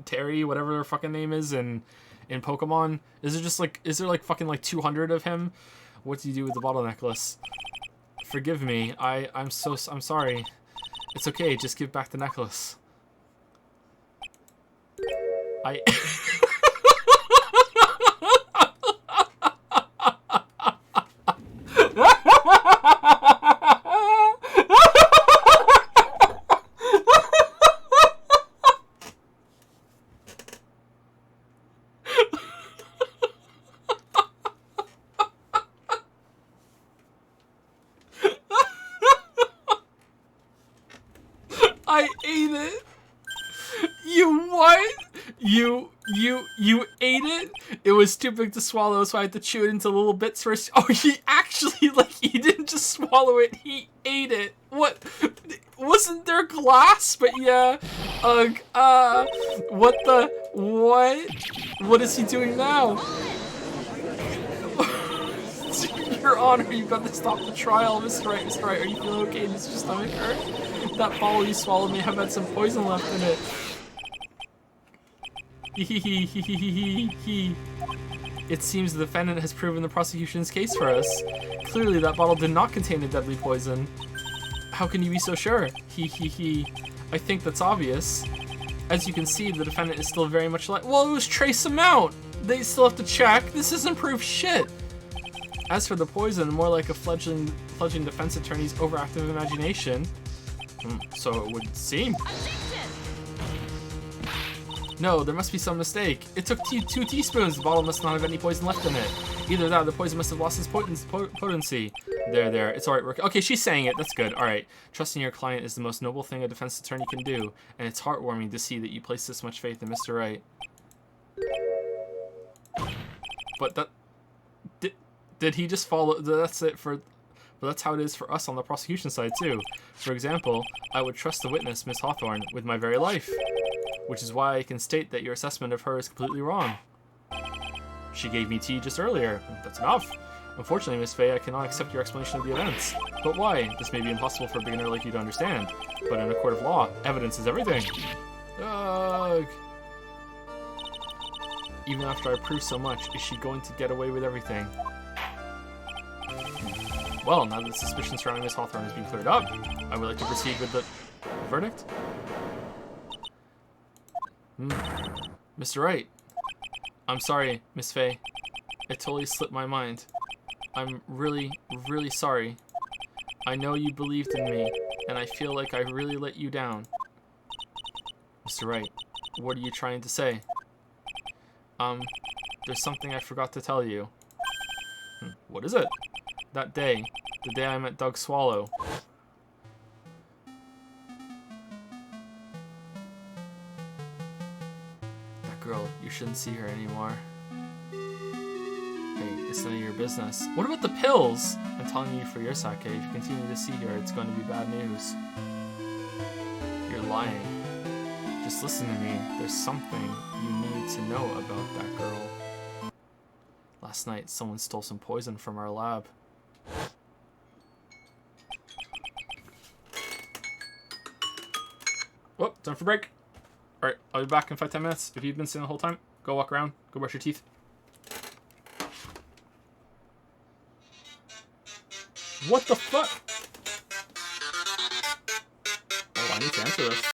Terry, whatever her fucking name is in Pokemon? Is there like fucking like 200 of him? What do you do with the bottle necklace? Forgive me. I'm sorry. It's okay. Just give back the necklace. I ate it. You what? You ate it? It was too big to swallow, so I had to chew it into little bits first. Oh, he actually, like, he didn't just swallow it, he ate it. What? Wasn't there glass? But yeah. Ugh. What the? What? What is he doing now? Your Honor, you've got to stop the trial. Mr. Wright, Mr. Wright, are you feeling okay? Does your stomach hurt? That bottle you swallowed may have had some poison left in it. It seems the defendant has proven the prosecution's case for us. Clearly, that bottle did not contain a deadly poison. How can you be so sure? I think that's obvious. As you can see, the defendant is still very much like. Well, it was trace amount. They still have to check. This isn't proof shit. As for the poison, more like a fledgling defense attorney's overactive imagination. So it would seem. No, there must be some mistake. It took 2 teaspoons. The bottle must not have any poison left in it. Either that or the poison must have lost its potency. There. It's alright. Okay, she's saying it. That's good. Alright. Trusting your client is the most noble thing a defense attorney can do, and it's heartwarming to see that you place this much faith in Mr. Wright. But that... Did he just follow... That's it for... But that's how it is for us on the prosecution side, too. For example, I would trust the witness, Miss Hawthorne, with my very life. Which is why I can state that your assessment of her is completely wrong. She gave me tea just earlier. That's enough. Unfortunately, Miss Fey, I cannot accept your explanation of the events. But why? This may be impossible for a beginner like you to understand. But in a court of law, evidence is everything. Ugh. Even after I prove so much, is she going to get away with everything? Well, now that the suspicion surrounding Miss Hawthorne has been cleared up, I would like to proceed with the verdict. Mr. Wright. I'm sorry, Miss Fey. It totally slipped my mind. I'm really, really sorry. I know you believed in me, and I feel like I really let you down. Mr. Wright, what are you trying to say? There's something I forgot to tell you. What is it? That day, the day I met Doug Swallow. That girl, you shouldn't see her anymore. Hey, it's none of your business. What about the pills? I'm telling you for your sake, if you continue to see her, it's going to be bad news. You're lying. Just listen to me. There's something you need to know about that girl. Last night, someone stole some poison from our lab. Whoop, time for break. Alright, I'll be back in 5-10 minutes. If you've been sitting the whole time, go walk around, go brush your teeth. What the fuck? Oh, I need to answer this.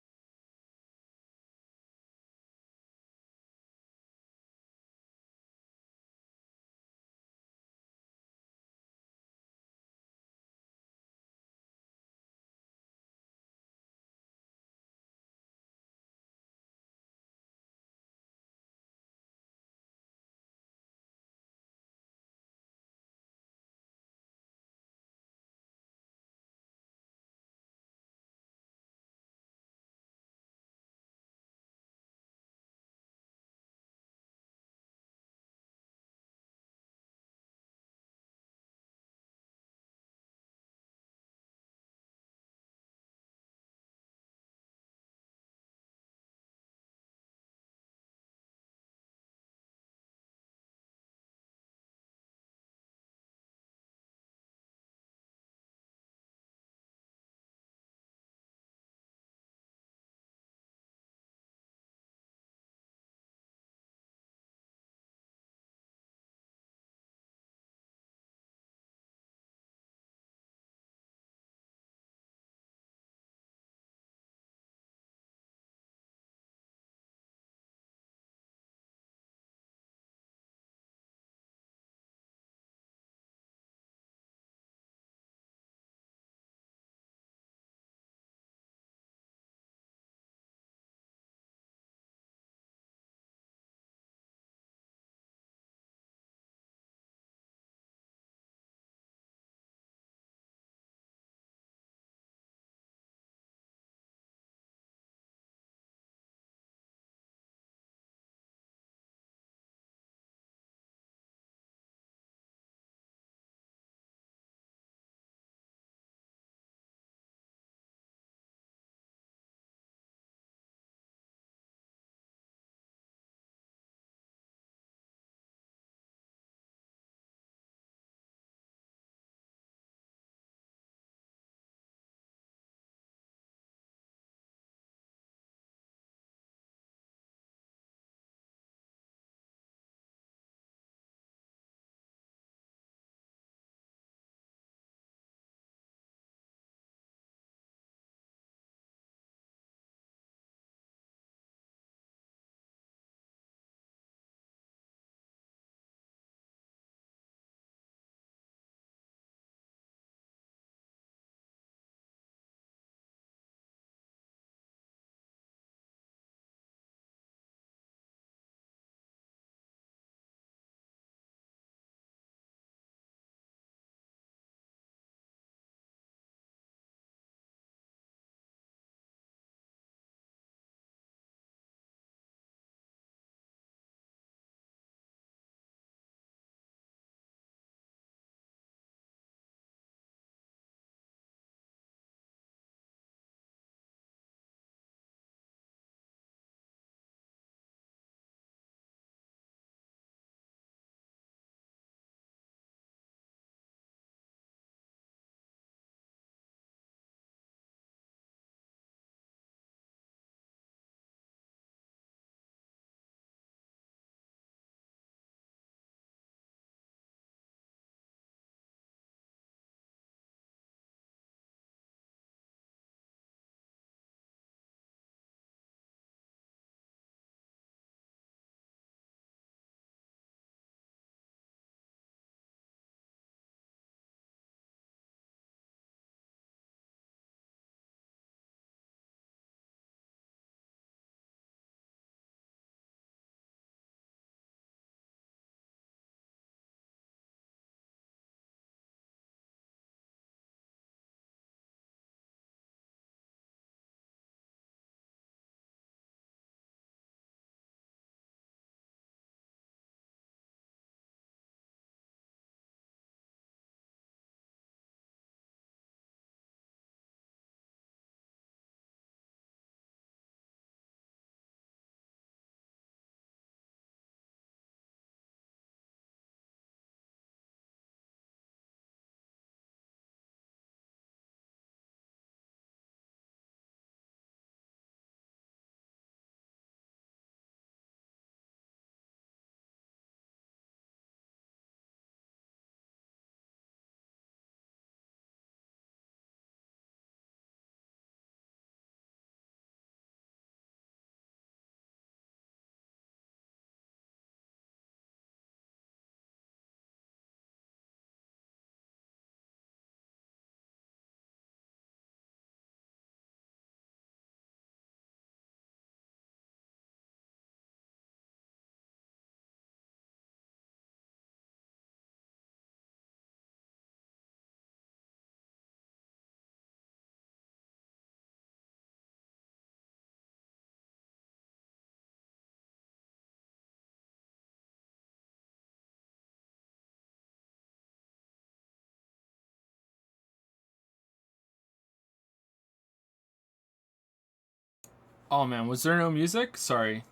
Oh man, was there no music? Sorry.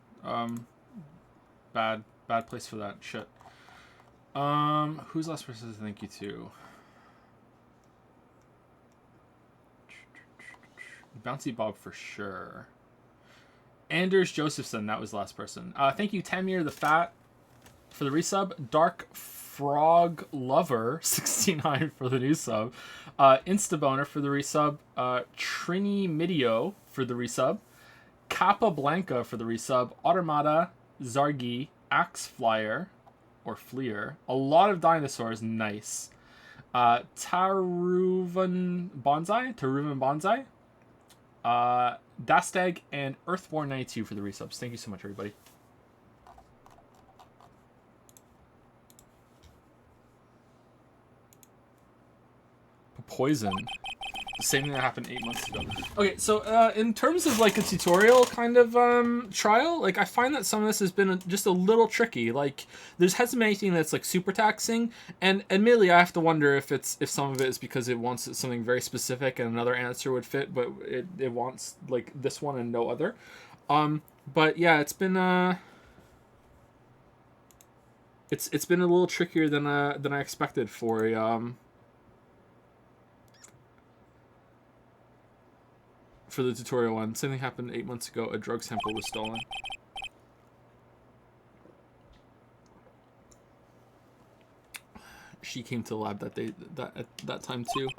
Bad place for that. Shit. Who's the last person to thank you to? Bouncy Bob for sure. Anders Josephson, that was the last person. Thank you, Tamir the Fat, for the resub. Dark Frog Lover 69 for the new sub. Instaboner for the resub. Trini Midio for the resub. Kappa Blanca for the resub. Automata, Zargi, Axe Flyer, or Fleer. A lot of dinosaurs, nice. Taruvan Bonsai. Dastag and Earthborn 92 for the resubs. Thank you so much, everybody. Poison. The same thing that happened 8 months ago. Okay, so in terms of like a tutorial kind of trial, like I find that some of this has been just a little tricky. Like there hasn't been anything that's like super taxing, and admittedly I have to wonder if some of it is because it wants something very specific and another answer would fit, but it wants like this one and no other. But yeah, it's been it's been a little trickier than I expected for the tutorial one. Same thing happened 8 months ago. A drug sample was stolen. She came to the lab that day, at that time too.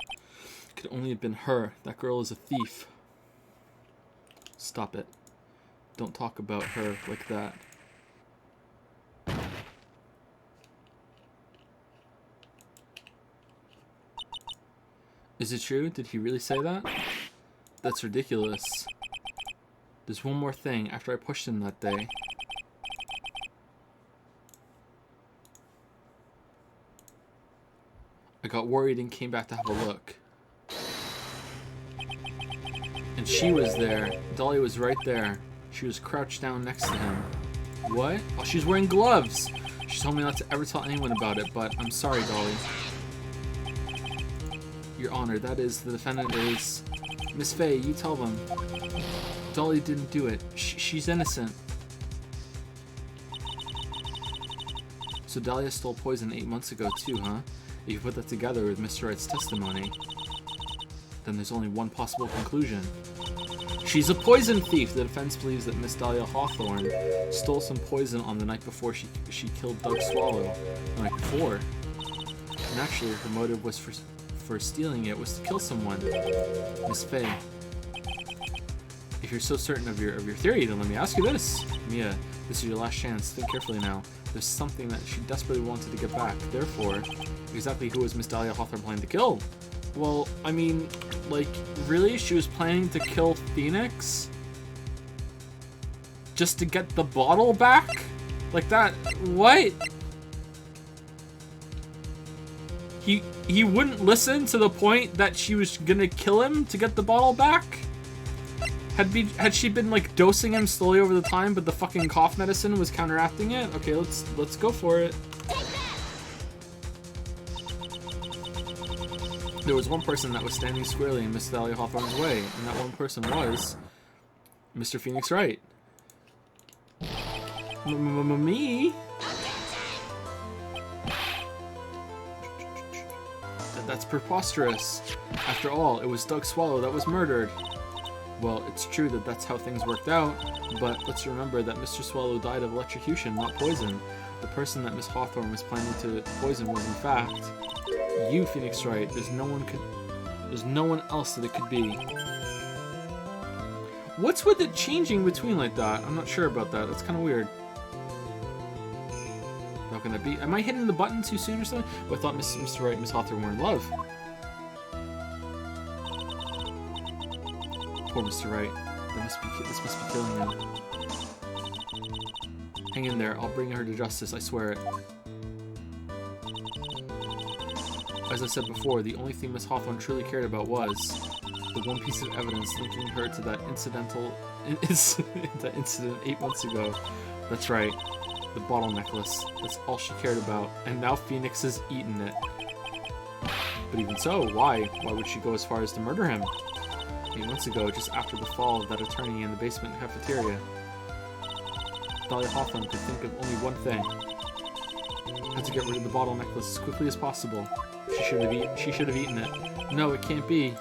Could only have been her. That girl is a thief. Stop it. Don't talk about her like that. Is it true? Did he really say that? That's ridiculous. There's one more thing after I pushed him that day. I got worried and came back to have a look. And she was there. Dolly was right there. She was crouched down next to him. What? Oh, she's wearing gloves! She told me not to ever tell anyone about it, but I'm sorry, Dolly. Your Honor, that is, the defendant is... Miss Faye, you tell them. Dolly didn't do it. She's innocent. So Dahlia stole poison 8 months ago too, huh? If you put that together with Mr. Wright's testimony, then there's only one possible conclusion. She's a poison thief! The defense believes that Miss Dahlia Hawthorne stole some poison on the night before she killed Doug Swallow. The night before. And actually, her motive was for stealing it was to kill someone. Miss Faye, if you're so certain of your theory, then let me ask you this. Mia, this is your last chance. Think carefully now. There's something that she desperately wanted to get back. Therefore, exactly who was Miss Dahlia Hawthorne planning to kill? Well, I mean, like, really? She was planning to kill Phoenix? Just to get the bottle back? Like that? What? He wouldn't listen to the point that she was gonna kill him to get the bottle back? Had she been like dosing him slowly over the time, but the fucking cough medicine was counteracting it? Okay, let's go for it. There was one person that was standing squarely in Miss Dahlia Hawthorne's way, and that one person was Mr. Phoenix Wright. Me? That's preposterous. After all, it was Doug Swallow that was murdered. Well, it's true that that's how things worked out, but let's remember that Mr. Swallow died of electrocution, not poison. The person that Miss Hawthorne was planning to poison was, in fact, you, Phoenix Wright. There's no one else that it could be. What's with it changing between like that? I'm not sure about that. That's kind of weird. How can that be? Am I hitting the button too soon or something? Oh, I thought Mr. Wright and Miss Hawthorne were in love. Poor Mr. Wright. This must be killing him. Hang in there. I'll bring her to justice. I swear it. As I said before, the only thing Miss Hawthorne truly cared about was the one piece of evidence linking her to that incident 8 months ago. That's right. The bottle necklace. That's all she cared about. And now Phoenix has eaten it. But even so, why? Why would she go as far as to murder him? few months ago, just after the fall of that attorney in the basement cafeteria. Dahlia Hawthorne could think of only one thing. Had to get rid of the bottle necklace as quickly as possible. She should have eaten it. No, it can't be.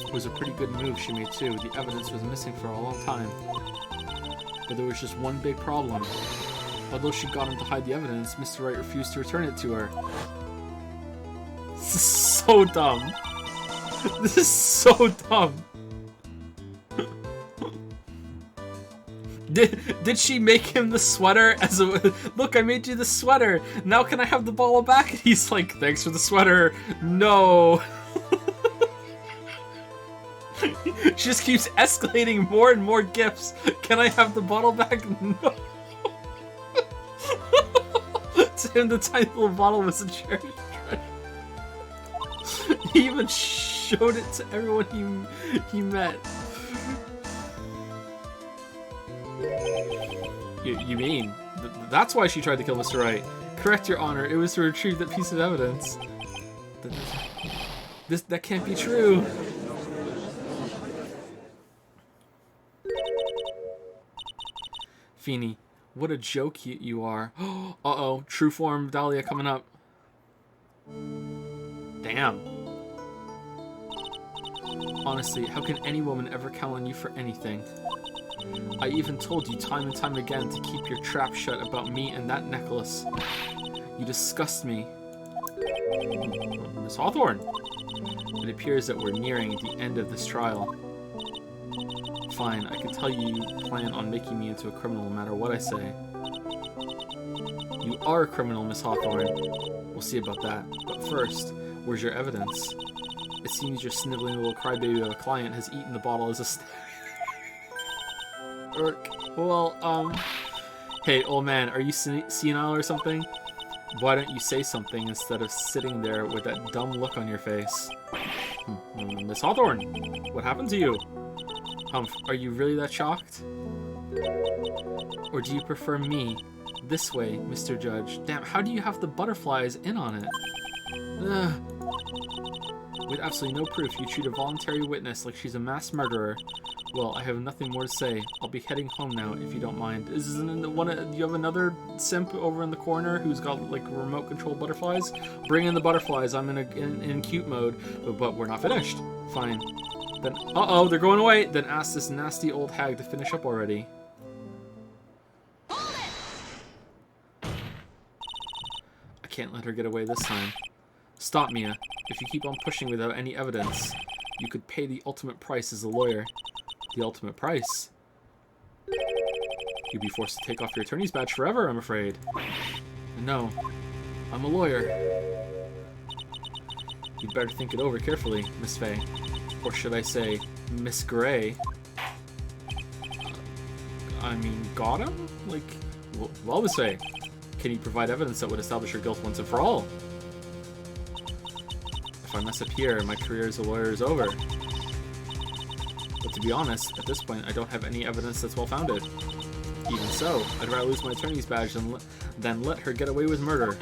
It was a pretty good move she made too. The evidence was missing for a long time. But there was just one big problem. Although she got him to hide the evidence, Mr. Wright refused to return it to her. This is so dumb. This is so dumb. Did she make him the sweater as a look? I made you the sweater. Now can I have the bottle back? And he's like, thanks for the sweater. No. She just keeps escalating more and more gifts. Can I have the bottle back? No. To him, the tiny little bottle was a cherished treasure. He even showed it to everyone he met. You mean that's why she tried to kill Mr. Wright? Correct, Your Honor. It was to retrieve that piece of evidence. That can't be true. Feeny, what a joke you are. Uh-oh, true form Dahlia coming up. Damn. Honestly, how can any woman ever count on you for anything? I even told you time and time again to keep your trap shut about me and that necklace. You disgust me. Miss Hawthorne, it appears that we're nearing the end of this trial. Fine, I can tell you plan on making me into a criminal no matter what I say. You are a criminal, Miss Hawthorne. We'll see about that. But first, where's your evidence? It seems your sniveling little crybaby of a client has eaten the bottle as a well, hey, old man, are you senile or something? Why don't you say something instead of sitting there with that dumb look on your face? Miss Hawthorne, what happened to you? Are you really that shocked? Or do you prefer me? This way, Mr. Judge. Damn, how do you have the butterflies in on it? Ugh. With absolutely no proof, you treat a voluntary witness like she's a mass murderer. Well, I have nothing more to say. I'll be heading home now, if you don't mind. Do you have another simp over in the corner who's got, like, remote control butterflies? Bring in the butterflies. I'm in cute mode, but we're not finished. Fine. Then, uh-oh, they're going away. Then ask this nasty old hag to finish up already. I can't let her get away this time. Stop, Mia. If you keep on pushing without any evidence, you could pay the ultimate price as a lawyer. The ultimate price? You'd be forced to take off your attorney's badge forever, I'm afraid. No, I'm a lawyer. You'd better think it over carefully, Miss Fey. Or should I say, Miss Gray? I mean, got him? Like, well, Miss Fey, can you provide evidence that would establish your guilt once and for all? If I mess up here, my career as a lawyer is over. But to be honest, at this point, I don't have any evidence that's well-founded. Even so, I'd rather lose my attorney's badge than let her get away with murder.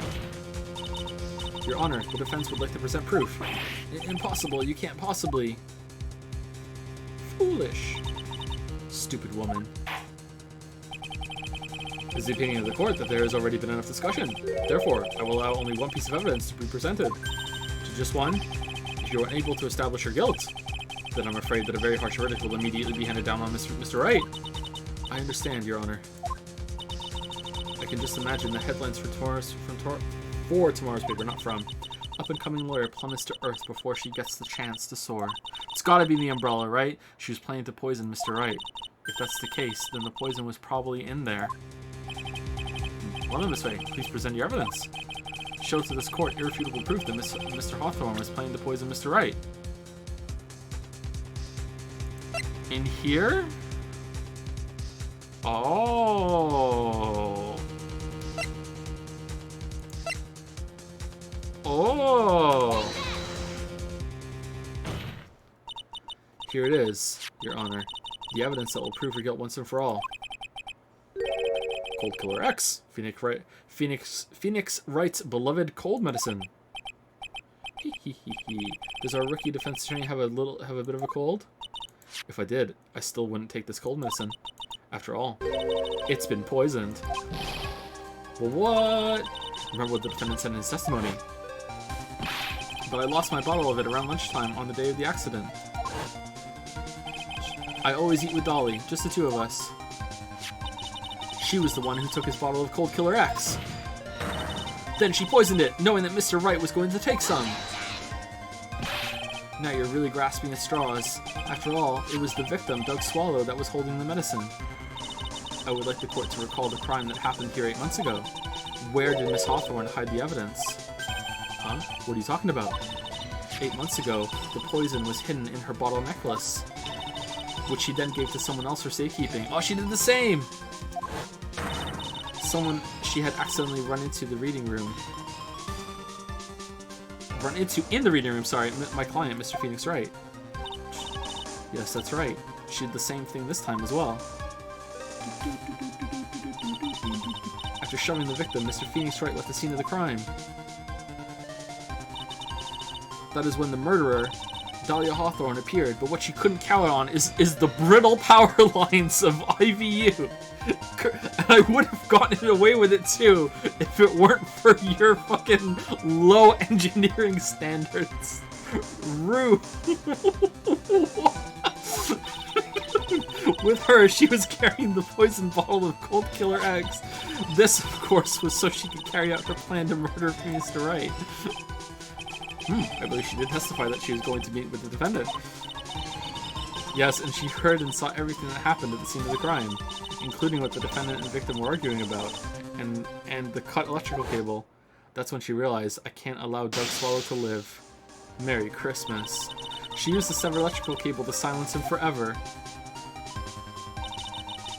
Your Honor, the defense would like to present proof. Impossible, you can't possibly. Foolish. Stupid woman. It is the opinion of the court that there has already been enough discussion. Therefore, I will allow only one piece of evidence to be presented. To just one? If you are unable to establish your guilt, then I'm afraid that a very harsh verdict will immediately be handed down on Mr. Wright. I understand, Your Honor. I can just imagine the headlines for tomorrow's paper, not from. Up-and-coming lawyer plummets to earth before she gets the chance to soar. It's gotta be the umbrella, right? She was planning to poison Mr. Wright. If that's the case, then the poison was probably in there. Well, Miss Fey, please present your evidence. Show to this court irrefutable proof that Mr. Hawthorne was planning to poison Mr. Wright. In here? Oh. Oh. Here it is, Your Honor. The evidence that will prove your guilt once and for all. Cold Killer X. Phoenix Wright's beloved cold medicine. Does our rookie defense attorney have a bit of a cold? If I did, I still wouldn't take this cold medicine. After all, it's been poisoned. Well, what? Remember what the defendant said in his testimony. But I lost my bottle of it around lunchtime on the day of the accident. I always eat with Dolly, just the two of us. She was the one who took his bottle of Cold Killer X. Then she poisoned it, knowing that Mr. Wright was going to take some. Now you're really grasping at straws. After all, it was the victim, Doug Swallow, that was holding the medicine. I would like the court to recall the crime that happened here 8 months ago. Where did Miss Hawthorne hide the evidence? Huh? What are you talking about? 8 months ago, the poison was hidden in her bottle necklace, which she then gave to someone else for safekeeping. Oh, she did the same! Someone she had accidentally run into the reading room. In the reading room, sorry. My client, Mr. Phoenix Wright. Yes, that's right. She did the same thing this time as well. After shoving the victim, Mr. Phoenix Wright left the scene of the crime. That is when the murderer, Dahlia Hawthorne, appeared, but what she couldn't count on is the brittle power lines of IVU. And I would have gotten away with it too if it weren't for your fucking low engineering standards. Rude. With her, she was carrying the poison bottle of Cold Killer X. This, of course, was so she could carry out her plan to murder Mr. Wright. I believe she did testify that she was going to meet with the defendant. Yes, and she heard and saw everything that happened at the scene of the crime, including what the defendant and victim were arguing about, and the cut electrical cable. That's when she realized, I can't allow Doug Swallow to live. Merry Christmas. She used the severed electrical cable to silence him forever.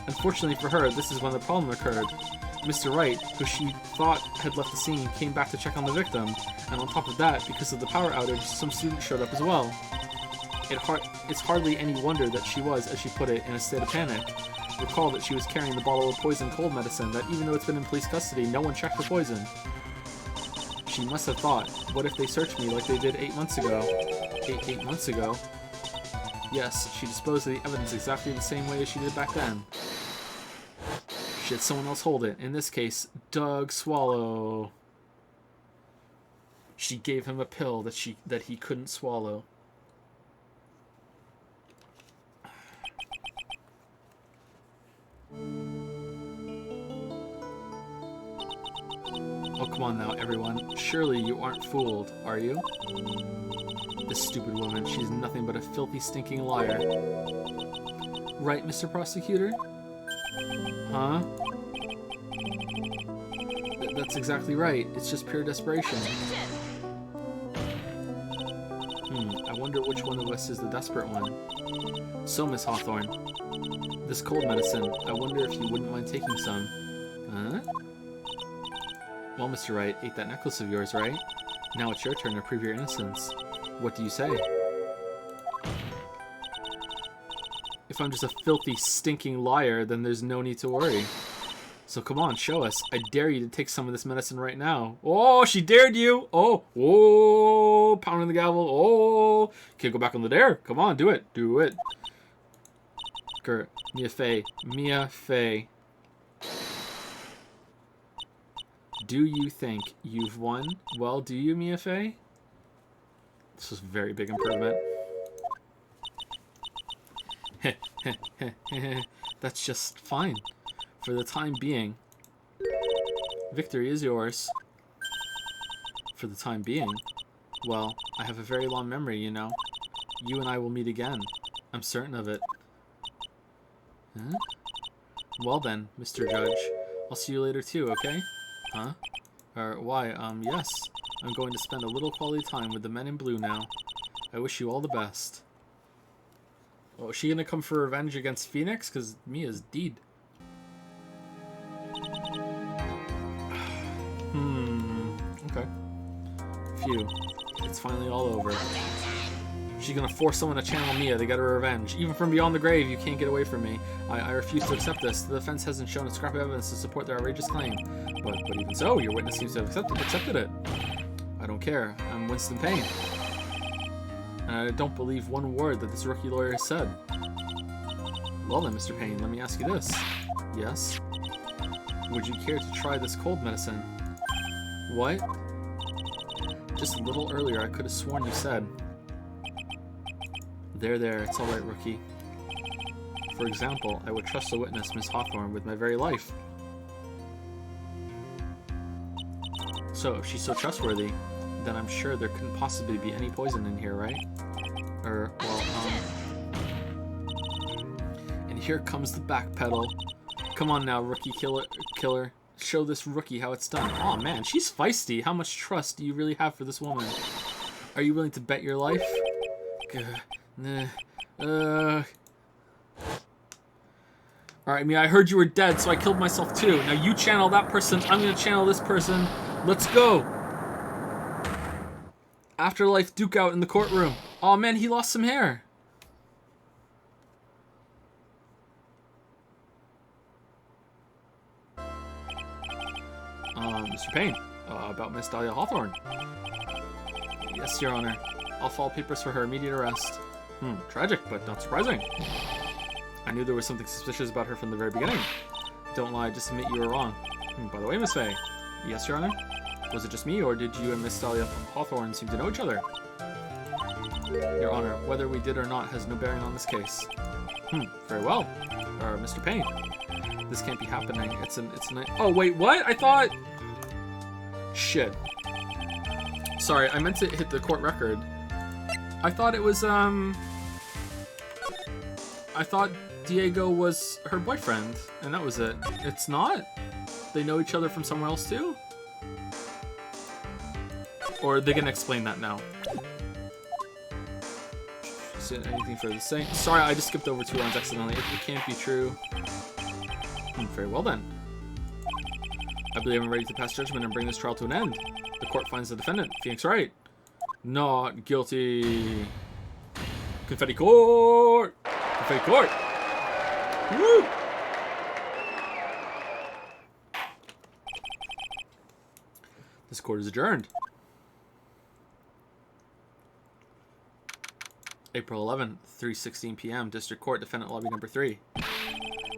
Unfortunately for her, this is when the problem occurred. Mr. Wright, who she thought had left the scene, came back to check on the victim, and on top of that, because of the power outage, some students showed up as well. It's hardly any wonder that she was, as she put it, in a state of panic. Recall that she was carrying the bottle of poison cold medicine that, even though it's been in police custody, no one checked for poison. She must have thought, what if they searched me like they did 8 months ago? 8 months ago? Yes, she disposed of the evidence exactly the same way as she did back then. She had someone else hold it. In this case, Doug Swallow. She gave him a pill that he couldn't swallow. Oh, come on now, everyone. Surely you aren't fooled, are you? This stupid woman, she's nothing but a filthy, stinking liar. Right, Mr. Prosecutor? Huh? That's exactly right. It's just pure desperation. I wonder which one of us is the desperate one. So, Miss Hawthorne, this cold medicine, I wonder if you wouldn't mind taking some. Huh? Well, Mr. Wright ate that necklace of yours, right? Now it's your turn to prove your innocence. What do you say? If I'm just a filthy, stinking liar, then there's no need to worry. So come on, show us. I dare you to take some of this medicine right now. Oh, she dared you! Oh, pounding the gavel. Oh, can't go back on the dare. Come on, do it. Do it. Kurt, Mia Fey. Do you think you've won? Well, do you, Mia Fey? This was a very big improvement. That's just fine. For the time being. Victory is yours. For the time being? Well, I have a very long memory, you know. You and I will meet again. I'm certain of it. Huh? Well then, Mr. Judge. I'll see you later too, okay? Huh? Why, yes. I'm going to spend a little quality time with the men in blue now. I wish you all the best. Oh, is she gonna come for revenge against Phoenix? Because Mia's dead. Okay. Phew. It's finally all over. She's gonna force someone to channel Mia to get her revenge. Even from beyond the grave, you can't get away from me. I refuse to accept this. The defense hasn't shown a scrap of evidence to support their outrageous claim. But even so, your witness seems to have accepted it. I don't care. I'm Winston Payne. And I don't believe one word that this rookie lawyer has said. Well then, Mr. Payne, let me ask you this. Yes? Would you care to try this cold medicine? What? Just a little earlier, I could have sworn you said. There, it's alright, rookie. For example, I would trust a witness, Miss Hawthorne, with my very life. So, if she's so trustworthy, then I'm sure there couldn't possibly be any poison in here, right? And here comes the backpedal. Come on now, rookie killer. Show this rookie how it's done. Aw, man, she's feisty. How much trust do you really have for this woman? Are you willing to bet your life? Alright, Mia, I heard you were dead, so I killed myself too. Now you channel that person, I'm gonna channel this person. Let's go! Afterlife duke out in the courtroom. Aw, man, he lost some hair. Mr. Payne, about Miss Dahlia Hawthorne. Yes, Your Honor. I'll file papers for her immediate arrest. Tragic, but not surprising. I knew there was something suspicious about her from the very beginning. Don't lie, just admit you were wrong. By the way, Miss Faye. Yes, Your Honor? Was it just me, or did you and Miss Dahlia Hawthorne seem to know each other? Your Honor, whether we did or not has no bearing on this case. Very well. Mr. Payne. This can't be happening. It's an... Oh, wait, what? I thought... Shit. Sorry, I meant to hit the court record. I thought it was, I thought Diego was her boyfriend, and that was it. It's not? They know each other from somewhere else, too? Or are they gonna explain that now? Is it anything further to say? Sorry, I just skipped over 2 lines accidentally. It can't be true. Very well, then. I believe I'm ready to pass judgment and bring this trial to an end. The court finds the defendant, Phoenix Wright, not guilty. Confetti court! Confetti court! Woo! This court is adjourned. April 11th, 3:16 p.m. District Court, Defendant Lobby Number 3.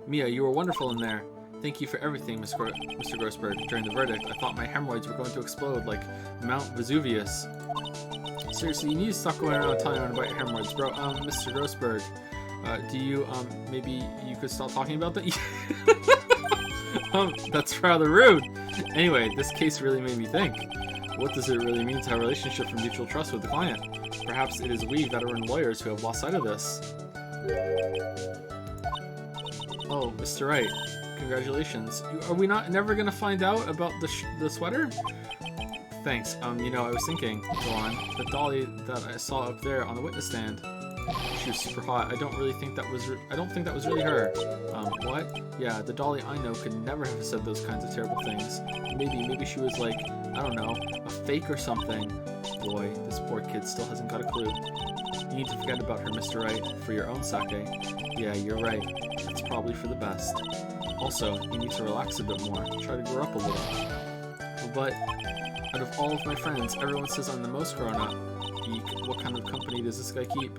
Mia, you were wonderful in there. Thank you for everything, Mr. Grossberg. During the verdict, I thought my hemorrhoids were going to explode like Mount Vesuvius. Seriously, you need to stop going around telling everyone about your hemorrhoids, bro. Mr. Grossberg, do you, maybe you could stop talking about that? That's rather rude. Anyway, this case really made me think. What does it really mean to have a relationship for mutual trust with the client? Perhaps it is we, veteran lawyers, who have lost sight of this. Oh, Mr. Wright. Congratulations. Are we never gonna find out about the sweater? Thanks. You know, I was thinking, go on, the dolly that I saw up there on the witness stand. She was super hot. I don't think that was really her. What? Yeah, the dolly I know could never have said those kinds of terrible things. Maybe she was like, I don't know, a fake or something. Boy, this poor kid still hasn't got a clue. You need to forget about her, Mr. Wright, for your own sake. Yeah, you're right. It's probably for the best. Also, you need to relax a bit more. Try to grow up a little. But, out of all of my friends, everyone says I'm the most grown up. Eek, what kind of company does this guy keep?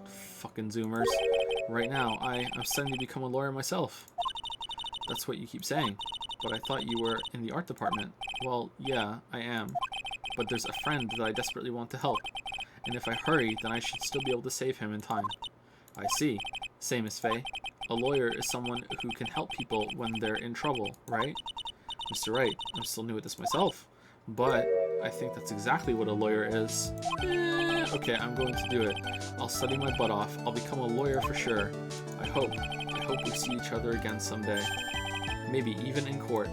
Fucking Zoomers. Right now, I'm studying to become a lawyer myself. That's what you keep saying. But I thought you were in the art department. Well, yeah, I am. But there's a friend that I desperately want to help. And if I hurry, then I should still be able to save him in time. I see. Same as Faye. A lawyer is someone who can help people when they're in trouble, right? Mr. Wright, I'm still new at this myself. But I think that's exactly what a lawyer is. Okay, I'm going to do it. I'll study my butt off. I'll become a lawyer for sure. I hope we see each other again someday. Maybe even in court.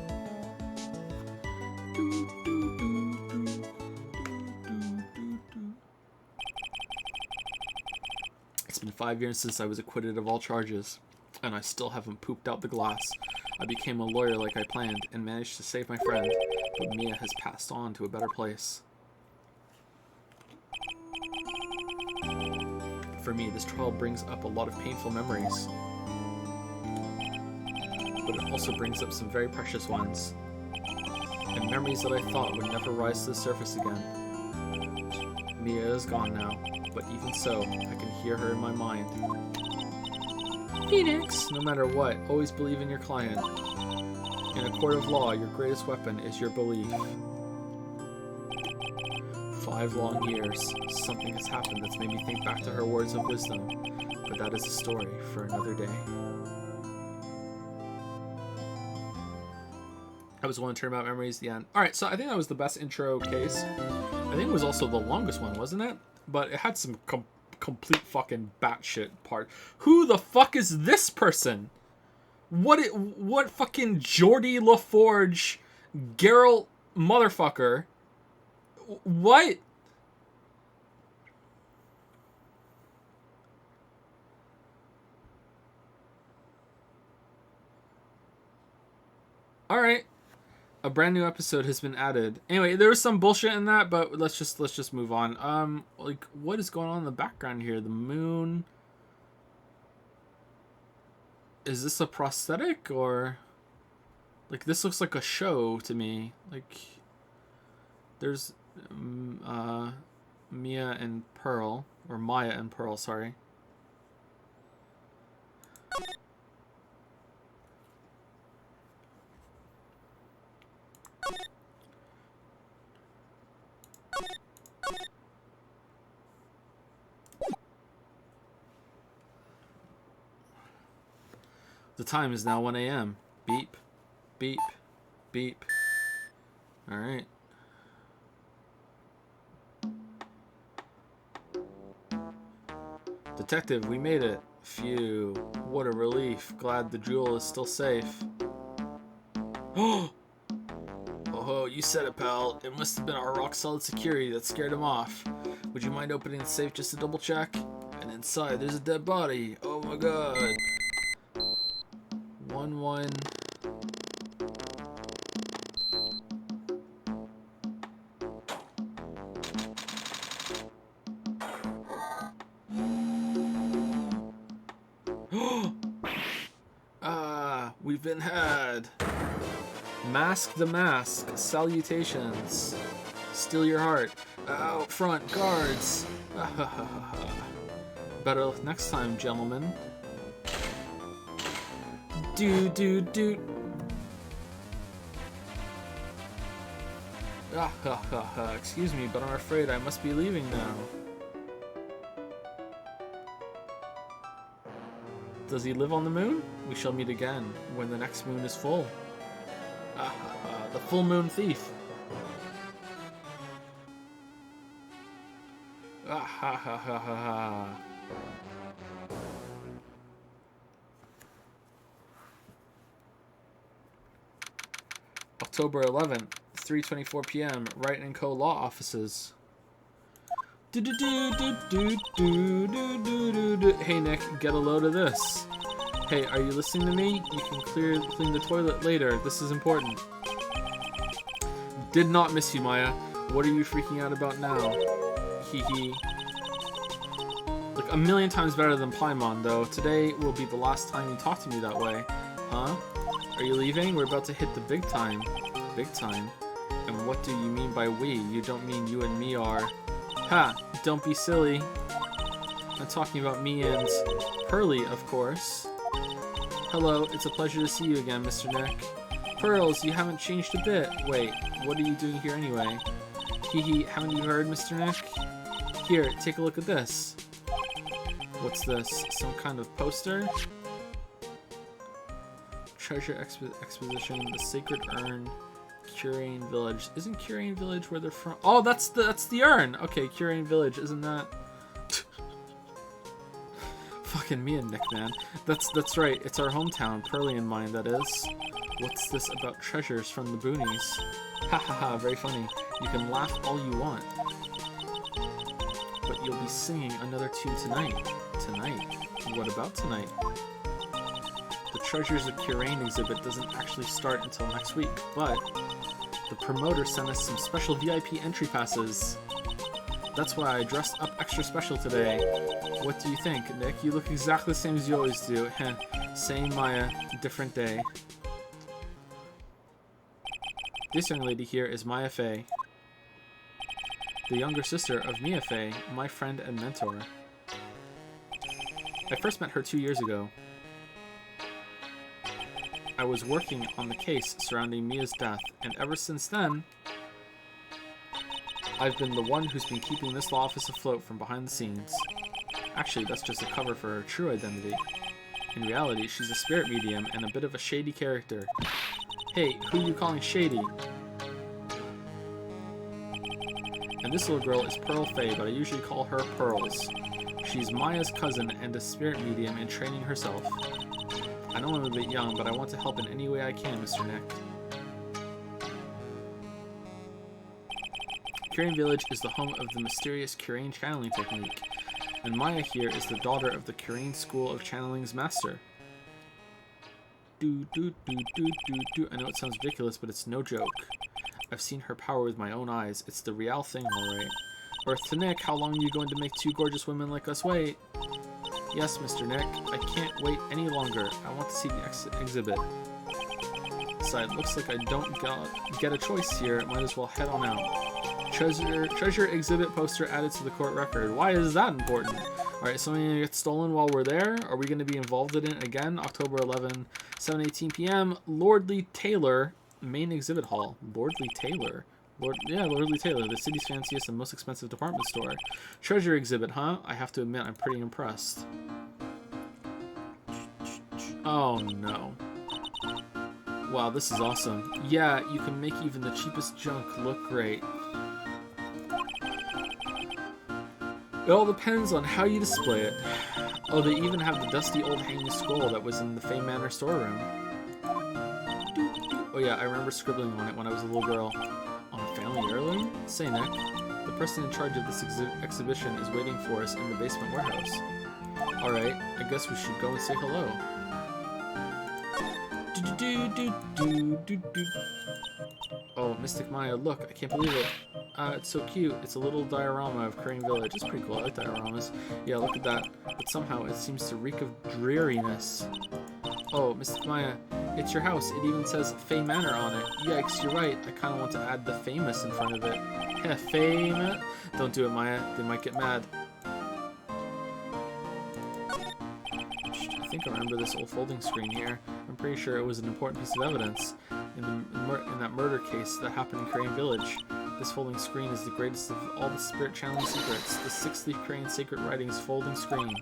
It's been 5 years since I was acquitted of all charges, and I still haven't pooped out the glass. I became a lawyer like I planned, and managed to save my friend, but Mia has passed on to a better place. For me, this trial brings up a lot of painful memories, but it also brings up some very precious ones. and memories that I thought would never rise to the surface again. Mia is gone now, but even so, I can hear her in my mind. Phoenix! No matter what, always believe in your client. In a court of law, your greatest weapon is your belief. 5 long years. Something has happened that's made me think back to her words of wisdom, but that is a story for another day. I was willing to turn about memories at the end. Alright, so I think that was the best intro case. I think it was also the longest one, wasn't it? But it had some complete fucking batshit part. Who the fuck is this person? What fucking Geordie LaForge Geralt motherfucker? What? Alright. A brand new episode has been added. Anyway, there was some bullshit in that, but let's just move on. Like, what is going on in the background here? The moon. Is this a prosthetic or like this looks like a show to me? Like, there's Mia and Pearl, or Maya and Pearl, sorry. The time is now 1 a.m. Beep, beep, beep. All right. Detective, we made it. Phew, what a relief. Glad the jewel is still safe. Oh, you said it, pal. It must have been our rock-solid security that scared him off. Would you mind opening the safe just to double-check? And inside, there's a dead body. Oh my god. 1-1. We've been had. Mask the mask. Salutations. Steal your heart. Out front, guards. Better luck next time, gentlemen. Do. Excuse me, but I'm afraid I must be leaving now. Does he live on the moon? We shall meet again when the next moon is full. The full moon thief. October 11th, 3:24 p.m. Wright & Co. Law Offices. Hey Nick, get a load of this. Hey, are you listening to me? You can clean the toilet later. This is important. Did not miss you, Maya. What are you freaking out about now? Hee. Like a million times better than Paimon, though. Today will be the last time you talk to me that way. Huh? Are you leaving? We're about to hit the big time. Big time? And what do you mean by we? You don't mean you and me are... Ha! Don't be silly. I'm talking about me and... Pearly, of course. Hello, it's a pleasure to see you again, Mr. Nick. Pearls, you haven't changed a bit. Wait, what are you doing here anyway? Hee, haven't you heard, Mr. Nick? Here, take a look at this. What's this? Some kind of poster? Treasure Exposition, the Sacred Urn, Curian Village. Isn't Curian Village where they're from? Oh, that's the urn! Okay, Curian Village, isn't that... Fucking me and Nick, man. That's right, it's our hometown, Pearly and mine, that is. What's this about treasures from the boonies? Ha, very funny. You can laugh all you want. But you'll be singing another tune tonight. Tonight? What about tonight? The Treasures of Curain exhibit doesn't actually start until next week, but the promoter sent us some special VIP entry passes. That's why I dressed up extra special today. What do you think, Nick? You look exactly the same as you always do. Same Maya, different day. This young lady here is Maya Fey, the younger sister of Mia Fey, my friend and mentor. I first met her 2 years ago. I was working on the case surrounding Mia's death, and ever since then, I've been the one who's been keeping this law office afloat from behind the scenes. Actually, that's just a cover for her true identity. In reality, she's a spirit medium and a bit of a shady character. Hey, who are you calling shady? And this little girl is Pearl Fey, but I usually call her Pearls. She's Maya's cousin and a spirit medium in training herself. I know I'm a bit young, but I want to help in any way I can, Mr. Nick. Kyrian Village is the home of the mysterious Kyrian channeling technique, and Maya here is the daughter of the Kyrian School of Channeling's master. I know it sounds ridiculous, but it's no joke. I've seen her power with my own eyes. It's the real thing, alright. Earth to Nick, how long are you going to make two gorgeous women like us wait? Yes, Mr. Nick, I can't wait any longer. I want to see the exhibit. Besides, looks like I don't get a choice here. Might as well head on out. Treasure exhibit poster added to the court record. Why is that important? Alright, something gonna get stolen while we're there? Are we gonna be involved in it again? October 11, 7:18 p.m. Lordly Taylor, main exhibit hall. Lordly Taylor? Lordly Taylor, the city's fanciest and most expensive department store. Treasure exhibit, huh? I have to admit, I'm pretty impressed. Oh no. Wow, this is awesome. Yeah, you can make even the cheapest junk look great. It all depends on how you display it. Oh, they even have the dusty old hanging scroll that was in the Fey Manor storeroom. Oh yeah, I remember scribbling on it when I was a little girl. On a family heirloom? Say, Nick, the person in charge of this exhibition is waiting for us in the basement warehouse. Alright, I guess we should go and say hello. Oh, Mystic Maya, look, I can't believe it. It's so cute. It's a little diorama of Kyrian Village. It's pretty cool. I like dioramas. Yeah, look at that. But somehow it seems to reek of dreariness. Oh, Mystic Maya, it's your house. It even says Fey Manor on it. Yikes, you're right. I kind of want to add the famous in front of it. Heh, famous? Don't do it, Maya. They might get mad. I think I remember this old folding screen here. I'm pretty sure it was an important piece of evidence in that murder case that happened in Kyrian Village. This folding screen is the greatest of all the spirit channeling secrets. The 6th Leaf Kyrian Sacred Writings folding screen.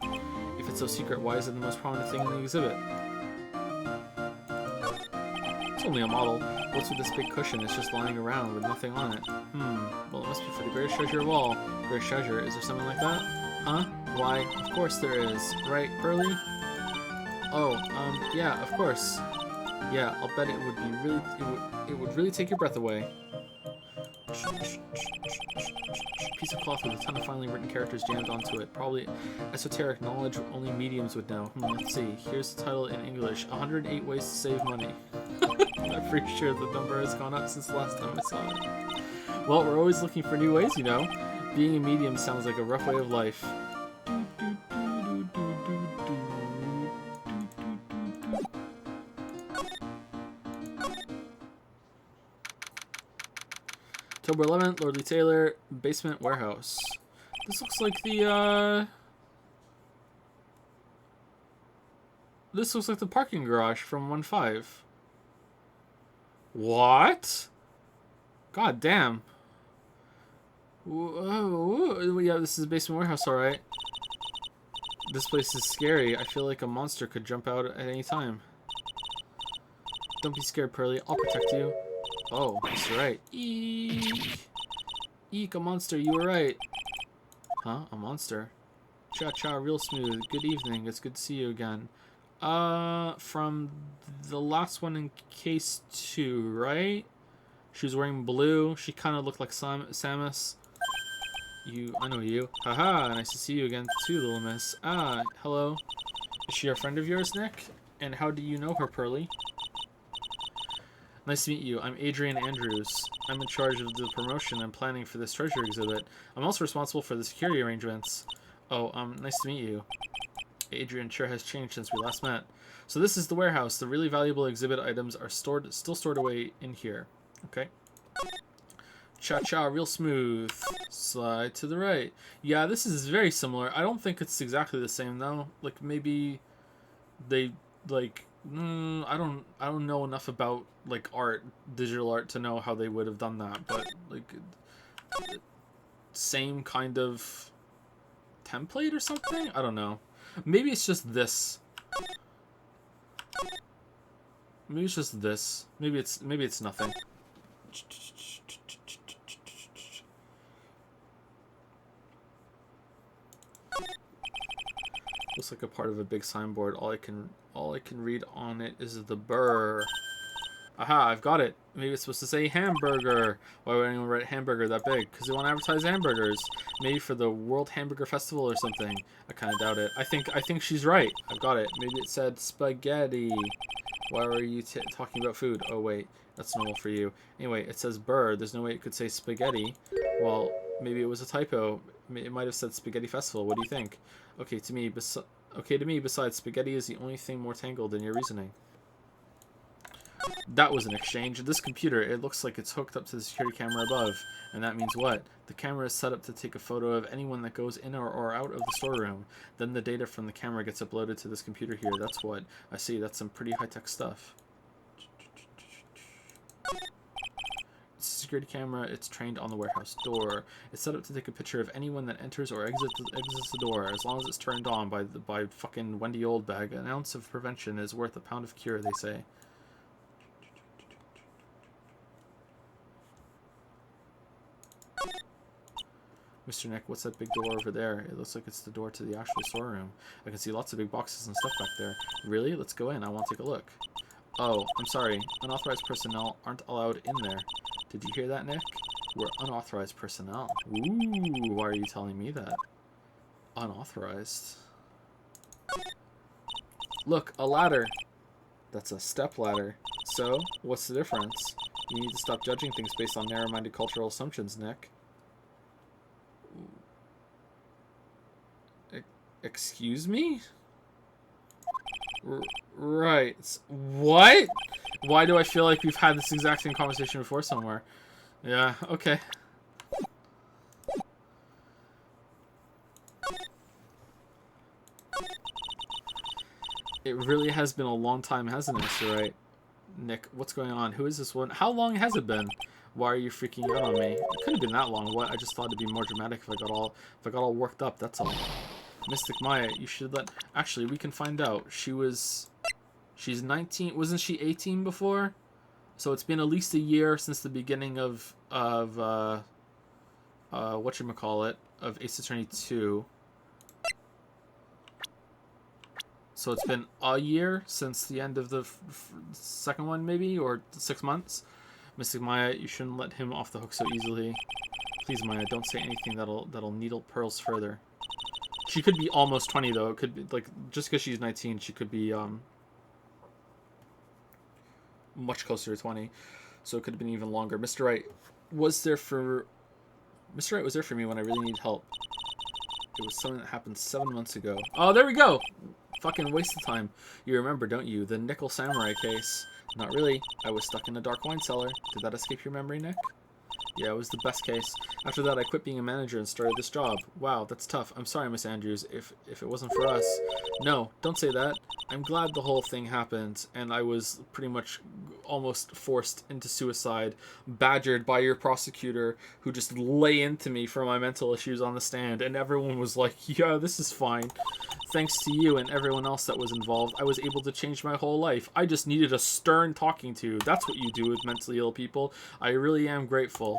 If it's so secret, why is it the most prominent thing in the exhibit? It's only a model. What's with this big cushion? It's just lying around with nothing on it. Well, it must be for the greatest treasure of all. Greatest treasure? Is there something like that? Huh? Why, of course there is. Right, Pearly? Oh, yeah, of course. Yeah, I'll bet it would be really, it would really take your breath away. Piece of cloth with a ton of finely written characters jammed onto it. Probably esoteric knowledge only mediums would know. Let's see. Here's the title in English. 108 Ways to Save Money. I'm pretty sure the number has gone up since the last time I saw it. Well, we're always looking for new ways, you know. Being a medium sounds like a rough way of life. October 11th, Lordly Taylor, basement warehouse. This looks like the, This looks like the parking garage from 1.5. What? God damn. Whoa. Yeah, this is a basement warehouse, alright. This place is scary. I feel like a monster could jump out at any time. Don't be scared, Pearly. I'll protect you. Oh, that's right. Eek! Eek, a monster, you were right. Huh? A monster? Cha-cha, real smooth. Good evening. It's good to see you again. From the last one in case 2, right? She was wearing blue. She kind of looked like Samus. I know you. Haha, nice to see you again too, little miss. Ah, hello. Is she a friend of yours, Nick? And how do you know her, Pearly? Nice to meet you. I'm Adrian Andrews. I'm in charge of the promotion and planning for this treasure exhibit. I'm also responsible for the security arrangements. Oh, nice to meet you. Adrian sure has changed since we last met. So this is the warehouse. The really valuable exhibit items are still stored away in here. Okay. Cha-cha, real smooth. Slide to the right. Yeah, this is very similar. I don't think it's exactly the same though. Like maybe they like I don't know enough about like art, digital art to know how they would have done that, but like same kind of template or something? I don't know. Maybe it's just this. Maybe it's just this. Maybe it's nothing. Looks like a part of a big signboard. All I can read on it is the burr. Aha, I've got it. Maybe it's supposed to say hamburger. Why would anyone write hamburger that big? Because they want to advertise hamburgers. Maybe for the World Hamburger Festival or something. I kind of doubt it. I think she's right. I've got it. Maybe it said spaghetti. Why are you talking about food? Oh, wait. That's normal for you. Anyway, it says burr. There's no way it could say spaghetti. Well, maybe it was a typo. It might have said spaghetti festival. What do you think? Okay to me, besides spaghetti is the only thing more tangled in your reasoning. That was an exchange. This computer, it looks like it's hooked up to the security camera above. And that means what? The camera is set up to take a photo of anyone that goes in or out of the storeroom. Then the data from the camera gets uploaded to this computer here. That's what. I see. That's some pretty high-tech stuff. It's a security camera. It's trained on the warehouse door. It's set up to take a picture of anyone that enters or exits the door. As long as it's turned on by fucking Wendy Oldbag. An ounce of prevention is worth a pound of cure, they say. Mr. Nick, what's that big door over there? It looks like it's the door to the actual storeroom. I can see lots of big boxes and stuff back there. Really? Let's go in. I want to take a look. Oh, I'm sorry. Unauthorized personnel aren't allowed in there. Did you hear that, Nick? We're unauthorized personnel. Ooh, why are you telling me that? Unauthorized. Look, a ladder. That's a step ladder. So, what's the difference? You need to stop judging things based on narrow-minded cultural assumptions, Nick. Excuse me? Right. What? Why do I feel like we've had this exact same conversation before somewhere? Yeah, okay. It really has been a long time, hasn't it, Mr. Right? Nick, what's going on? Who is this one? How long has it been? Why are you freaking out on me? It couldn't have been that long. What? I just thought it'd be more dramatic if I got all worked up, that's all. Mystic Maya, you should let... Actually, we can find out. She's 19. Wasn't she 18 before? So it's been at least a year since the beginning of whatchamacallit, of Ace Attorney 2. So it's been a year since the end of the second one, maybe? Or 6 months? Mystic Maya, you shouldn't let him off the hook so easily. Please, Maya, don't say anything that'll needle pearls further. She could be almost 20, though. It could be, like, just because she's 19, she could be, much closer to 20. So it could have been even longer. Mr. Wright was there for me when I really needed help. It was something that happened 7 months ago. Oh, there we go! Fucking waste of time. You remember, don't you? The Nickel Samurai case. Not really. I was stuck in a dark wine cellar. Did that escape your memory, Nick? Yeah, it was the best case. After that, I quit being a manager and started this job. Wow, that's tough. I'm sorry, Miss Andrews, if it wasn't for us. No, don't say that. I'm glad the whole thing happened, and I was pretty much almost forced into suicide, badgered by your prosecutor, who just lay into me for my mental issues on the stand, and everyone was like, yeah, this is fine. Thanks to you and everyone else that was involved, I was able to change my whole life. I just needed a stern talking to. That's what you do with mentally ill people. I really am grateful.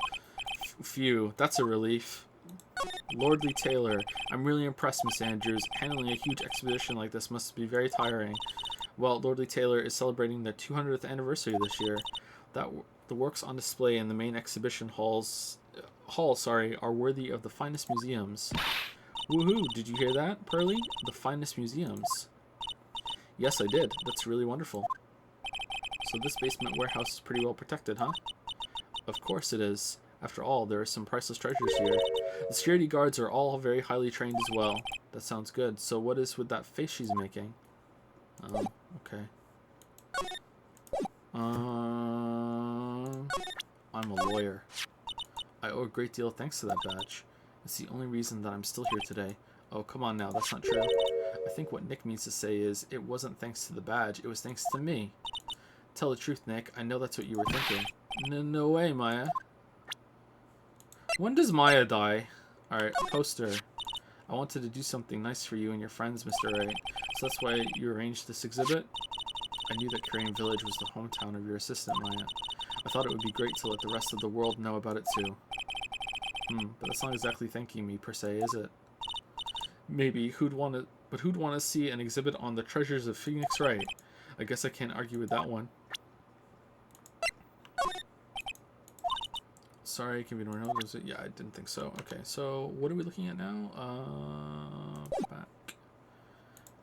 Phew, that's a relief. Lordly Taylor, I'm really impressed, Miss Andrews. Handling a huge expedition like this must be very tiring. Well, Lordly Taylor is celebrating their 200th anniversary this year. The works on display in the main exhibition hall are worthy of the finest museums. Woohoo, did you hear that, Pearly? The finest museums. Yes, I did. That's really wonderful. So this basement warehouse is pretty well protected, huh? Of course it is. After all, there are some priceless treasures here. The security guards are all very highly trained as well. That sounds good. So what is with that face she's making? Okay. I'm a lawyer. I owe a great deal of thanks to that badge. It's the only reason that I'm still here today. Oh, come on now, that's not true. I think what Nick means to say is, it wasn't thanks to the badge, it was thanks to me. Tell the truth, Nick. I know that's what you were thinking. No way, Maya. When does Maya die? Alright, poster. I wanted to do something nice for you and your friends, Mr. Wright. So that's why you arranged this exhibit? I knew that Korean Village was the hometown of your assistant, Maya. I thought it would be great to let the rest of the world know about it too. But that's not exactly thanking me per se, is it? Maybe, who'd want to see an exhibit on the treasures of Phoenix Wright? I guess I can't argue with that one. Sorry, convenient remote. Yeah, I didn't think so. Okay, so what are we looking at now? Back.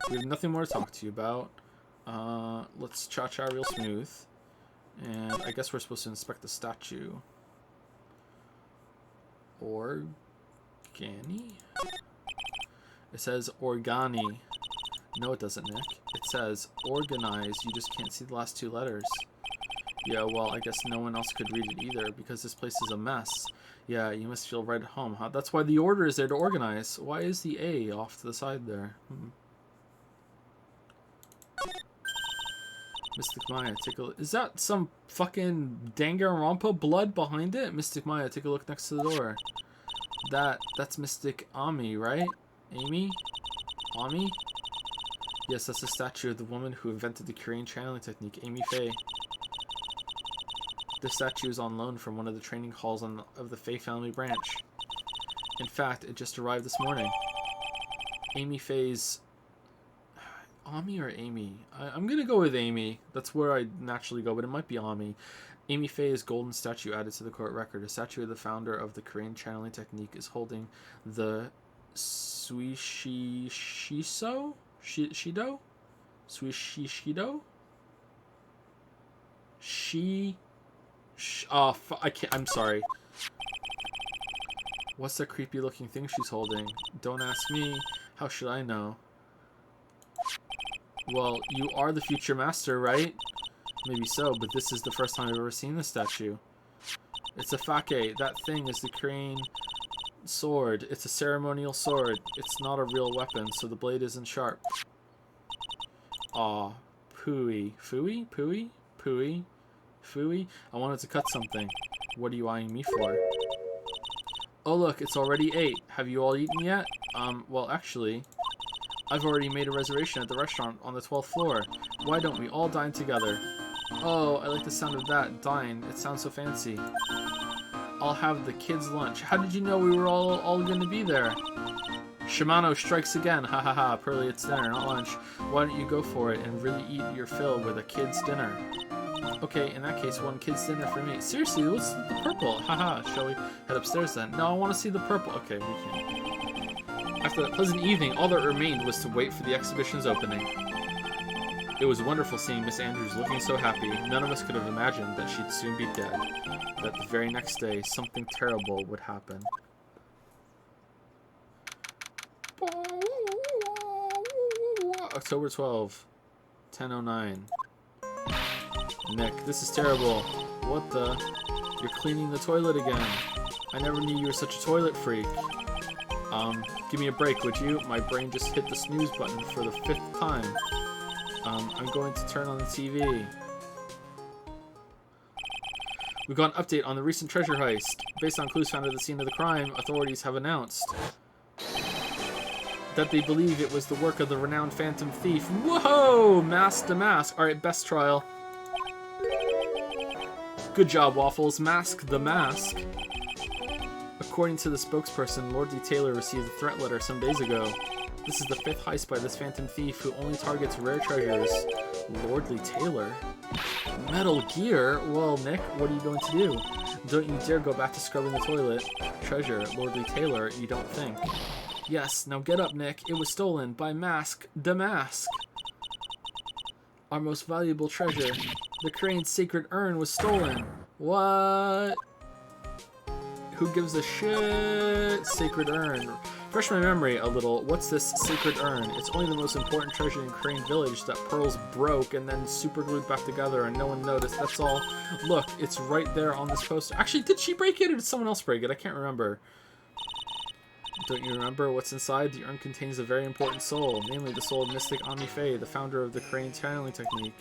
We have nothing more to talk to you about. Let's cha-cha real smooth. And I guess we're supposed to inspect the statue. Organi? It says Organi. No, it doesn't, Nick. It says organize. You just can't see the last two letters. Yeah, well, I guess no one else could read it either, because this place is a mess. Yeah, you must feel right at home, huh? That's why the order is there to organize. Why is the A off to the side there? Mystic Maya, take a look. Is that some fucking Danganronpa blood behind it? Mystic Maya, take a look next to the door. That's Mystic Ami, right? Amy? Ami? Yes, that's the statue of the woman who invented the Korean channeling technique, Amy Faye. The statue is on loan from one of the training halls of the Faye family branch. In fact, it just arrived this morning. Amy Faye's... Ami or Amy? I'm gonna go with Amy. That's where I naturally go, but it might be Ami. Amy Faye's golden statue added to the court record. A statue of the founder of the Korean channeling technique is holding the Suishishido? Shido? Suishishido? I'm sorry. What's that creepy looking thing she's holding? Don't ask me. How should I know? Well, you are the future master, right? Maybe so, but this is the first time I've ever seen this statue. It's a fake. That thing is the Korean sword. It's a ceremonial sword. It's not a real weapon, so the blade isn't sharp. Aw. Pooey. Fooey? Pooey? Pooey? Fooey? I wanted to cut something. What are you eyeing me for? Oh look, it's already 8. Have you all eaten yet? Well actually, I've already made a reservation at the restaurant on the 12th floor. Why don't we all dine together? Oh, I like the sound of that. Dine. It sounds so fancy. I'll have the kids' lunch. How did you know we were all going to be there? Shimano strikes again. Ha ha ha. Pearly, it's dinner, not lunch. Why don't you go for it and really eat your fill with a kid's dinner? Okay, in that case, one kid's dinner for me. Seriously, what's the purple? Haha, shall we head upstairs then? No, I want to see the purple. Okay, we can. After that pleasant evening, all that remained was to wait for the exhibition's opening. It was wonderful seeing Miss Andrews looking so happy. None of us could have imagined that she'd soon be dead. That the very next day, something terrible would happen. October 12, 10:09. Nick, this is terrible. What the? You're cleaning the toilet again. I never knew you were such a toilet freak. Give me a break, would you? My brain just hit the snooze button for the 5th time. I'm going to turn on the TV. We've got an update on the recent treasure heist. Based on clues found at the scene of the crime, authorities have announced that they believe it was the work of the renowned Phantom Thief. Whoa! Mask to mask. Alright, best trial. Good job, Waffles. Mask the mask. According to the spokesperson, Lord Lee Taylor received a threat letter some days ago. This is the 5th heist by this Phantom Thief who only targets rare treasures. Lord Lee Taylor? Metal Gear? Well, Nick, what are you going to do? Don't you dare go back to scrubbing the toilet. Treasure, Lord Lee Taylor, you don't think. Yes, now get up, Nick. It was stolen by Mask the Mask. Our most valuable treasure. The Korean sacred urn was stolen. What? Who gives a shit? Sacred urn. Fresh my memory a little. What's this sacred urn? It's only the most important treasure in Crane Village that Pearls broke and then super glued back together and no one noticed. That's all. Look, it's right there on this poster. Actually, did she break it or did someone else break it? I can't remember. Don't you remember what's inside? The urn contains a very important soul, namely the soul of Mystic Ami Faye, the founder of the Crane channeling technique.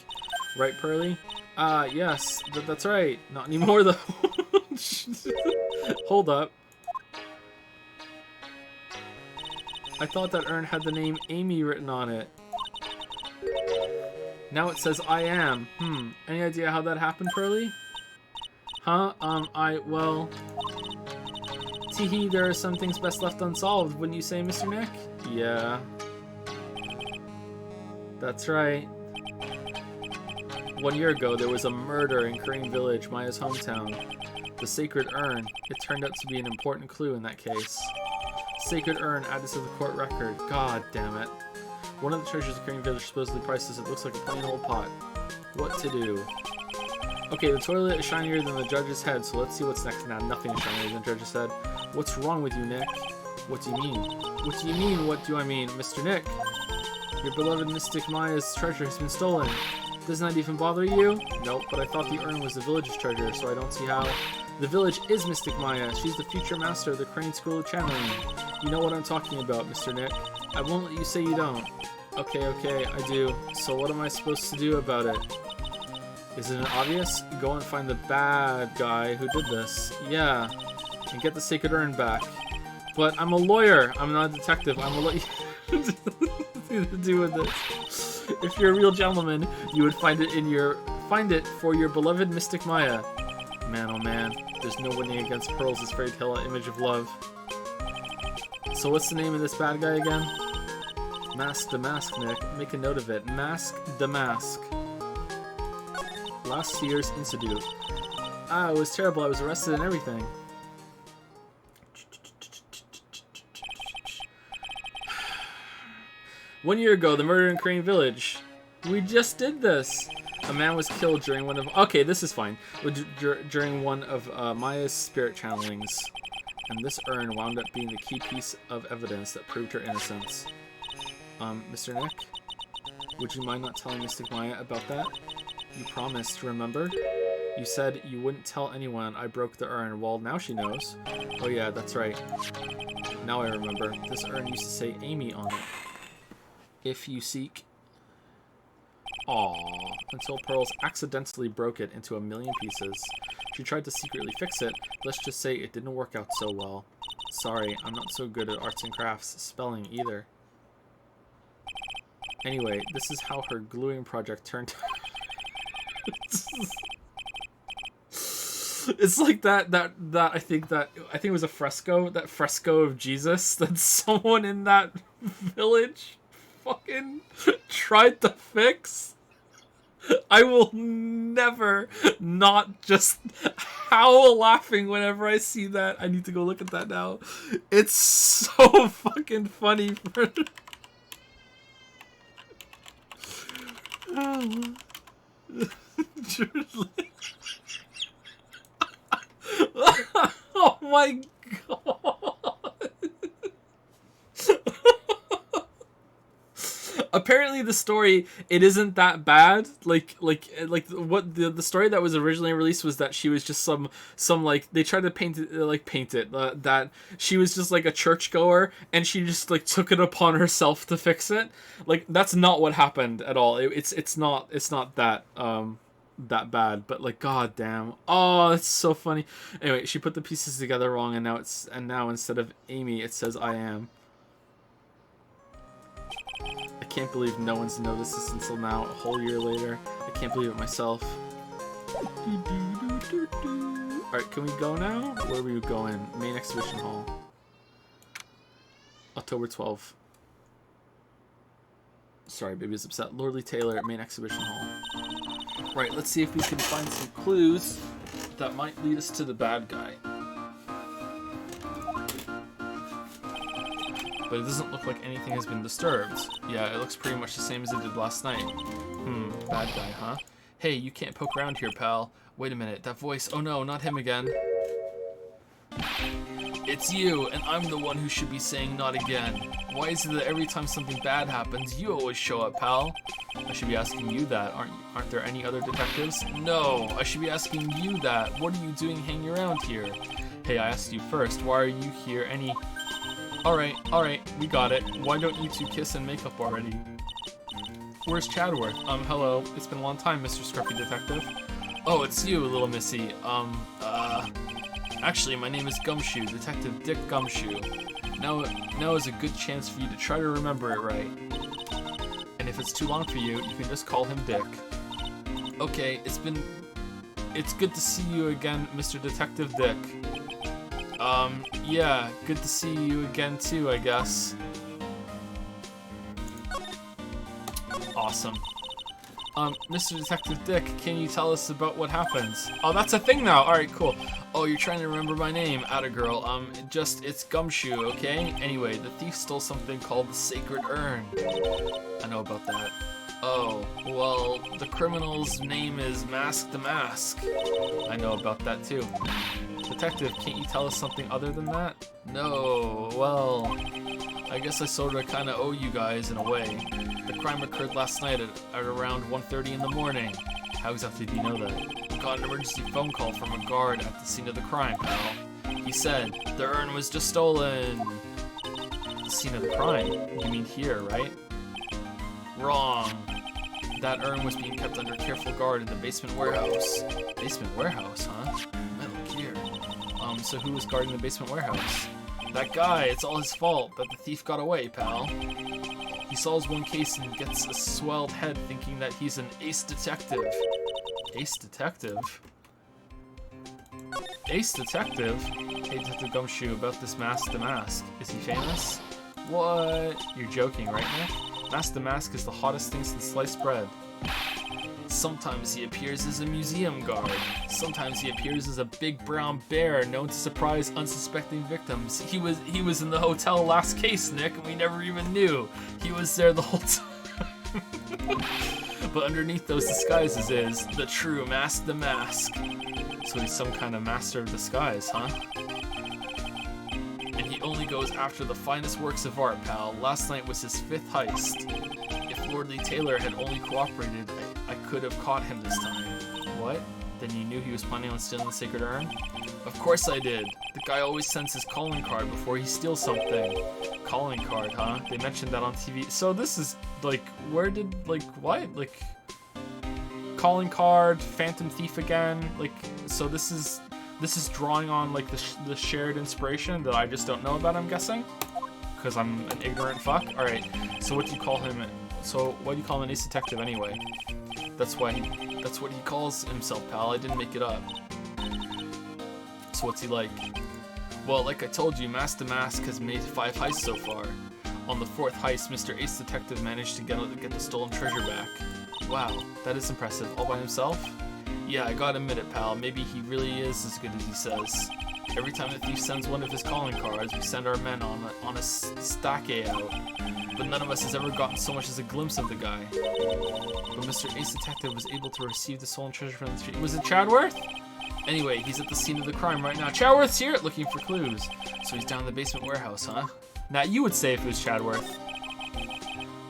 Right, Pearly? Yes, that's right. Not anymore, though. Hold up. I thought that urn had the name Amy written on it. Now it says I am. Any idea how that happened, Pearly? Huh? Well... Teehee, there are some things best left unsolved, wouldn't you say, Mr. Nick? Yeah. That's right. 1 year ago, there was a murder in Crane Village, Maya's hometown. The sacred urn. It turned out to be an important clue in that case. Sacred urn added to the court record. God damn it. One of the treasures of Crane Village supposedly priceless. It looks like a plain old pot. What to do? Okay, the toilet is shinier than the judge's head, so let's see what's next. Now, nothing is shinier than the judge's head. What's wrong with you, Nick? What do you mean? What do you mean, what do I mean? Mr. Nick, your beloved Mystic Maya's treasure has been stolen. Doesn't that even bother you? Nope, but I thought the urn was the village's treasure, so I don't see how. The village is Mystic Maya. She's the future master of the Crane School of Channeling. You know what I'm talking about, Mr. Nick. I won't let you say you don't. Okay, I do. So what am I supposed to do about it? Isn't it obvious? Go and find the bad guy who did this. Yeah. And get the sacred urn back. But I'm a lawyer. I'm not a detective. I'm a lawyer. Nothing to do with this. If you're a real gentleman, you would find it for your beloved Mystic Maya. Man, oh man. There's no winning against Pearls' fairy tale image of love. So what's the name of this bad guy again? Mask the Mask, Nick. Make a note of it. Mask the Mask. Last year's incident. It was terrible. I was arrested and everything. One year ago, the murder in Crane Village. We just did this. A man was killed during one of... Okay, this is fine. During one of Maya's spirit channelings. And this urn wound up being the key piece of evidence that proved her innocence. Mr. Nick? Would you mind not telling Mystic Maya about that? You promised, remember? You said you wouldn't tell anyone I broke the urn. Well, now she knows. Oh yeah, that's right. Now I remember. This urn used to say Amy on it. If you seek... Aww. Until Pearls accidentally broke it into a million pieces. She tried to secretly fix it. Let's just say it didn't work out so well. Sorry, I'm not so good at arts and crafts, spelling either. Anyway, this is how her gluing project turned out. It's like that I think it was a fresco, that fresco of Jesus that someone in that village fucking tried to fix. I will never not just howl laughing whenever I see that. I need to go look at that now. It's so fucking funny. Oh my god. Apparently the story, it isn't that bad. Like what the story that was originally released was that she was just some like, they tried to paint it that she was just like a churchgoer and she just like took it upon herself to fix it. Like, that's not what happened at all. It's not that that bad, but like, god damn. Oh, it's so funny. Anyway, she put the pieces together wrong and now instead of Amy it says I am. I can't believe no one's noticed this until now, a whole year later. I can't believe it myself. Alright, can we go now? Where are we going? Main exhibition hall. October 12th. Sorry, baby's upset. Lordly Taylor, main exhibition hall. Right, let's see if we can find some clues that might lead us to the bad guy. But it doesn't look like anything has been disturbed. Yeah, it looks pretty much the same as it did last night. Bad guy, huh? Hey, you can't poke around here, pal. Wait a minute, that voice. Oh no, not him again. It's you, and I'm the one who should be saying not again. Why is it that every time something bad happens, you always show up, pal? I should be asking you that. Aren't there any other detectives? No, I should be asking you that. What are you doing hanging around here? Hey, I asked you first. Why are you here? Alright, we got it. Why don't you two kiss and make up already? Where's Chadworth? Hello. It's been a long time, Mr. Scruffy Detective. Oh, it's you, little missy. Actually, my name is Gumshoe, Detective Dick Gumshoe. Now is a good chance for you to try to remember it right. And if it's too long for you, you can just call him Dick. Okay, it's good to see you again, Mr. Detective Dick. Yeah, good to see you again too, I guess. Awesome. Mr. Detective Dick, can you tell us about what happens? Oh, that's a thing now. Alright, cool. Oh, you're trying to remember my name. Atta girl. It's Gumshoe, okay? Anyway, the thief stole something called the Sacred Urn. I know about that. Oh, well, the criminal's name is Mask the Mask. I know about that too. Detective, can't you tell us something other than that? No, well, I guess I sorta kinda owe you guys in a way. The crime occurred last night at around 1:30 in the morning. How exactly do you know that? Got an emergency phone call from a guard at the scene of the crime, pal. He said, the urn was just stolen. The scene of the crime? You mean here, right? Wrong. That urn was being kept under careful guard in the basement warehouse. Basement warehouse, huh? Metal Gear. So who was guarding the basement warehouse? That guy, it's all his fault that the thief got away, pal. He solves one case and gets a swelled head thinking that he's an ace detective. Ace detective? Ace detective? Hey, Detective Gumshoe, about this Mask the Mask. Is he famous? What? You're joking, right, Nick? Mask the Mask is the hottest thing since sliced bread. Sometimes he appears as a museum guard. Sometimes he appears as a big brown bear known to surprise unsuspecting victims. He was in the hotel last case, Nick, and we never even knew. He was there the whole time. But underneath those disguises is the true Mask the Mask. So he's some kind of master of disguise, huh? And he only goes after the finest works of art, pal. Last night was his 5th heist. If Lord Lee Taylor had only cooperated, I could have caught him this time. What? Then you knew he was planning on stealing the Sacred Urn? Of course I did. The guy always sends his calling card before he steals something. Calling card, huh? They mentioned that on TV. So this is, like, where did, like, what? Like, calling card, Phantom Thief again? Like, so this is drawing on, like, the shared inspiration that I just don't know about, I'm guessing? Because I'm an ignorant fuck? Alright, so what do you call him? So, why do you call him an ace detective anyway? That's what he calls himself, pal. I didn't make it up. So what's he like? Well, like I told you, Mask the Mask has made 5 heists so far. On the 4th heist, Mr. Ace Detective managed to get the stolen treasure back. Wow, that is impressive. All by himself? Yeah, I gotta admit it, pal. Maybe he really is as good as he says. Every time the thief sends one of his calling cards, we send our men on a stake out. But none of us has ever gotten so much as a glimpse of the guy. But Mr. Ace Detective was able to receive the stolen treasure from the street. Was it Chadworth? Anyway, he's at the scene of the crime right now. Chadworth's here looking for clues. So he's down in the basement warehouse, huh? Now, you would say if it was Chadworth.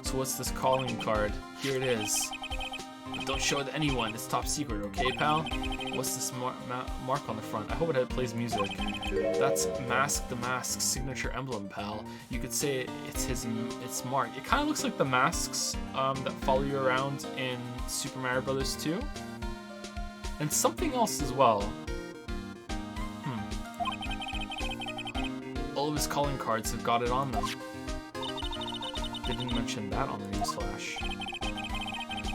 So what's this calling card? Here it is. But don't show it to anyone. It's top secret, okay, pal? What's this mark on the front? I hope it plays music. That's Mask the Mask's signature emblem, pal. You could say it's mark. It kind of looks like the masks that follow you around in Super Mario Bros. 2. And something else as well. All of his calling cards have got it on them. They didn't mention that on the newsflash.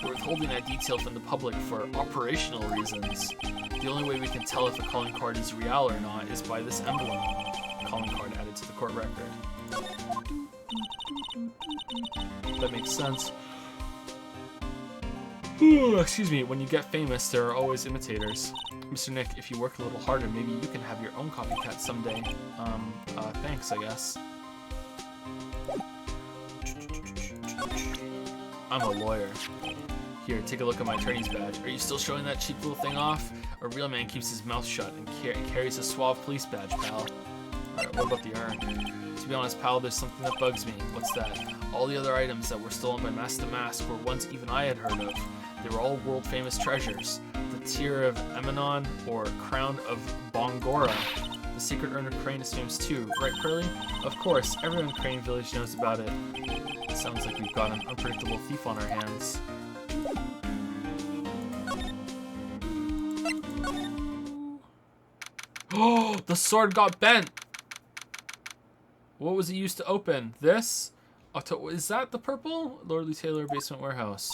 We're withholding that detail from the public for operational reasons. The only way we can tell if a calling card is real or not is by this emblem. Calling card added to the court record. That makes sense. Excuse me, when you get famous, there are always imitators. Mr. Nick, if you work a little harder, maybe you can have your own copycat someday. Thanks, I guess. I'm a lawyer. Here, take a look at my attorney's badge. Are you still showing that cheap little thing off? A real man keeps his mouth shut and carries a suave police badge, pal. Alright, What about the urn? To be honest, pal, there's something that bugs me. What's that? All the other items that were stolen by Master Mask were ones even I had heard of. They were all world-famous treasures. The Tear of Emanon, or Crown of Bongora. The secret urn of Crane is famous too, right, Curly? Of course, everyone in Crane Village knows about it. It sounds like we've got an unpredictable thief on our hands. Oh, the sword got bent! What was it used to open? This? Is that the purple? Lordly Taylor Basement Warehouse.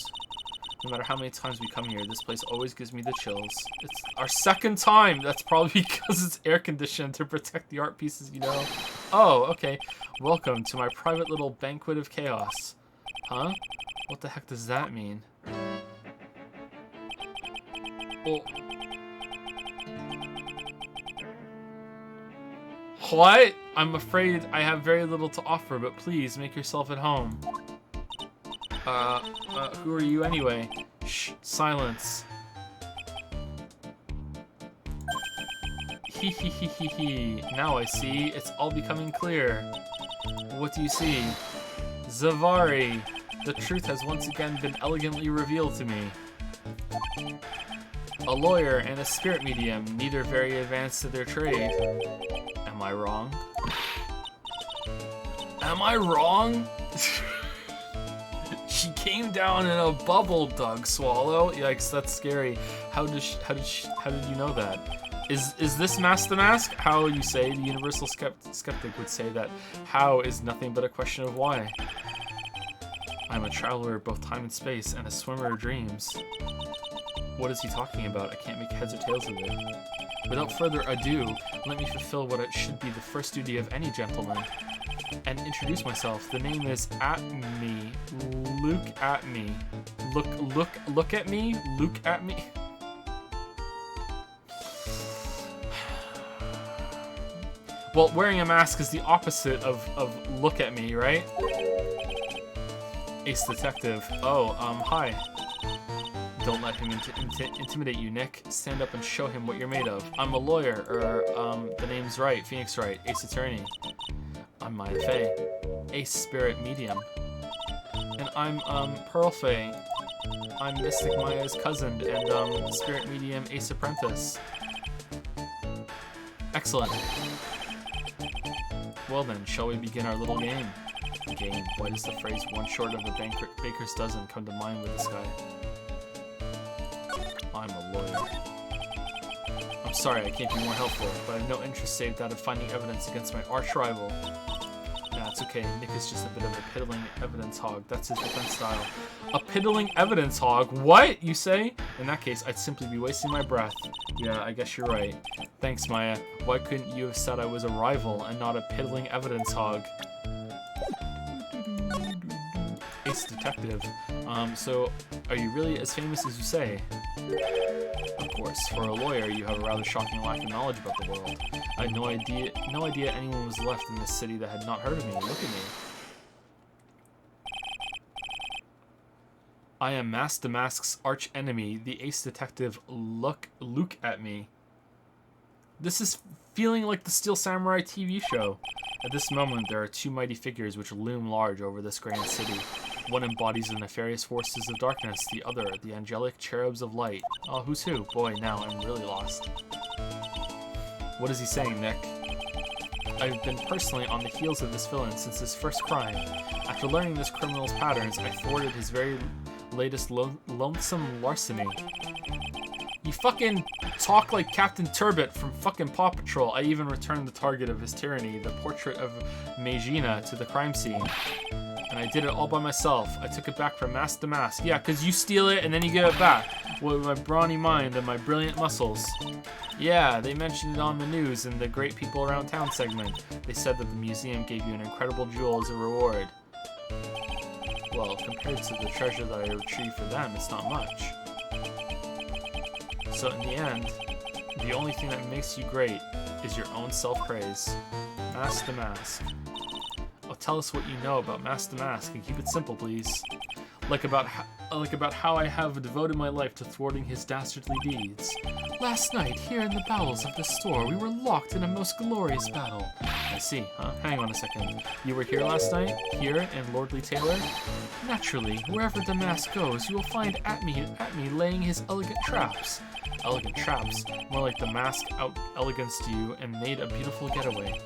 No matter how many times we come here, this place always gives me the chills. It's our second time! That's probably because it's air conditioned to protect the art pieces, you know? Oh, okay. Welcome to my private little banquet of chaos. Huh? What the heck does that mean? Oh. What? I'm afraid I have very little to offer, but please make yourself at home. Who are you anyway? Shh, silence. Hee. Now I see. It's all becoming clear. What do you see? Zavari. The truth has once again been elegantly revealed to me. A lawyer and a spirit medium, neither very advanced to their trade. Am I wrong? Am I wrong? She came down in a bubble, Doug Swallow. Yikes, that's scary. How did you know that? Is this Master Mask? How you say? The universal skeptic would say that how is nothing but a question of why. I'm a traveler of both time and space and a swimmer of dreams. What is he talking about? I can't make heads or tails of it. Without further ado, let me fulfill what it should be the first duty of any gentleman, and introduce myself. The name is At-Me. Look at me. Look at me? Look at me? Well, wearing a mask is the opposite of look at me, right? Ace Detective. Oh, hi. Don't let him intimidate you, Nick. Stand up and show him what you're made of. I'm a lawyer, the name's right, Phoenix Wright, Ace Attorney. I'm Maya Fey, Ace Spirit Medium. And I'm, Pearl Fey. I'm Mystic Maya's cousin, and, Spirit Medium Ace Apprentice. Excellent. Well then, shall we begin our little game? Game. Why does the phrase one short of a baker's dozen come to mind with this guy? I'm a lawyer. I'm sorry I can't be more helpful, but I have no interest save that of finding evidence against my arch rival. Nah, it's okay. Nick is just a bit of a piddling evidence hog. That's his defense style. A piddling evidence hog? What, you say? In that case, I'd simply be wasting my breath. Yeah, I guess you're right. Thanks, Maya. Why couldn't you have said I was a rival and not a piddling evidence hog? Ace Detective. So, are you really as famous as you say? Of course, for a lawyer, you have a rather shocking lack of knowledge about the world. I had no idea anyone was left in this city that had not heard of me. Look at me. I am Master Mask's arch enemy, the Ace Detective. Look at me. This is feeling like the Steel Samurai TV show. At this moment, there are two mighty figures which loom large over this grand city. One embodies the nefarious forces of darkness, the other, the angelic cherubs of light. Oh, who's who? Boy, now I'm really lost. What is he saying, Nick? I've been personally on the heels of this villain since his first crime. After learning this criminal's patterns, I thwarted his very latest lonesome larceny. You fucking talk like Captain Turbot from fucking Paw Patrol. I even returned the target of his tyranny, the portrait of Megina, to the crime scene. And I did it all by myself. I took it back from Master Mask. Yeah, because you steal it and then you give it back. With my brawny mind and my brilliant muscles. Yeah, they mentioned it on the news in the Great People Around Town segment. They said that the museum gave you an incredible jewel as a reward. Well, compared to the treasure that I retrieved for them, it's not much. So in the end, the only thing that makes you great is your own self-praise. Master Mask. Oh, tell us what you know about Master Mask and keep it simple, please. like about how I have devoted my life to thwarting his dastardly deeds. Last night, here in the bowels of the store, we were locked in a most glorious battle. I see, huh? Hang on a second. You were here last night? Here in Lordly Taylor? Naturally, wherever the mask goes, you will find Atme laying his elegant traps. Elegant traps? More like the mask out-eleganced you and made a beautiful getaway.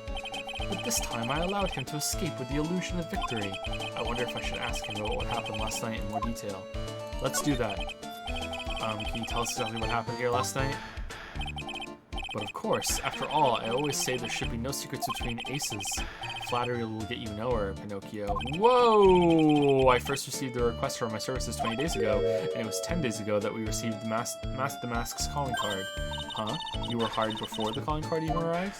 But this time I allowed him to escape with the illusion of victory. I wonder if I should ask him about what happened last night in more detail. Let's do that. Can you tell us exactly what happened here last night? But of course, after all, I always say there should be no secrets between aces. Flattery will get you nowhere, Pinocchio. Whoa! I first received a request for my services 20 days ago, and it was 10 days ago that we received the Mask's calling card. Huh? You were hired before the calling card even arrived?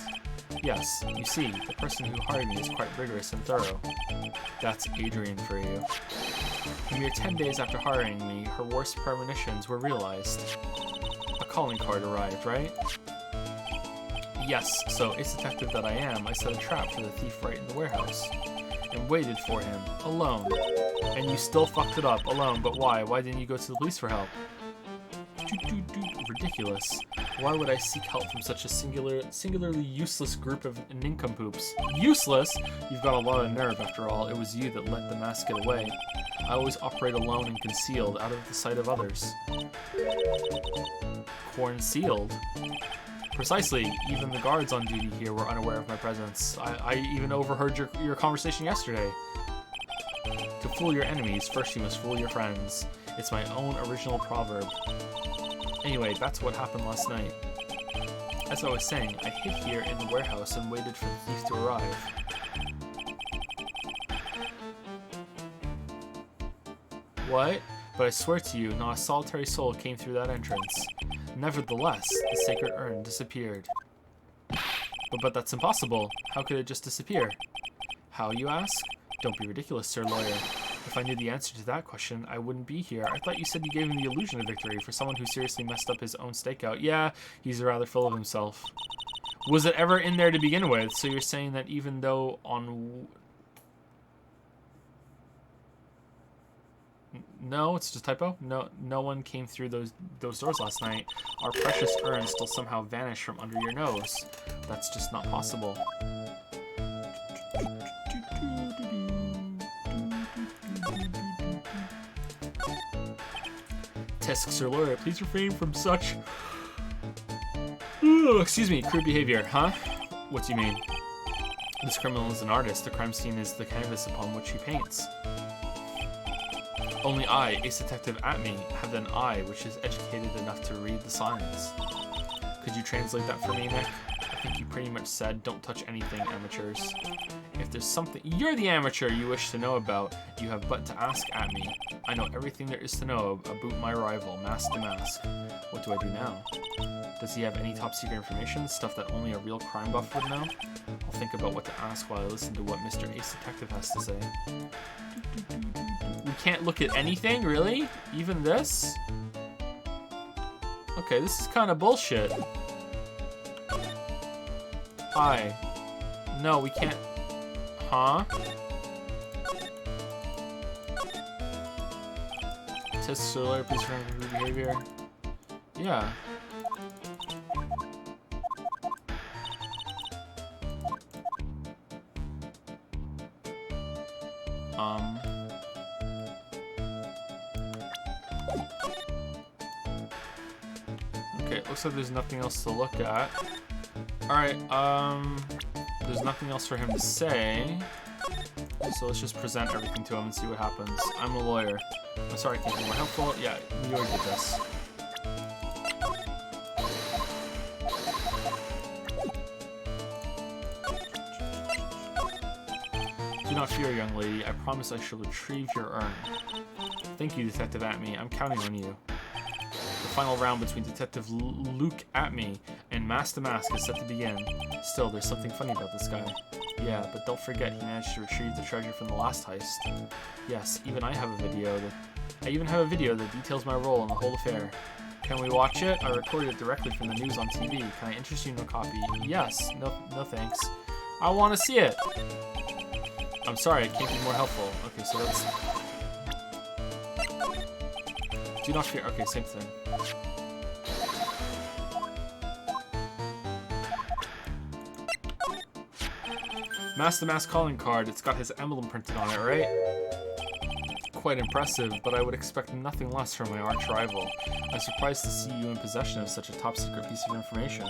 Yes, you see, the person who hired me is quite rigorous and thorough. That's Adrian for you. A mere 10 days after hiring me, her worst premonitions were realized. A calling card arrived, right? Yes, so ace detective that I am, I set a trap for the thief right in the warehouse. And waited for him, alone. And you still fucked it up, alone, but why? Why didn't you go to the police for help? Ridiculous. Why would I seek help from such a singularly useless group of nincompoops? Useless? You've got a lot of nerve, after all. It was you that let the mask get away. I always operate alone and concealed, out of the sight of others. Concealed? Precisely. Even the guards on duty here were unaware of my presence. I even overheard your conversation yesterday. To fool your enemies, first you must fool your friends. It's my own original proverb. Anyway, that's what happened last night. As I was saying, I hid here in the warehouse and waited for the thief to arrive. What? But I swear to you, not a solitary soul came through that entrance. Nevertheless, the sacred urn disappeared. But that's impossible. How could it just disappear? How, you ask? Don't be ridiculous, Sir Lawyer. If I knew the answer to that question, I wouldn't be here. I thought you said you gave him the illusion of victory for someone who seriously messed up his own stakeout. Yeah, he's rather full of himself. Was it ever in there to begin with? So you're saying that even though on... No, it's just a typo. No one came through those doors last night. Our precious urn still somehow vanished from under your nose. That's just not possible. Tisk, Sir Lawyer, please refrain from such... excuse me, crude behavior, huh? What do you mean? This criminal is an artist. The crime scene is the canvas upon which he paints. Only I, Ace Detective Atme, have an eye which is educated enough to read the signs. Could you translate that for me, Nick? I think you pretty much said, don't touch anything, amateurs. If there's something you're the amateur you wish to know about, you have but to ask Atme. I know everything there is to know about my rival, Mask the Mask. What do I do now? Does he have any top secret information, stuff that only a real crime buff would know? I'll think about what to ask while I listen to what Mr. Ace Detective has to say. We can't look at anything, really? Even this? Okay, this is kind of bullshit. Hi. No, we can't. Huh? Test solar, please remember your behavior. Yeah. Okay, it looks like there's nothing else to look at. Alright, there's nothing else for him to say. So let's just present everything to him and see what happens. I'm a lawyer. I'm sorry I can't be more helpful. Yeah, we already did this. Do not fear, young lady. I promise I shall retrieve your urn. Thank you, Detective Atme. I'm counting on you. The final round between Detective Luke Atme and Mask the Mask is set to begin. Still, there's something funny about this guy. Yeah, but don't forget he managed to retrieve the treasure from the last heist. Yes, even I have a video that details my role in the whole affair. Can we watch it? I recorded it directly from the news on TV. Can I interest you in a copy? Yes. No thanks. I want to see it. I'm sorry, I can't be more helpful. Okay, so that's... Do not fear. Okay, same thing. Master Mask calling card. It's got his emblem printed on it, right? Quite impressive, but I would expect nothing less from my arch rival. I'm surprised to see you in possession of such a top secret piece of information.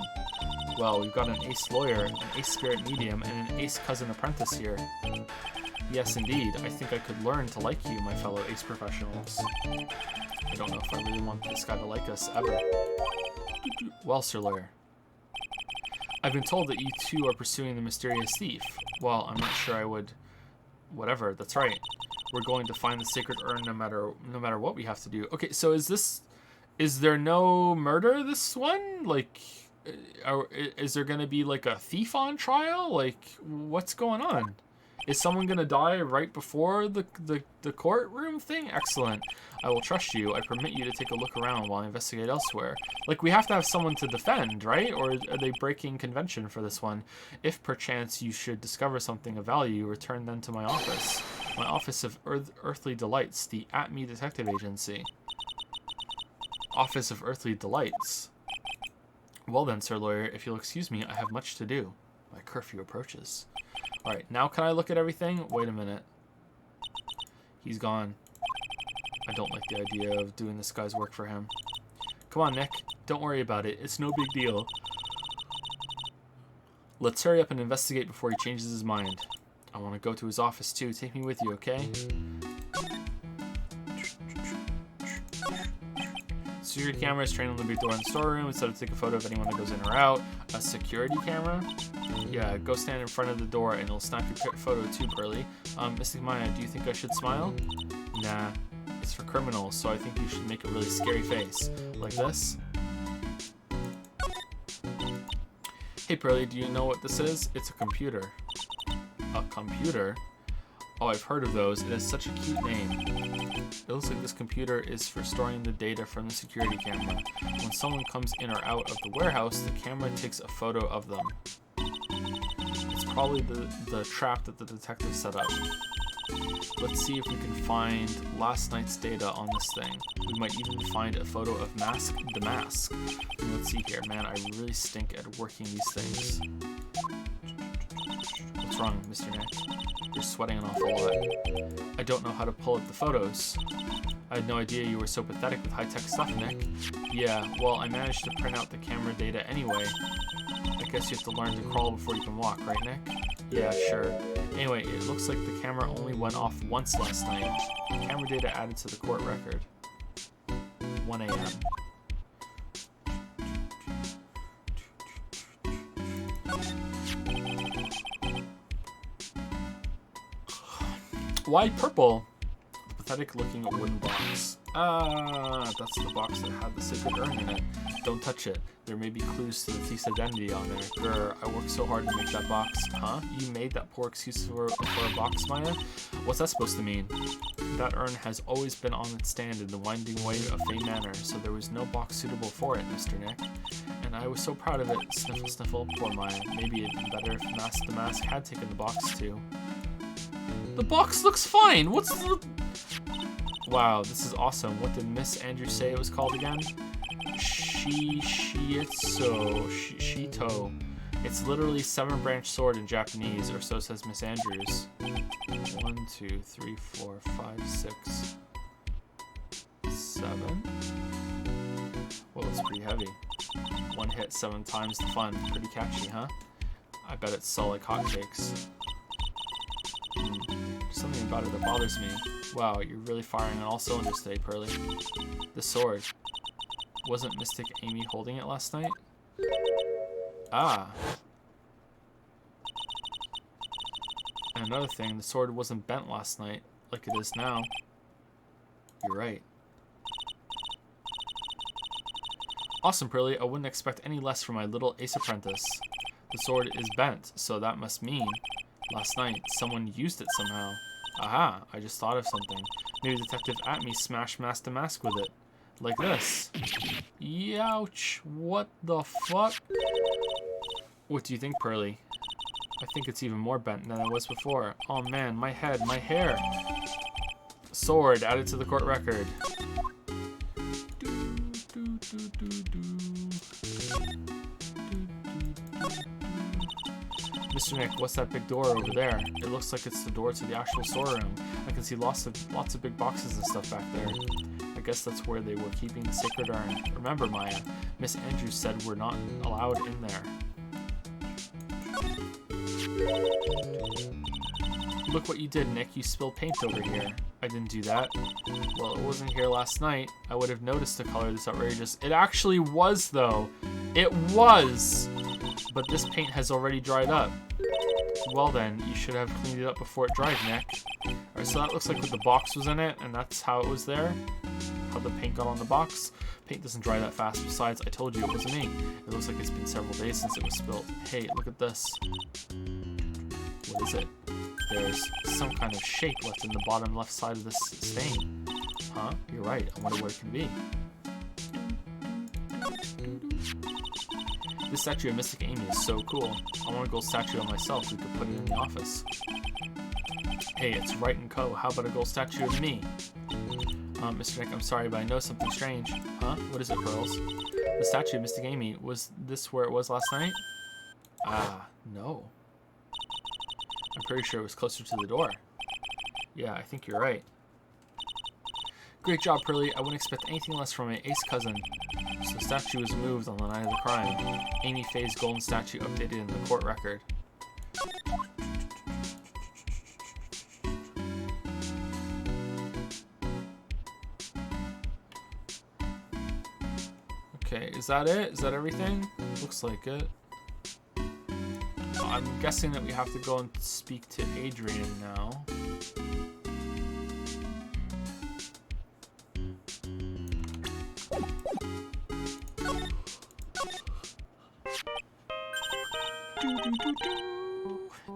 Well, we've got an ace lawyer, an ace spirit medium, and an ace cousin apprentice here. Yes, indeed. I think I could learn to like you, my fellow ace professionals. I don't know if I really want this guy to like us ever. Well, Sir Lawyer. I've been told that you two are pursuing the mysterious thief. Well, I'm not sure I would... Whatever, that's right. We're going to find the sacred urn no matter what we have to do. Okay, so is there no murder this one? Like, is there going to be like a thief on trial? Like, what's going on? Is someone going to die right before the courtroom thing? Excellent. I will trust you. I permit you to take a look around while I investigate elsewhere. Like, we have to have someone to defend, right? Or are they breaking convention for this one? If perchance you should discover something of value, return then to my office. My Office of Earthly Delights, the ATME Detective Agency. Office of Earthly Delights. Well then, Sir Lawyer, if you'll excuse me, I have much to do. My curfew approaches. Alright, now can I look at everything? Wait a minute. He's gone. I don't like the idea of doing this guy's work for him. Come on, Nick. Don't worry about it. It's no big deal. Let's hurry up and investigate before he changes his mind. I want to go to his office too. Take me with you, okay? Security camera is trained on the big door in the storeroom instead of take a photo of anyone that goes in or out. A security camera? Yeah, go stand in front of the door and it'll snap your photo too, Pearly. Mystic Maya, do you think I should smile? Nah, it's for criminals, so I think you should make a really scary face. Like this. Hey Pearly, do you know what this is? It's a computer. A computer? Oh, I've heard of those. It has such a cute name. It looks like this computer is for storing the data from the security camera. When someone comes in or out of the warehouse, the camera takes a photo of them. It's probably the trap that the detective set up. Let's see if we can find last night's data on this thing. We might even find a photo of the mask. Let's see here. Man, I really stink at working these things. What's wrong, Mr. Nick? You're sweating an awful lot. I don't know how to pull up the photos. I had no idea you were so pathetic with high-tech stuff, Nick. Yeah, well, I managed to print out the camera data anyway. I guess you have to learn to crawl before you can walk, right, Nick? Yeah, sure. Anyway, it looks like the camera only went off once last night. Camera data added to the court record. 1 a.m. Why purple? The pathetic-looking wooden box. Ah, that's the box that had the sacred urn in it. Don't touch it. There may be clues to the thief's identity on there. Grr, I worked so hard to make that box. Huh? You made that poor excuse for a box, Maya? What's that supposed to mean? That urn has always been on its stand in the winding way of Fey Manor, so there was no box suitable for it, Mr. Nick. And I was so proud of it. Sniffle, sniffle. Poor Maya. Maybe it'd been better if the mask had taken the box too. The box looks fine. What's the... Wow, this is awesome. What did Miss Andrews say it was called again? Shito. It's literally 7-branch sword in Japanese, or so says Miss Andrews. 1, 2, 3, 4, 5, 6, 7. Well, it's pretty heavy. One hit 7 times the fun. Pretty catchy, huh? I bet it's solid hotcakes. Something about it that bothers me. Wow, you're really firing on all cylinders today, Pearly. The sword. Wasn't Mystic Amy holding it last night? Ah. And another thing, the sword wasn't bent last night, like it is now. You're right. Awesome, Pearly. I wouldn't expect any less from my little ace apprentice. The sword is bent, so that must mean last night someone used it somehow. Aha, I just thought of something. Maybe Detective Atme smashed Master Mask with it. Like this. Youch. What the fuck? What do you think, Pearly? I think it's even more bent than it was before. Oh man, my head, my hair. Sword added to the court record. Mr. Nick, what's that big door over there? It looks like it's the door to the actual storeroom. I can see lots of big boxes and stuff back there. I guess that's where they were keeping the sacred urn. Remember, Maya, Miss Andrews said we're not allowed in there. Look what you did, Nick. You spilled paint over here. I didn't do that. Well, it wasn't here last night. I would have noticed the color this outrageous. It actually was, though. It was! But this paint has already dried up. Well then, you should have cleaned it up before it dried, Nick. Alright, so that looks like the box was in it, and that's how it was there. How the paint got on the box. Paint doesn't dry that fast. Besides, I told you it wasn't me. It looks like it's been several days since it was spilled. Hey, look at this. What is it? There's some kind of shape left in the bottom left side of this stain. Huh? You're right. I wonder what it can be. This statue of Mystic Amy is so cool. I want a gold statue of myself. We could put it in the office. Hey, it's Wright & Co. How about a gold statue of me? Mr. Nick, I'm sorry, but I know something strange. Huh? What is it, Pearls? The statue of Mystic Amy. Was this where it was last night? Ah, no. I'm pretty sure it was closer to the door. Yeah, I think you're right. Great job, Pearly. I wouldn't expect anything less from my ace cousin. So the statue was moved on the night of the crime. Amy Faye's golden statue updated in the court record. Okay, is that it? Is that everything? Looks like it. I'm guessing that we have to go and speak to Adrian now.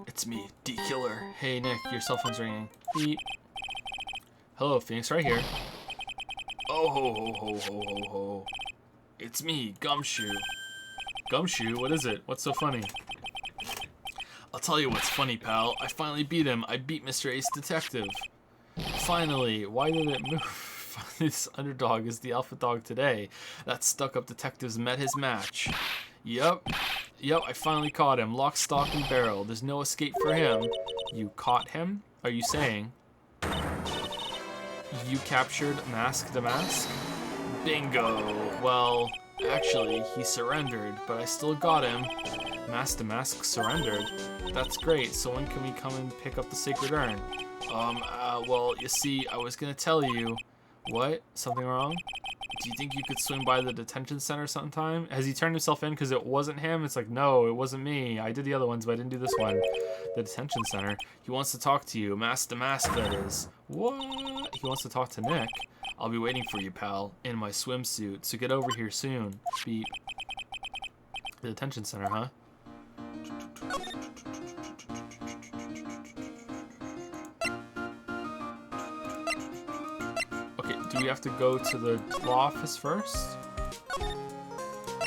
It's me, D-Killer. Hey Nick, your cell phone's ringing. Beep. Hello, Phoenix right here. Oh ho ho ho ho ho ho. It's me, Gumshoe. Gumshoe? What is it? What's so funny? I'll tell you what's funny, pal. I finally beat him. I beat Mr. Ace Detective. Finally. Why did it move? This underdog is the alpha dog today. That stuck-up detective's met his match. Yep, I finally caught him. Lock, stock, and barrel. There's no escape for him. You caught him? Are you saying? You captured Mask the Mask? Bingo. Well, actually, he surrendered, but I still got him. Mask the Mask surrendered. That's great. So when can we come and pick up the sacred urn? Well, you see, I was gonna tell you. What? Something wrong? Do you think you could swing by the detention center sometime? Has he turned himself in because it wasn't him? It's like, no, it wasn't me. I did the other ones, but I didn't do this one. The detention center. He wants to talk to you. Mask the Mask, that is. What? He wants to talk to Nick. I'll be waiting for you, pal, in my swimsuit. So get over here soon. Beep. The detention center, huh? Do we have to go to the law office first?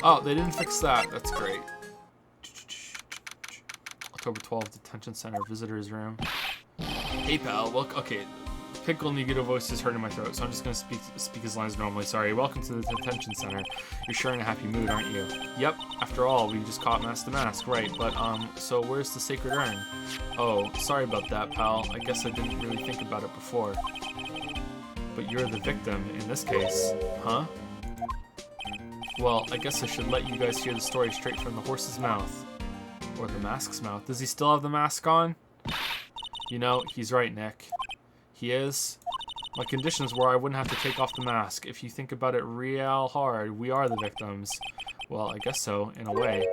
Oh, they didn't fix that. That's great. October 12th, detention center, visitor's room. Hey, pal. Welcome. Okay, Pickle Nigito voice is hurting my throat, so I'm just gonna speak his lines normally. Sorry. Welcome to the detention center. You're sure in a happy mood, aren't you? Yep. After all, we just caught Mask the Mask, right? But so where's the sacred urn? Oh, sorry about that, pal. I guess I didn't really think about it before. But you're the victim in this case, huh? Well, I guess I should let you guys hear the story straight from the horse's mouth. Or the mask's mouth. Does he still have the mask on? You know, he's right, Nick. He is. My conditions were I wouldn't have to take off the mask. If you think about it real hard, we are the victims. Well, I guess so, in a way.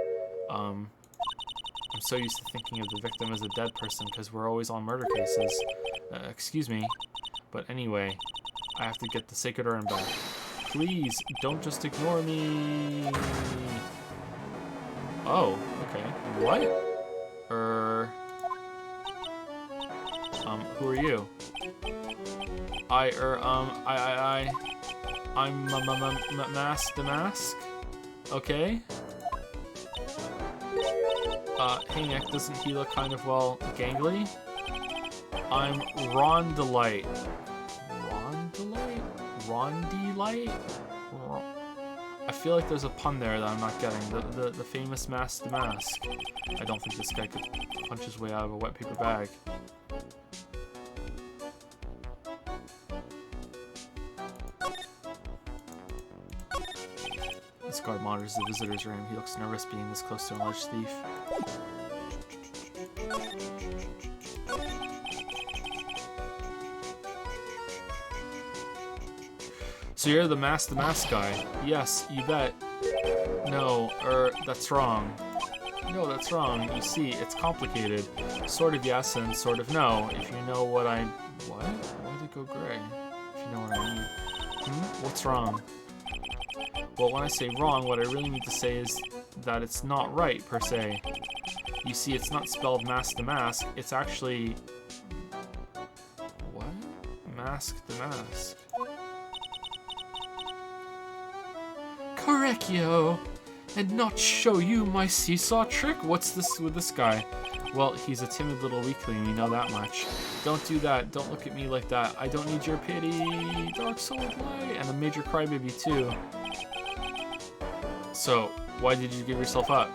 I'm so used to thinking of the victim as a dead person because we're always on murder cases. Excuse me. But anyway, I have to get the sacred urn back. Please, don't just ignore me. Oh, okay. What? Who are you? I'm Mask the Mask? Okay. Hey Nick, doesn't he look kind of, well, gangly? I'm Rondelight. Rondelight? I feel like there's a pun there that I'm not getting. The famous Mask the Mask. I don't think this guy could punch his way out of a wet paper bag. This guard monitors the visitor's room. He looks nervous being this close to an alleged thief. So you're the Mask guy. Yes, you bet. No, that's wrong. No, that's wrong. You see, it's complicated. Sort of yes and sort of no. If you know what I... What? Why did it go gray? If you know what I mean. What's wrong? Well, when I say wrong, what I really need to say is that it's not right, per se. You see, it's not spelled Mask the Mask. It's actually... What? Mask the Mask. Correcchio! And not show you my seesaw trick? What's this with this guy? Well, he's a timid little weakling, we know that much. Don't do that. Don't look at me like that. I don't need your pity. Dark Soul Light. And a major crybaby, too. So, why did you give yourself up?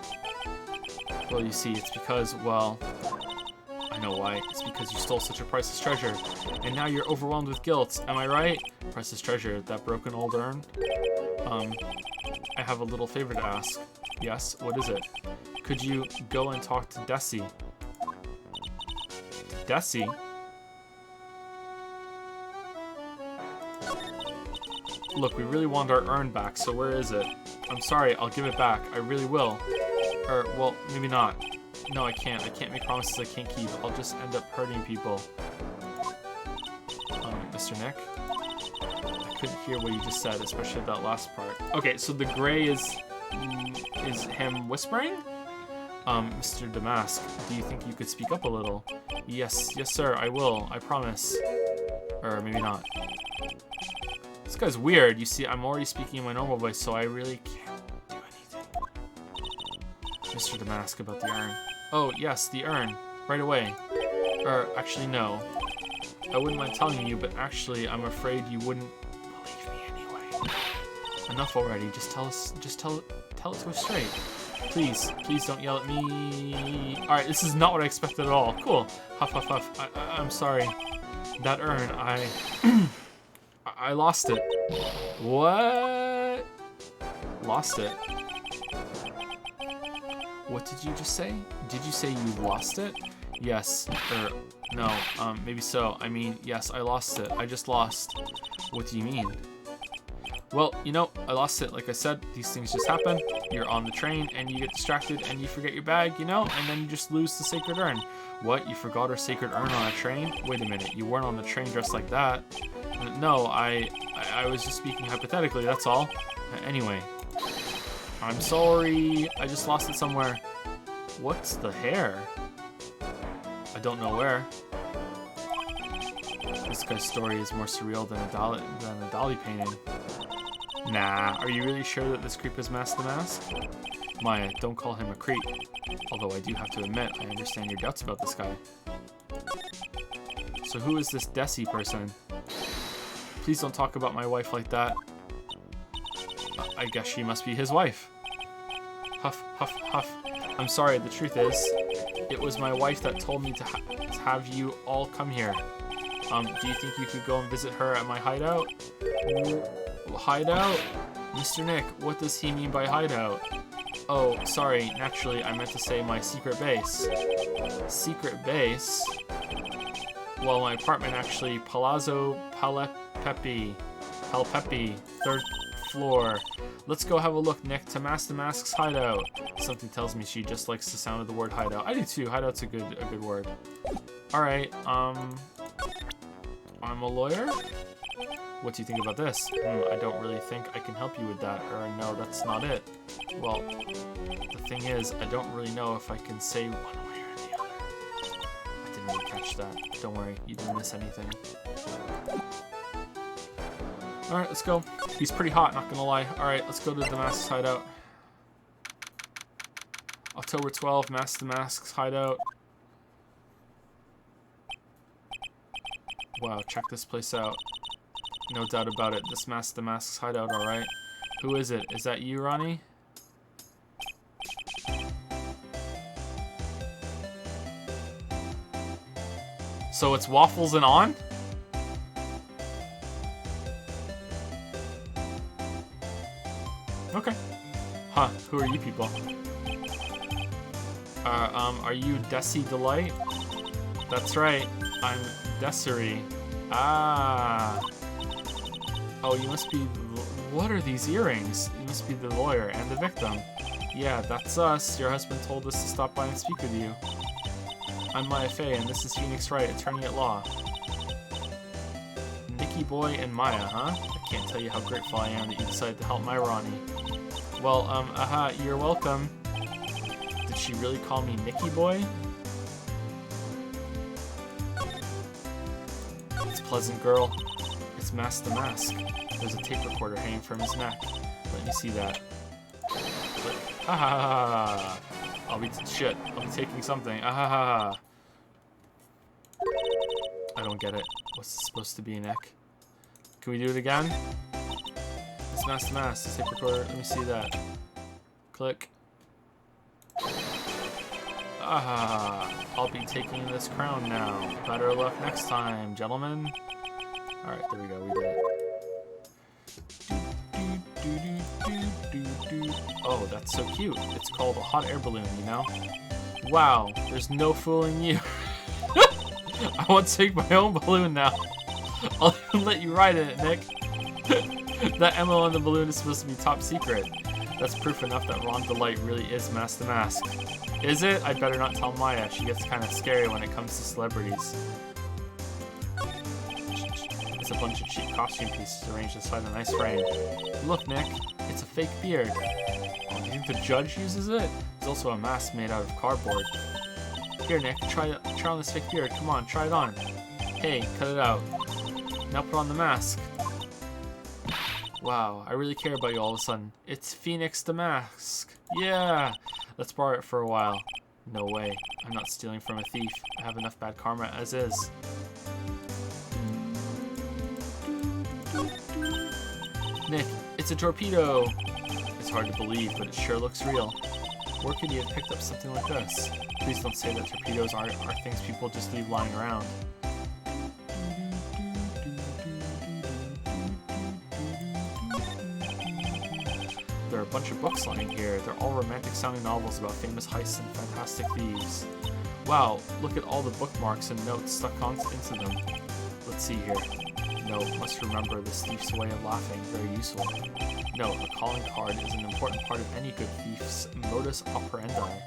Well, you see, it's because, well... I know why. It's because you stole such a priceless treasure. And now you're overwhelmed with guilt. Am I right? Priceless treasure. That broken old urn? I have a little favor to ask. Yes, what is it? Could you go and talk to Desi? Desi? Look, we really want our urn back, so where is it? I'm sorry, I'll give it back. I really will. Or, well, maybe not. No, I can't. I can't make promises I can't keep. I'll just end up hurting people. Mr. Nick? I couldn't hear what you just said, especially that last part. Okay, so the gray is him whispering? Mr. Damask, do you think you could speak up a little? Yes, sir, I will. I promise. Or maybe not. This guy's weird. You see, I'm already speaking in my normal voice, so I really can't do anything. Mr. Damask, about the urn. Oh, yes, the urn. Right away. Or, actually, no. I wouldn't mind telling you, but actually, I'm afraid you wouldn't believe me anyway. Enough already. Just tell it to us straight. Please don't yell at me. Alright, this is not what I expected at all. Cool. Huff, huff, huff. I'm sorry. That urn, I lost it. What? Lost it? What did you just say? Did you say you lost it? Yes. No. Maybe so. I mean, yes, I lost it. I just lost. What do you mean? Well, you know, I lost it. Like I said, these things just happen. You're on the train, and you get distracted, and you forget your bag, you know? And then you just lose the sacred urn. What? You forgot our sacred urn on a train? Wait a minute. You weren't on the train dressed like that. No, I was just speaking hypothetically, that's all. Anyway. I'm sorry. I just lost it somewhere. What's the hair? I don't know where. This guy's story is more surreal than a Dali painting. Nah, are you really sure that this creep is Mask the Mask? Maya, don't call him a creep. Although I do have to admit, I understand your doubts about this guy. So who is this Desi person? Please don't talk about my wife like that. I guess she must be his wife. Huff, huff, huff. I'm sorry, the truth is, it was my wife that told me to have you all come here. Do you think you could go and visit her at my hideout? Hideout? Mr. Nick, what does he mean by hideout? Oh, sorry, naturally, I meant to say my secret base. Secret base? Well, my apartment actually, Palazzo Palpepi, 3rd floor. Let's go have a look, Nick, to Mask the Mask's hideout. Something tells me she just likes the sound of the word hideout. I do too. Hideout's a good word. All right. I'm a lawyer. What do you think about this? I don't really think I can help you with that. Or no, that's not it. Well, the thing is, I don't really know if I can say one way or the other. I didn't really catch that. Don't worry, you didn't miss anything. Alright, let's go. He's pretty hot, not gonna lie. Alright, let's go to the Mask's hideout. October 12th, Mask the Mask's hideout. Wow, check this place out. No doubt about it, this Mask the Mask's hideout, alright? Who is it? Is that you, Ronnie? So it's Waffles and On? Okay. Huh, who are you people? Are you Desi Delight? That's right, I'm Desiree. Ah. Oh, you must be... What are these earrings? You must be the lawyer and the victim. Yeah, that's us. Your husband told us to stop by and speak with you. I'm Maya Fey, and this is Phoenix Wright, attorney at law. Nicky Boy and Maya, huh? I can't tell you how grateful I am that you decided to help my Ronnie. Well, you're welcome. Did she really call me Nicky Boy? It's Pleasant Girl. It's Mask the Mask. There's a tape recorder hanging from his neck. Let me see that. Click. Ah! I'll be taking something. Ah! I don't get it. What's this supposed to be, Nick? Can we do it again? It's Mask the Mask. The tape recorder. Let me see that. Click. Ah! I'll be taking this crown now. Better luck next time, gentlemen. Alright, there we go. We did it. Oh, that's so cute. It's called a hot air balloon, you know? Wow, there's no fooling you. I want to take my own balloon now. I'll even let you ride in it, Nick. That ammo on the balloon is supposed to be top secret. That's proof enough that Ron Delight really is Mask the Mask. Is it? I better not tell Maya. She gets kind of scary when it comes to celebrities. It's a bunch of cheap costume pieces arranged inside a nice frame. Look, Nick, it's a fake beard. Oh, do you think the judge uses it? There's also a mask made out of cardboard. Here, Nick, try on this fake beard. Come on, try it on. Hey, cut it out. Now put on the mask. Wow, I really care about you all of a sudden. It's Phoenix the Mask. Yeah, let's borrow it for a while. No way, I'm not stealing from a thief. I have enough bad karma as is. Nick, it's a torpedo! It's hard to believe, but it sure looks real. Where could you have picked up something like this? Please don't say that torpedoes are things people just leave lying around. There are a bunch of books lying here. They're all romantic-sounding novels about famous heists and fantastic thieves. Wow, look at all the bookmarks and notes stuck into them. Let's see here. No, must remember this thief's way of laughing, very useful. No, a calling card is an important part of any good thief's modus operandi.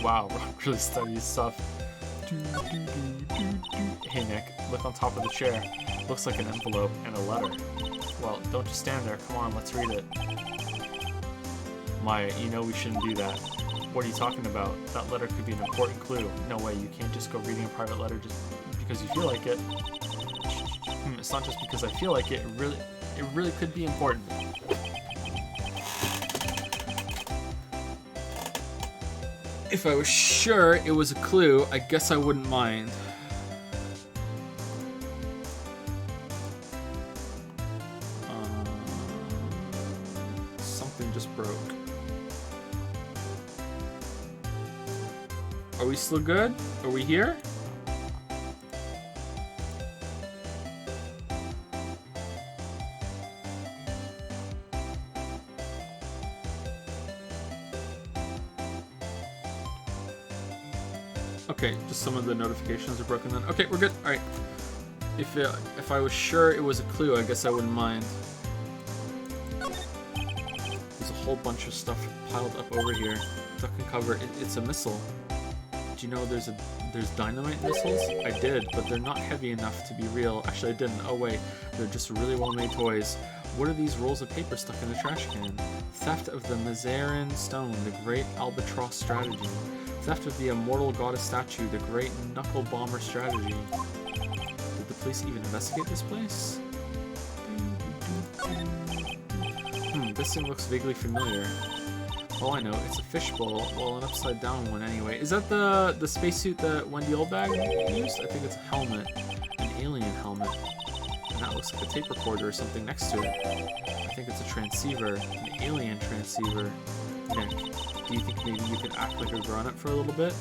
Wow, Rock really studies stuff. Hey Nick, look on top of the chair. Looks like an envelope and a letter. Well, don't just stand there, come on, let's read it. Maya, you know we shouldn't do that. What are you talking about? That letter could be an important clue. No way, you can't just go reading a private letter just because you feel like it. It's not just because I feel like it. It really could be important. If I was sure it was a clue, I guess I wouldn't mind. Something just broke. Are we still good? Are we here? Okay, just some of the notifications are broken then. Okay, we're good. All right. If I was sure it was a clue, I guess I wouldn't mind. There's a whole bunch of stuff piled up over here. Duck and cover. It's a missile. Do you know there's dynamite missiles? I did, but they're not heavy enough to be real. Actually, I didn't. Oh wait, they're just really well-made toys. What are these rolls of paper stuck in the trash can? Theft of the Mazarin Stone, the Great Albatross Strategy. Theft of the Immortal Goddess Statue, the Great Knuckle Bomber Strategy. Did the police even investigate this place? This thing looks vaguely familiar. Oh, I know, it's a fishbowl. Well, an upside down one anyway. Is that the spacesuit that Wendy Oldbag used? I think it's a helmet. An alien helmet. And that looks like a tape recorder or something next to it. I think it's a transceiver, an alien transceiver. Nick, do you think maybe you could act like a grown-up for a little bit?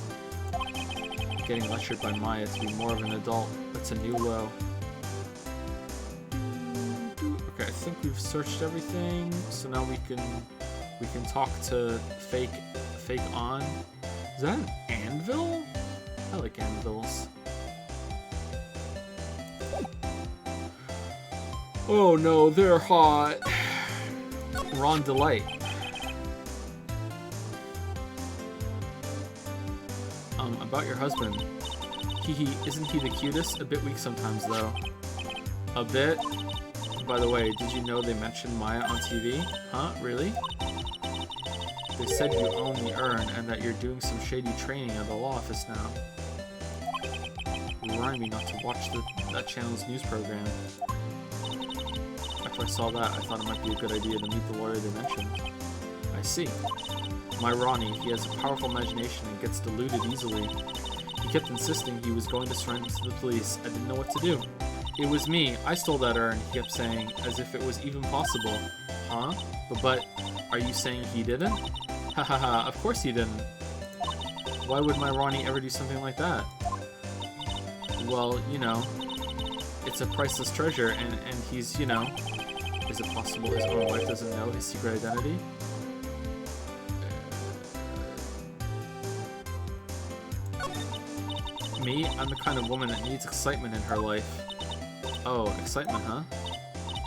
Getting lectured by Maya to be more of an adult. That's a new low. Okay, I think we've searched everything, so now we can talk to fake on. Is that an anvil? I like anvils. Oh no, they're hot. Ron Delight. About your husband. Isn't he the cutest? A bit weak sometimes though. A bit? By the way, did you know they mentioned Maya on TV? Huh? Really? They said you own the urn and that you're doing some shady training at the law office now. Remind me not to watch that channel's news program. After I saw that, I thought it might be a good idea to meet the lawyer they mentioned. I see. My Ronnie, he has a powerful imagination and gets deluded easily. He kept insisting he was going to surrender to the police. I didn't know what to do. It was me. I stole that urn, he kept saying, as if it was even possible. Huh? But are you saying he didn't? Ha ha ha, of course he didn't. Why would my Ronnie ever do something like that? Well, you know, it's a priceless treasure, and he's, you know... Is it possible his own wife doesn't know his secret identity? Me? I'm the kind of woman that needs excitement in her life. Oh, excitement, huh?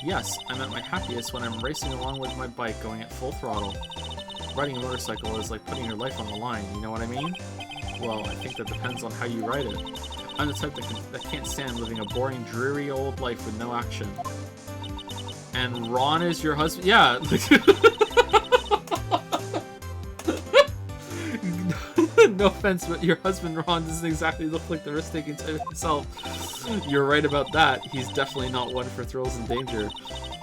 Yes, I'm at my happiest when I'm racing along with my bike going at full throttle. Riding a motorcycle is like putting your life on the line, you know what I mean? Well, I think that depends on how you ride it. I'm the type that can't stand living a boring, dreary old life with no action. And Ron is your husband? Yeah. No offense, but your husband Ron doesn't exactly look like the risk-taking type himself. You're right about that. He's definitely not one for thrills and danger.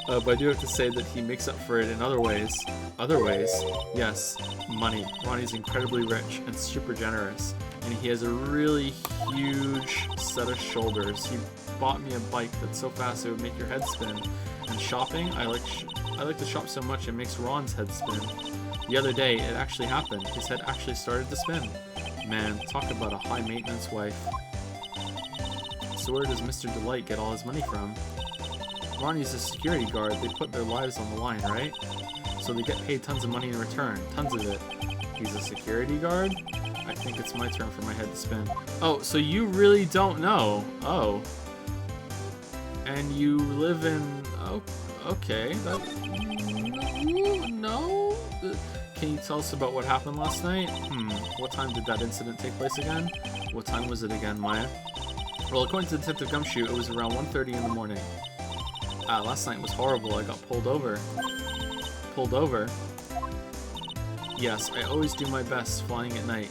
But I do have to say that he makes up for it in other ways. Other ways? Yes, money. Ronnie's incredibly rich and super generous. And he has a really huge set of shoulders. He bought me a bike that's so fast it would make your head spin. And shopping, I like to shop so much it makes Ron's head spin. The other day, it actually happened. His head actually started to spin. Man, talk about a high-maintenance wife. So where does Mr. Delight get all his money from? Ronnie's a security guard. They put their lives on the line, right? So they get paid tons of money in return. Tons of it. He's a security guard? I think it's my turn for my head to spin. Oh, so you really don't know. Oh. And you live in... Oh, okay. No? Can you tell us about what happened last night? What time did that incident take place again? What time was it again, Maya? Well, according to Detective Gumshoe, it was around 1:30 in the morning. Last night was horrible. I got pulled over. Pulled over? Yes, I always do my best flying at night.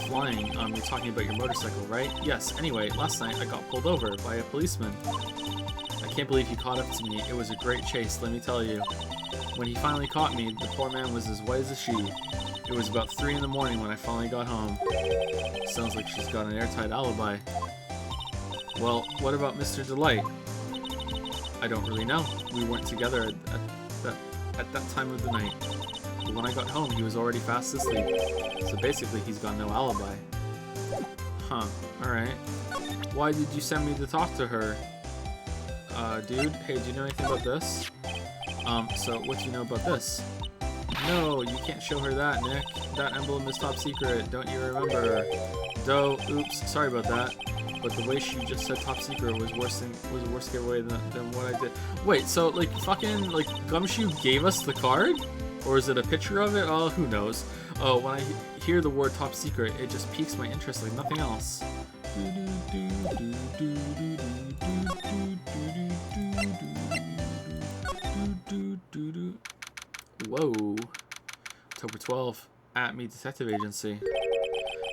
Flying? You're talking about your motorcycle, right? Yes, anyway, last night I got pulled over by a policeman. I can't believe he caught up to me. It was a great chase, let me tell you. When he finally caught me, the poor man was as white as a sheet. It was about 3 in the morning when I finally got home. Sounds like she's got an airtight alibi. Well, what about Mr. Delight? I don't really know. We weren't together at that time of the night. But when I got home, he was already fast asleep. So basically, he's got no alibi. Huh. Alright. Why did you send me to talk to her? Dude, hey, do you know anything about this? So what do you know about this? No, you can't show her that, Nick. That emblem is top secret. Don't you remember? Oops, sorry about that. But the way she just said top secret was a worse giveaway than what I did. Wait, so like fucking like Gumshoe gave us the card? Or is it a picture of it? Oh, who knows? Oh, when I hear the word top secret, it just piques my interest like nothing else. Whoa. October 12th, at Me Detective Agency.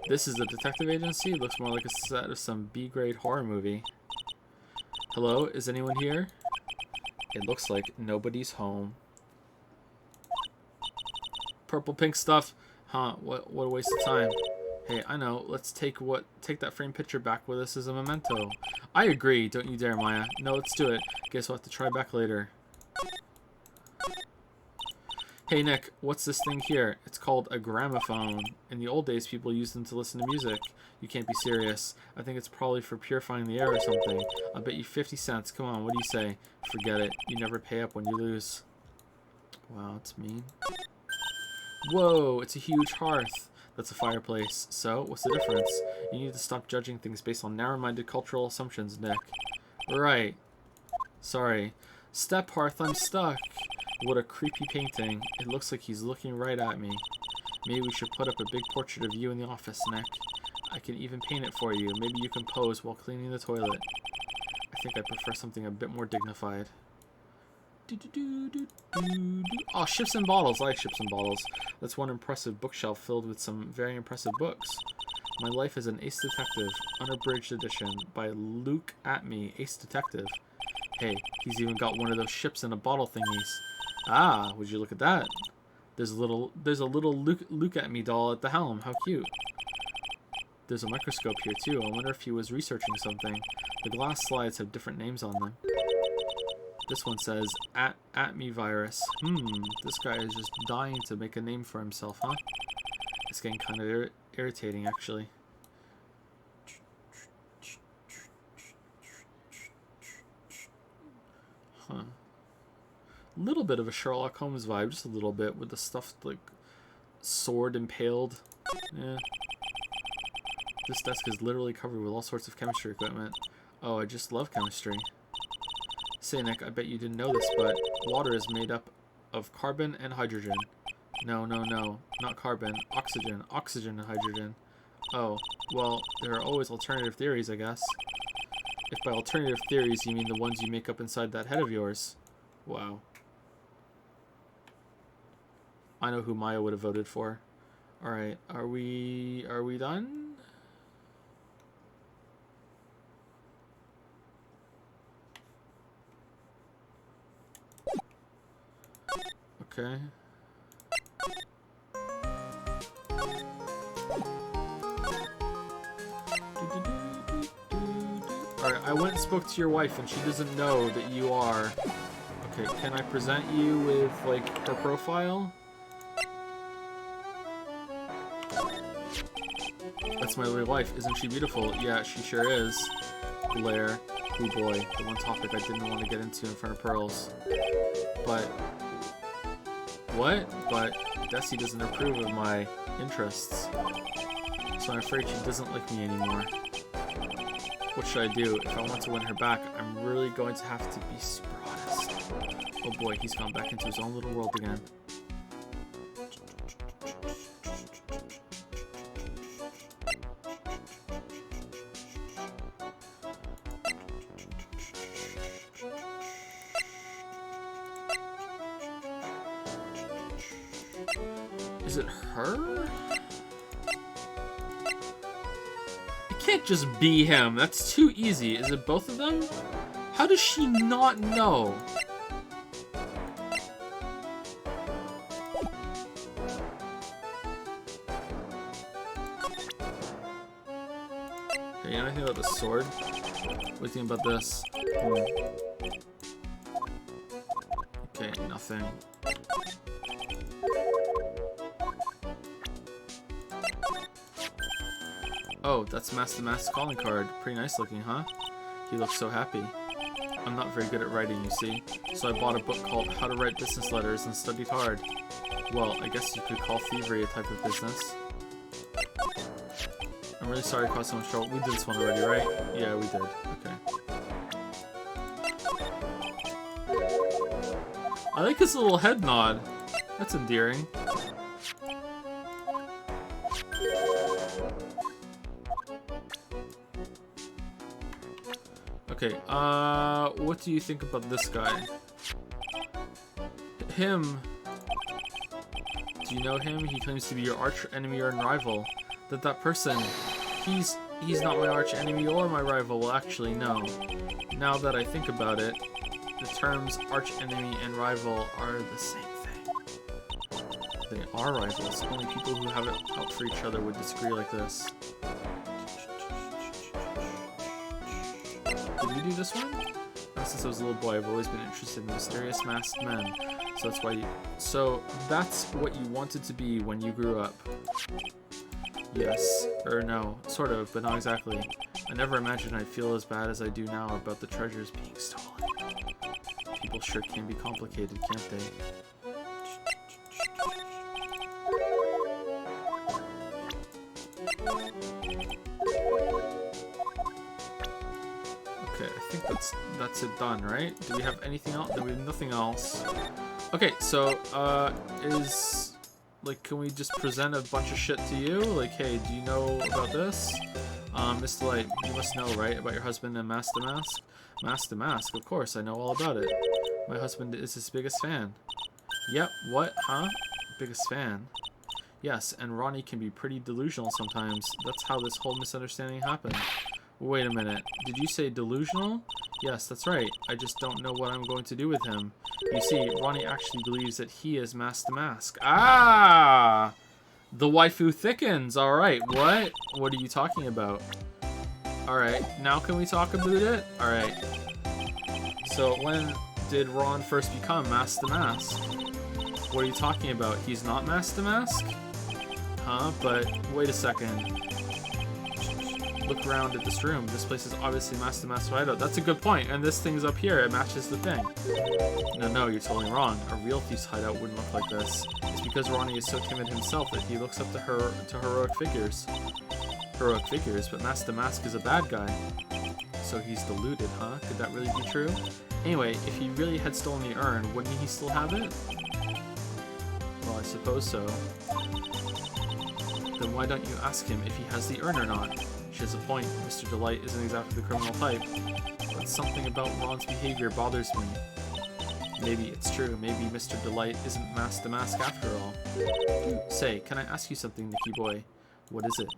This is the detective agency? Looks more like a set of some B-grade horror movie. Hello, is anyone here? It looks like nobody's home. Purple pink stuff. Huh, what a waste of time. Hey, I know. Let's take that framed picture back with us as a memento. I agree. Don't you dare, Maya. No, let's do it. Guess we'll have to try back later. Hey, Nick. What's this thing here? It's called a gramophone. In the old days, people used them to listen to music. You can't be serious. I think it's probably for purifying the air or something. I'll bet you 50 cents. Come on, what do you say? Forget it. You never pay up when you lose. Wow, that's mean. Whoa, it's a huge hearth. That's a fireplace. So, what's the difference? You need to stop judging things based on narrow-minded cultural assumptions, Nick. Right. Sorry. Step hearth, I'm stuck. What a creepy painting. It looks like he's looking right at me. Maybe we should put up a big portrait of you in the office, Nick. I can even paint it for you. Maybe you can pose while cleaning the toilet. I think I prefer something a bit more dignified. Oh, Ships and Bottles. I like Ships and Bottles. That's one impressive bookshelf filled with some very impressive books. My Life as an Ace Detective, Unabridged Edition by Luke Atme, Ace Detective. Hey, he's even got one of those ships in a bottle thingies. Ah, would you look at that? There's a little Luke Atme doll at the helm. How cute. There's a microscope here too. I wonder if he was researching something. The glass slides have different names on them. This one says Atme virus. This guy is just dying to make a name for himself, huh? It's getting kind of irritating, actually. Huh. A little bit of a Sherlock Holmes vibe, just a little bit, with the stuff like sword impaled. Yeah. This desk is literally covered with all sorts of chemistry equipment. Oh, I just love chemistry. Say, Nick, I bet you didn't know this, but water is made up of carbon and hydrogen. No, not carbon. Oxygen. Oxygen and hydrogen. Oh, well, there are always alternative theories, I guess. If by alternative theories you mean the ones you make up inside that head of yours. Wow. I know who Maya would have voted for. Alright, are we done? Okay. Alright, I went and spoke to your wife and she doesn't know that you are... Okay, can I present you with, like, her profile? That's my little wife. Isn't she beautiful? Yeah, she sure is. Blair. Oh boy, the one topic I didn't want to get into in front of Pearls. But... What? But Desi doesn't approve of my interests. So I'm afraid she doesn't like me anymore. What should I do? If I want to win her back, I'm really going to have to be super honest. Oh boy, he's gone back into his own little world again. Is it her? It can't just be him. That's too easy. Is it both of them? How does she not know? Okay, you know anything about the sword? What do you think about this? Okay, nothing. Oh, that's Master Matt's calling card. Pretty nice looking, huh? He looks so happy. I'm not very good at writing, you see, so I bought a book called How to Write Business Letters and studied hard. Well, I guess you could call thievery a type of business. I'm really sorry to cause so much trouble. We did this one already, right? Yeah, we did. Okay. I like his little head nod. That's endearing. Okay, what do you think about this guy? Him. Do you know him? He claims to be your arch enemy or rival. That person, he's not my arch enemy or my rival. Well, actually, no. Now that I think about it, the terms arch enemy and rival are the same thing. They are rivals. Only people who have it out for each other would disagree like this. Did we do this one? Since I was a little boy, I've always been interested in mysterious masked men. So that's what you wanted to be when you grew up. Yes. Or no. Sort of, but not exactly. I never imagined I'd feel as bad as I do now about the treasures being stolen. People sure can be complicated, can't they? Okay, I think that's it done, right? Do we have anything else? No, we have nothing else. Okay, so can we just present a bunch of shit to you? Like, hey, do you know about this? Miss Delight, you must know, right, about your husband and Mask the Mask? Mask the Mask, of course, I know all about it. My husband is his biggest fan. Yep, what? Huh? Biggest fan? Yes, and Ronnie can be pretty delusional sometimes. That's how this whole misunderstanding happened. Wait a minute, did you say delusional? Yes, that's right. I just don't know what I'm going to do with him. You see, Ronnie actually believes that he is Mask the Mask. Ah! The waifu thickens. Alright, what? What are you talking about? Alright, now can we talk about it? Alright. So, when did Ron first become Mask the Mask? What are you talking about? He's not Mask the Mask? Huh? But, wait a second. Look around at this room. This place is obviously Mask the Mask's hideout. That's a good point. And this thing's up here. It matches the thing. No, you're totally wrong. A real thief's hideout wouldn't look like this. It's because Ronnie is so timid himself that he looks up to heroic figures. Heroic figures, but Mask the Mask is a bad guy. So he's deluded, huh? Could that really be true? Anyway, if he really had stolen the urn, wouldn't he still have it? Well, I suppose so. Then why don't you ask him if he has the urn or not? She has a point. Mr. Delight isn't exactly the criminal type. But something about Ron's behavior bothers me. Maybe it's true. Maybe Mr. Delight isn't Mask the Mask after all. Say, can I ask you something, Nicky boy? What is it?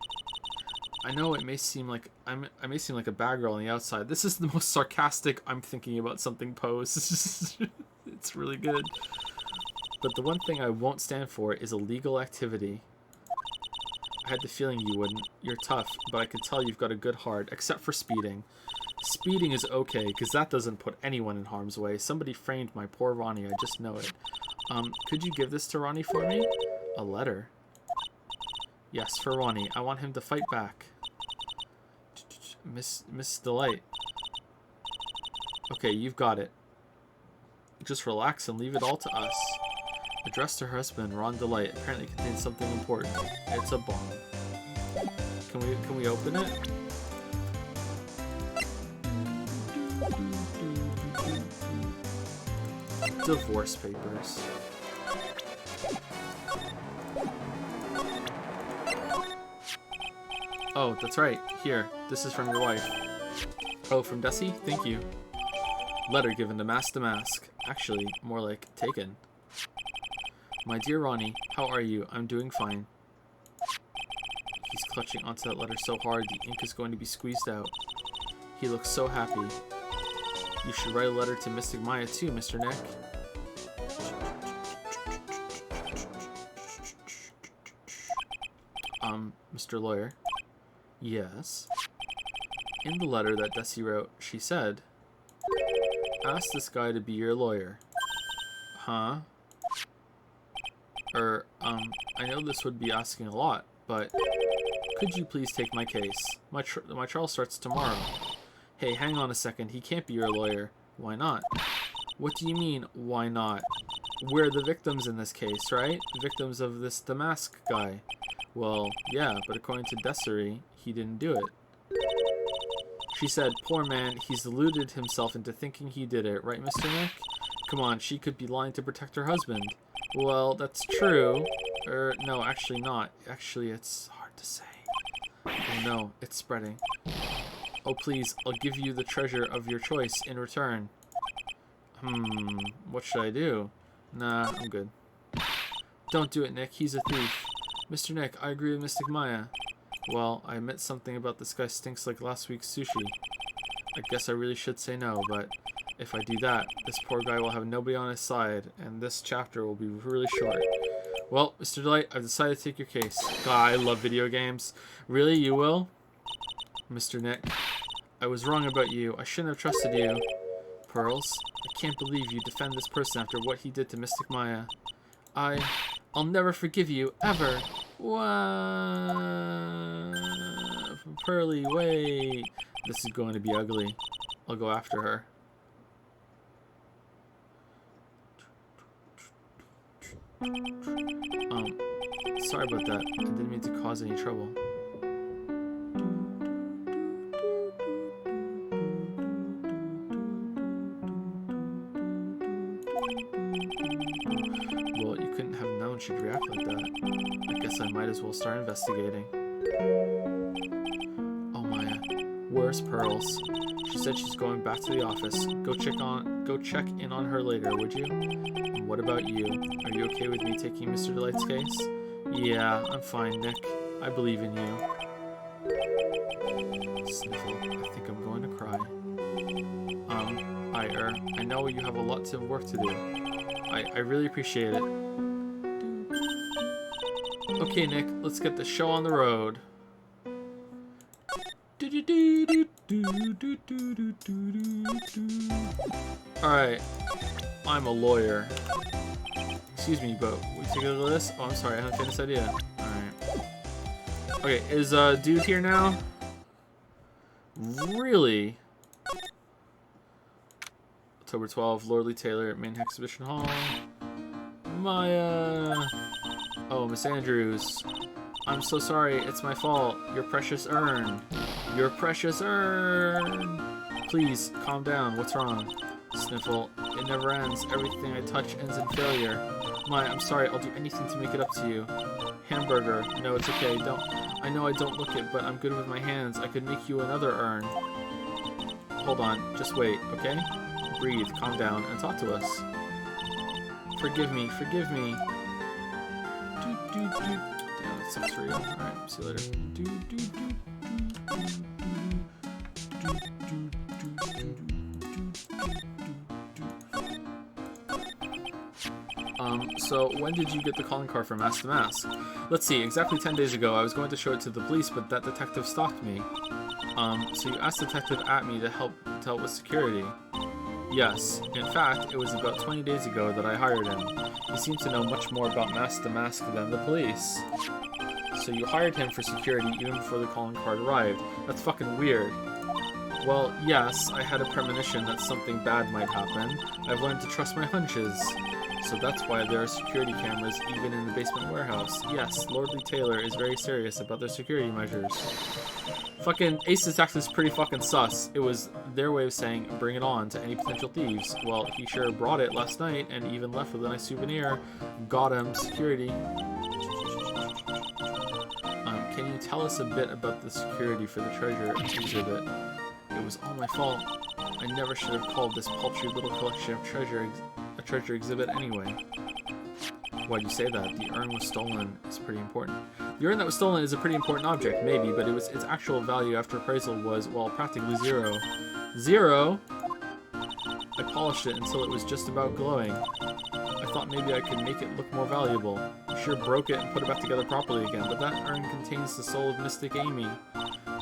I know it may seem like I may seem like a bad girl on the outside. This is the most sarcastic I'm thinking about something pose. It's really good. But the one thing I won't stand for is illegal activity. I had the feeling you wouldn't. You're tough, but I could tell you've got a good heart, except for speeding. Speeding is okay, because that doesn't put anyone in harm's way. Somebody framed my poor Ronnie, I just know it. Could you give this to Ronnie for me? A letter? Yes, for Ronnie. I want him to fight back. Miss Delight. Okay, you've got it. Just relax and leave it all to us. Addressed to her husband, Ron Delight, apparently contains something important. It's a bomb. Can we open it? Divorce papers. Oh, that's right. Here, this is from your wife. Oh, from Desi? Thank you. Letter given to Mask the Mask. Actually, more like taken. My dear Ronnie, how are you? I'm doing fine. He's clutching onto that letter so hard the ink is going to be squeezed out. He looks so happy. You should write a letter to Mystic Maya too, Mr. Nick. Mr. Lawyer. Yes. In the letter that Desi wrote, she said, ask this guy to be your lawyer. Huh? I know this would be asking a lot, but could you please take my case? My trial starts tomorrow. Hey, hang on a second. He can't be your lawyer. Why not? What do you mean, why not? We're the victims in this case, right? Victims of the mask guy. Well, yeah, but according to Desiree, he didn't do it. She said, poor man, he's deluded himself into thinking he did it, right, Mr. Nick? Come on, she could be lying to protect her husband. Well, that's true. No, actually not. Actually, it's hard to say. Oh no, it's spreading. Oh please, I'll give you the treasure of your choice in return. What should I do? Nah, I'm good. Don't do it, Nick. He's a thief. Mr. Nick, I agree with Mystic Maya. Well, I admit something about this guy stinks like last week's sushi. I guess I really should say no, but if I do that, this poor guy will have nobody on his side, and this chapter will be really short. Well, Mr. Delight, I've decided to take your case. God, I love video games. Really, you will? Mr. Nick, I was wrong about you. I shouldn't have trusted you. Pearls, I can't believe you defend this person after what he did to Mystic Maya. I'll never forgive you, ever. What? Pearly, wait. This is going to be ugly. I'll go after her. Sorry about that. I didn't mean to cause any trouble. Well, you couldn't have known she'd react like that. I guess I might as well start investigating. Oh, Maya. Where's Pearls? She said she's going back to the office. Go check in on her later, would you? And what about you? Are you okay with me taking Mr. Delight's case? Yeah, I'm fine, Nick. I believe in you. Sniffle, I think I'm going to cry. I know you have a lot of work to do. I really appreciate it. Okay, Nick, let's get the show on the road. Alright, I'm a lawyer. Excuse me, but we take a look at this? Oh, I'm sorry, I haven't finished this idea. Alright. Okay, is dude here now? Really? October 12th, Lordly Taylor, Main Exhibition Hall. Maya. Oh, Miss Andrews. I'm so sorry, it's my fault. Your precious urn. Your precious urn. Please, calm down. What's wrong? Sniffle. It never ends. Everything I touch ends in failure. Maya, I'm sorry. I'll do anything to make it up to you. Hamburger. No, it's okay. I know I don't look it, but I'm good with my hands. I could make you another urn. Hold on. Just wait, okay? Breathe, calm down, and talk to us. Forgive me. Forgive me. Damn, that sucks for you. Alright, see you later. So when did you get the calling card from Mask to Mask? Let's see, exactly 10 days ago. I was going to show it to the police, but that detective stalked me. So you asked the detective at me to help with security. Yes, in fact, it was about 20 days ago that I hired him. He seems to know much more about Mask to Mask than the police. So you hired him for security even before the calling card arrived. That's fucking weird. Well, yes, I had a premonition that something bad might happen. I've learned to trust my hunches. So that's why there are security cameras even in the basement warehouse. Yes, Lordly Taylor is very serious about their security measures. Fucking Ace Detective is pretty fucking sus. It was their way of saying, bring it on to any potential thieves. Well, he sure brought it last night and even left with a nice souvenir. Got him, security. Can you tell us a bit about the security for the treasure exhibit? It was all my fault. I never should have called this paltry little collection of treasure a treasure exhibit anyway. Why'd you say that? The urn was stolen is pretty important. The urn that was stolen is a pretty important object, maybe, but its actual value after appraisal was, well, practically zero. Zero? I polished it until it was just about glowing. I thought maybe I could make it look more valuable. I sure broke it and put it back together properly again, but that urn contains the soul of Mystic Amy.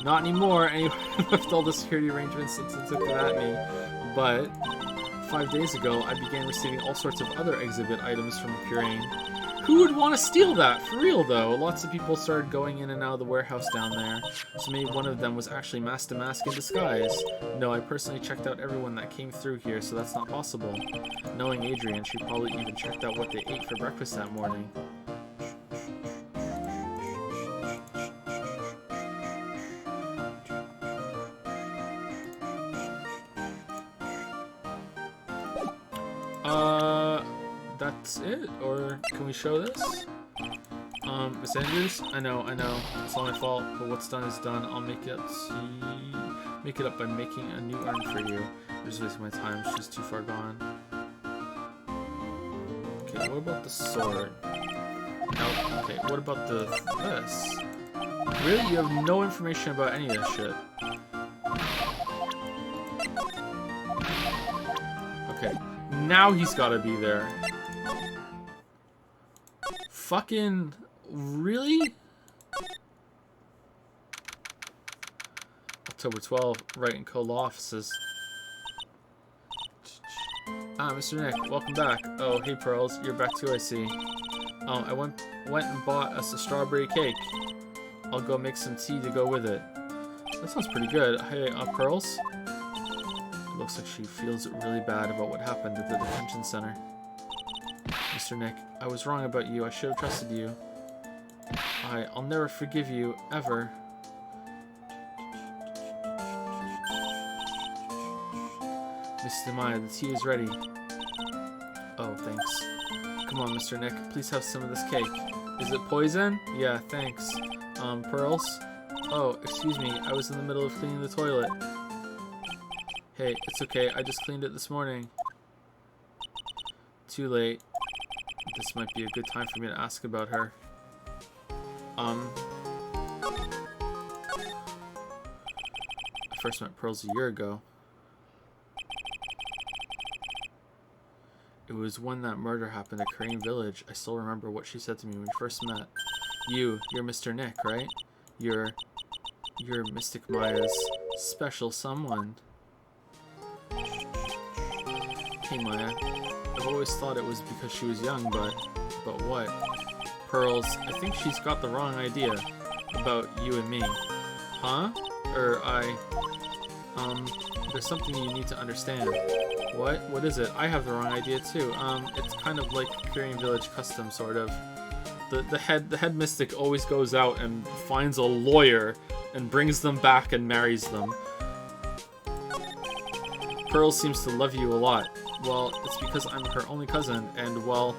Not anymore, anyway. I left all the security arrangements since it took that at me. But 5 days ago, I began receiving all sorts of other exhibit items from Purine. Who would want to steal that? For real, though. Lots of people started going in and out of the warehouse down there. So maybe one of them was actually Mask to Mask in disguise. No, I personally checked out everyone that came through here, so that's not possible. Knowing Adrian, she probably even checked out what they ate for breakfast that morning. That's it? Or can we show this? Miss Andrews? I know, it's all my fault, but what's done is done. I'll make it up by making a new urn for you. I'm just wasting my time, she's too far gone. Okay, what about the sword? No, okay, what about this? Really? You have no information about any of this shit. Okay, now he's gotta be there. fucking... Really? October 12th, Wright and Co. Law Offices. Ah, Mr. Nick, welcome back. Oh, hey Pearls, you're back too, I see. I went and bought us a strawberry cake. I'll go make some tea to go with it. That sounds pretty good. Hey, Pearls? It looks like she feels really bad about what happened at the detention center. Mr. Nick, I was wrong about you. I should have trusted you. I'll never forgive you, ever. Mr. Maya, the tea is ready. Oh, thanks. Come on, Mr. Nick, please have some of this cake. Is it poison? Yeah, thanks. Pearls? Oh, excuse me, I was in the middle of cleaning the toilet. Hey, it's okay, I just cleaned it this morning. Too late. This might be a good time for me to ask about her. I first met Pearls a year ago. It was when that murder happened at Crane Village. I still remember what she said to me when we first met. You're Mr. Nick, right? You're Mystic Maya's special someone. Hey Maya, I've always thought it was because she was young, but what? Pearls, I think she's got the wrong idea about you and me. Huh? There's something you need to understand. What? What is it? I have the wrong idea too. It's kind of like Crane Village custom, sort of. The head mystic always goes out and finds a lawyer and brings them back and marries them. Pearl seems to love you a lot. Well, it's because I'm her only cousin, and well,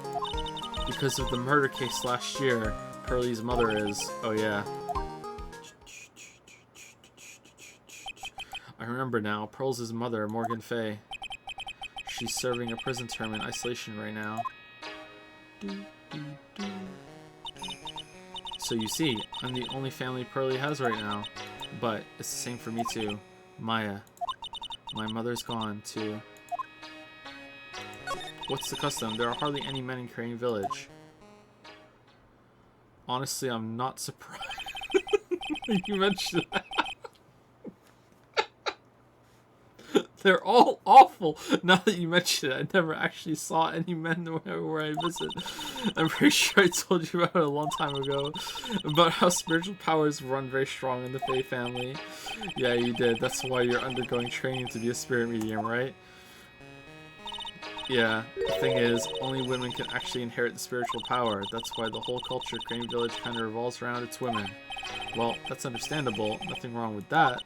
because of the murder case last year, Pearlie's mother is... Oh yeah. I remember now, Pearl's mother, Morgan Fay. She's serving a prison term in isolation right now. So you see, I'm the only family Pearlie has right now. But it's the same for me too. Maya. My mother's gone too. What's the custom? There are hardly any men in Crane Village. Honestly, I'm not surprised you mentioned that. They're all awful. Now that you mention it, I never actually saw any men where I visit. I'm pretty sure I told you about it a long time ago. About how spiritual powers run very strong in the Fae family. Yeah, you did. That's why you're undergoing training to be a spirit medium, right? Yeah, the thing is, only women can actually inherit the spiritual power. That's why the whole culture of Crane Village kind of revolves around its women. Well, that's understandable. Nothing wrong with that.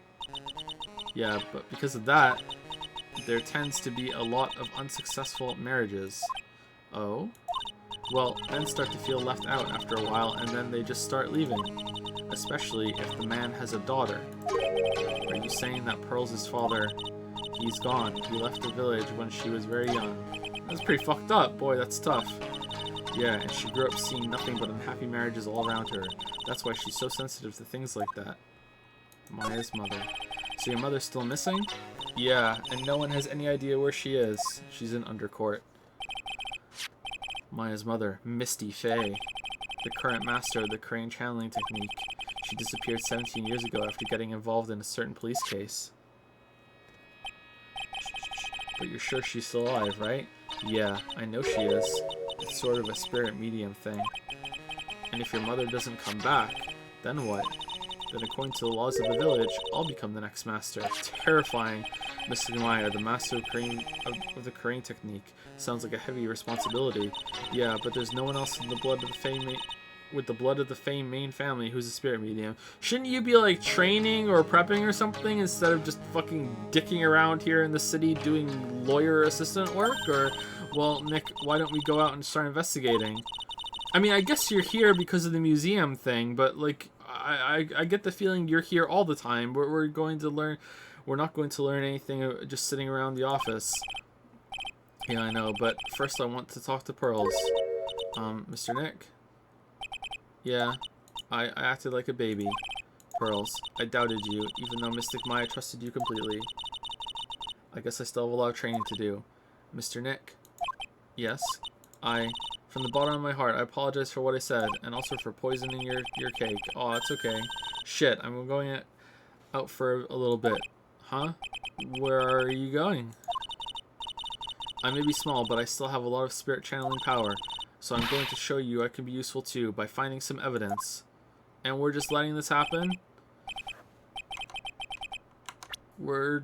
Yeah, but because of that, there tends to be a lot of unsuccessful marriages. Oh? Well, men start to feel left out after a while, and then they just start leaving. Especially if the man has a daughter. Are you saying that Pearl's father, he's gone? He left the village when she was very young. That's pretty fucked up. Boy, that's tough. Yeah, and she grew up seeing nothing but unhappy marriages all around her. That's why she's so sensitive to things like that. Maya's mother. So your mother's still missing? Yeah, and no one has any idea where she is. She's in Undercourt. Maya's mother, Misty Fay, the current master of the Crane channeling technique. She disappeared 17 years ago after getting involved in a certain police case. But you're sure she's still alive, right? Yeah, I know she is. It's sort of a spirit medium thing. And if your mother doesn't come back, then what? Then according to the laws of the village, I'll become the next master. Terrifying. Mystic Maya, the master of the Crane technique. Sounds like a heavy responsibility. Yeah, but there's no one else in the blood of the Fame with the blood of the Fame main family who's a spirit medium. Shouldn't you be like training or prepping or something instead of just fucking dicking around here in the city doing lawyer assistant work? Or, well, Nick, why don't we go out and start investigating? I mean, I guess you're here because of the museum thing, but like, I get the feeling you're here all the time. We're going to learn. We're not going to learn anything just sitting around the office. Yeah, I know, but first I want to talk to Pearls. Mr. Nick? Yeah, I acted like a baby. Pearls, I doubted you, even though Mystic Maya trusted you completely. I guess I still have a lot of training to do. Mr. Nick? Yes? From the bottom of my heart, I apologize for what I said, and also for poisoning your cake. Oh, it's okay. Shit, I'm going out for a little bit. Huh? Where are you going? I may be small, but I still have a lot of spirit channeling power. So I'm going to show you I can be useful too by finding some evidence. And we're just letting this happen? We're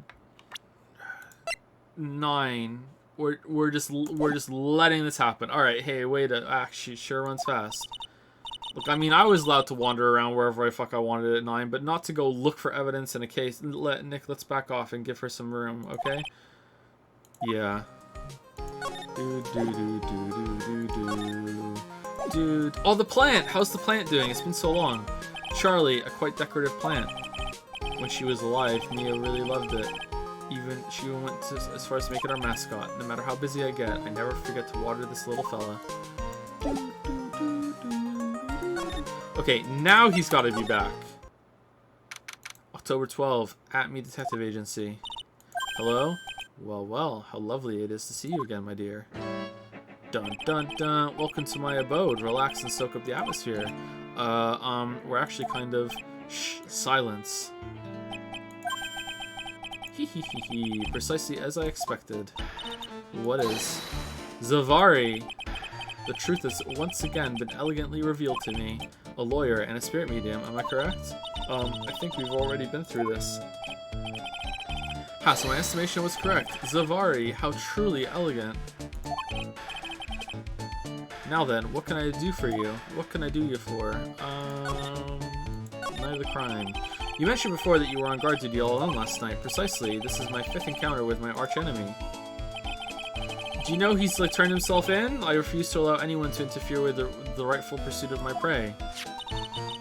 9. We're just letting this happen. All right, hey, wait. Actually, sure runs fast. Look, I mean, I was allowed to wander around wherever the fuck I wanted at 9, but not to go look for evidence in a case. Let's back off and give her some room, okay? Yeah. Dude. Oh, the plant! How's the plant doing? It's been so long. Charlie, a quite decorative plant. When she was alive, Mia really loved it. She even went as far as to make it our mascot. No matter how busy I get, I never forget to water this little fella. Okay, now he's got to be back. October 12, Atme Detective Agency. Hello? Well, how lovely it is to see you again, my dear. Dun dun dun. Welcome to my abode. Relax and soak up the atmosphere. We're actually kind of... Shh, silence. Hee. Precisely as I expected. What is? Zavari! The truth has once again been elegantly revealed to me. A lawyer and a spirit medium, am I correct? I think we've already been through this. Ha, so my estimation was correct. Zavari, how truly elegant. Now then, what can I do for you? What can I do you for? Night of the crime. You mentioned before that you were on guard duty all alone last night. Precisely, this is my 5th encounter with my archenemy. Do you know he's like turned himself in? I refuse to allow anyone to interfere with the rightful pursuit of my prey.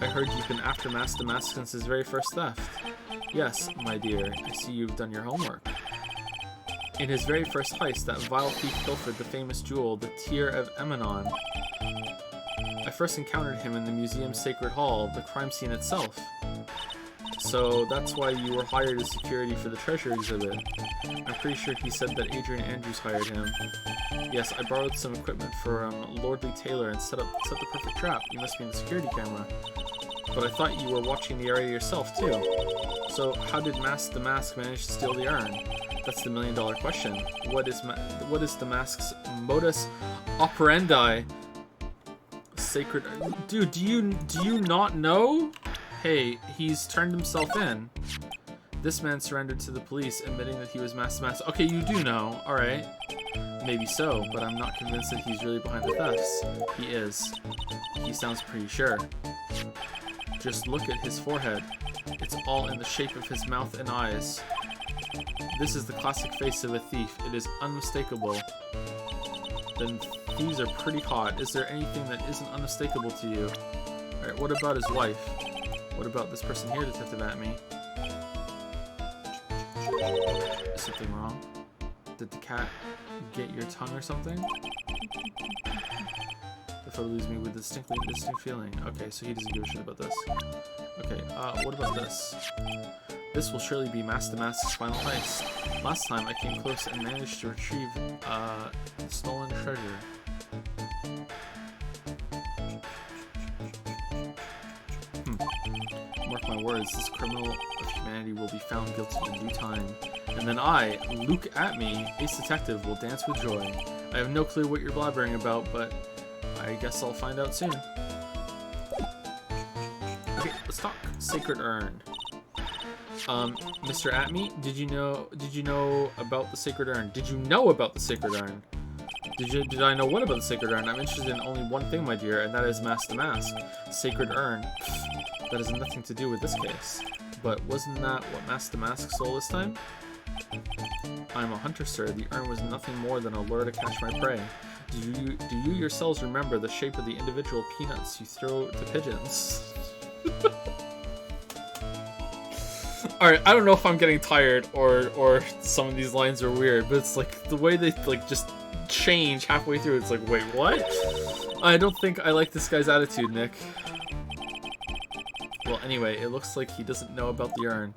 I heard you've been after Master Mask since his very first theft. Yes, my dear, I see you've done your homework. In his very first heist, that vile thief pilfered the famous jewel, the Tear of Emanon. I first encountered him in the museum's Sacred Hall, the crime scene itself. So that's why you were hired as security for the treasure exhibit. I'm pretty sure he said that Adrian Andrews hired him. Yes, I borrowed some equipment from Lordly Taylor and set the perfect trap. You must be in the security camera. But I thought you were watching the area yourself too. So how did the mask manage to steal the urn? That's the million-dollar question. What is the mask's modus operandi? Sacred... Dude, do you not know? Hey, he's turned himself in. This man surrendered to the police, admitting that he was Master Mask. Okay, you do know. Alright. Maybe so, but I'm not convinced that he's really behind the thefts. He is. He sounds pretty sure. Just look at his forehead. It's all in the shape of his mouth and eyes. This is the classic face of a thief. It is unmistakable. Then thieves are pretty hot. Is there anything that isn't unmistakable to you? Alright, what about his wife? What about this person here, Detective Atme? Is something wrong? Did the cat get your tongue or something? The photo leaves me with a distinct feeling. Okay, so he doesn't give a shit about this. Okay, what about this? This will surely be Master Mask's final heist. Last time I came close and managed to retrieve, stolen treasure. Mark my words, this criminal of humanity will be found guilty in due time. And then I, Luke Atme, Ace Detective, will dance with joy. I have no clue what you're blabbering about, but I guess I'll find out soon. Okay, let's talk Sacred Urn. Mr. Atme, did you know about the Sacred Urn? Did you know about the Sacred Urn? Did I know what about the Sacred Urn? I'm interested in only one thing, my dear, and that is Master Mask. Sacred Urn. That has nothing to do with this case. But wasn't that what Master Mask stole this time? I'm a hunter, sir. The urn was nothing more than a lure to catch my prey. Do you yourselves remember the shape of the individual peanuts you throw to pigeons? Alright, I don't know if I'm getting tired or some of these lines are weird, but it's like the way they like just change halfway through. It's like, wait, what? I don't think I like this guy's attitude, Nick. Well, anyway, it looks like he doesn't know about the urn.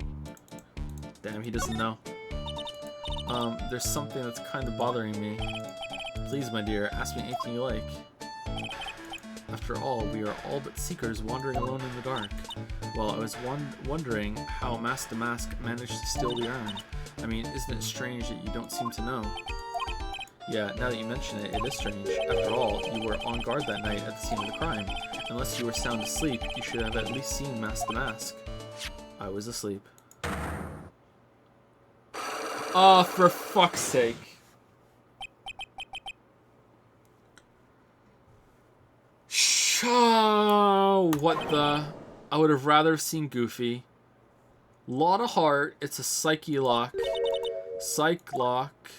Damn, he doesn't know. There's something that's kind of bothering me. Please, my dear, ask me anything you like. After all, we are all but seekers wandering alone in the dark. Well, I was wondering how Mask the Mask managed to steal the urn. I mean, isn't it strange that you don't seem to know? Yeah, now that you mention it, it is strange. After all, you were on guard that night at the scene of the crime. Unless you were sound asleep, you should have at least seen Mask the Mask. I was asleep. Oh, for fuck's sake. What the? I would have rather seen Goofy. Lot of heart. It's a Psyche lock. Psych lock.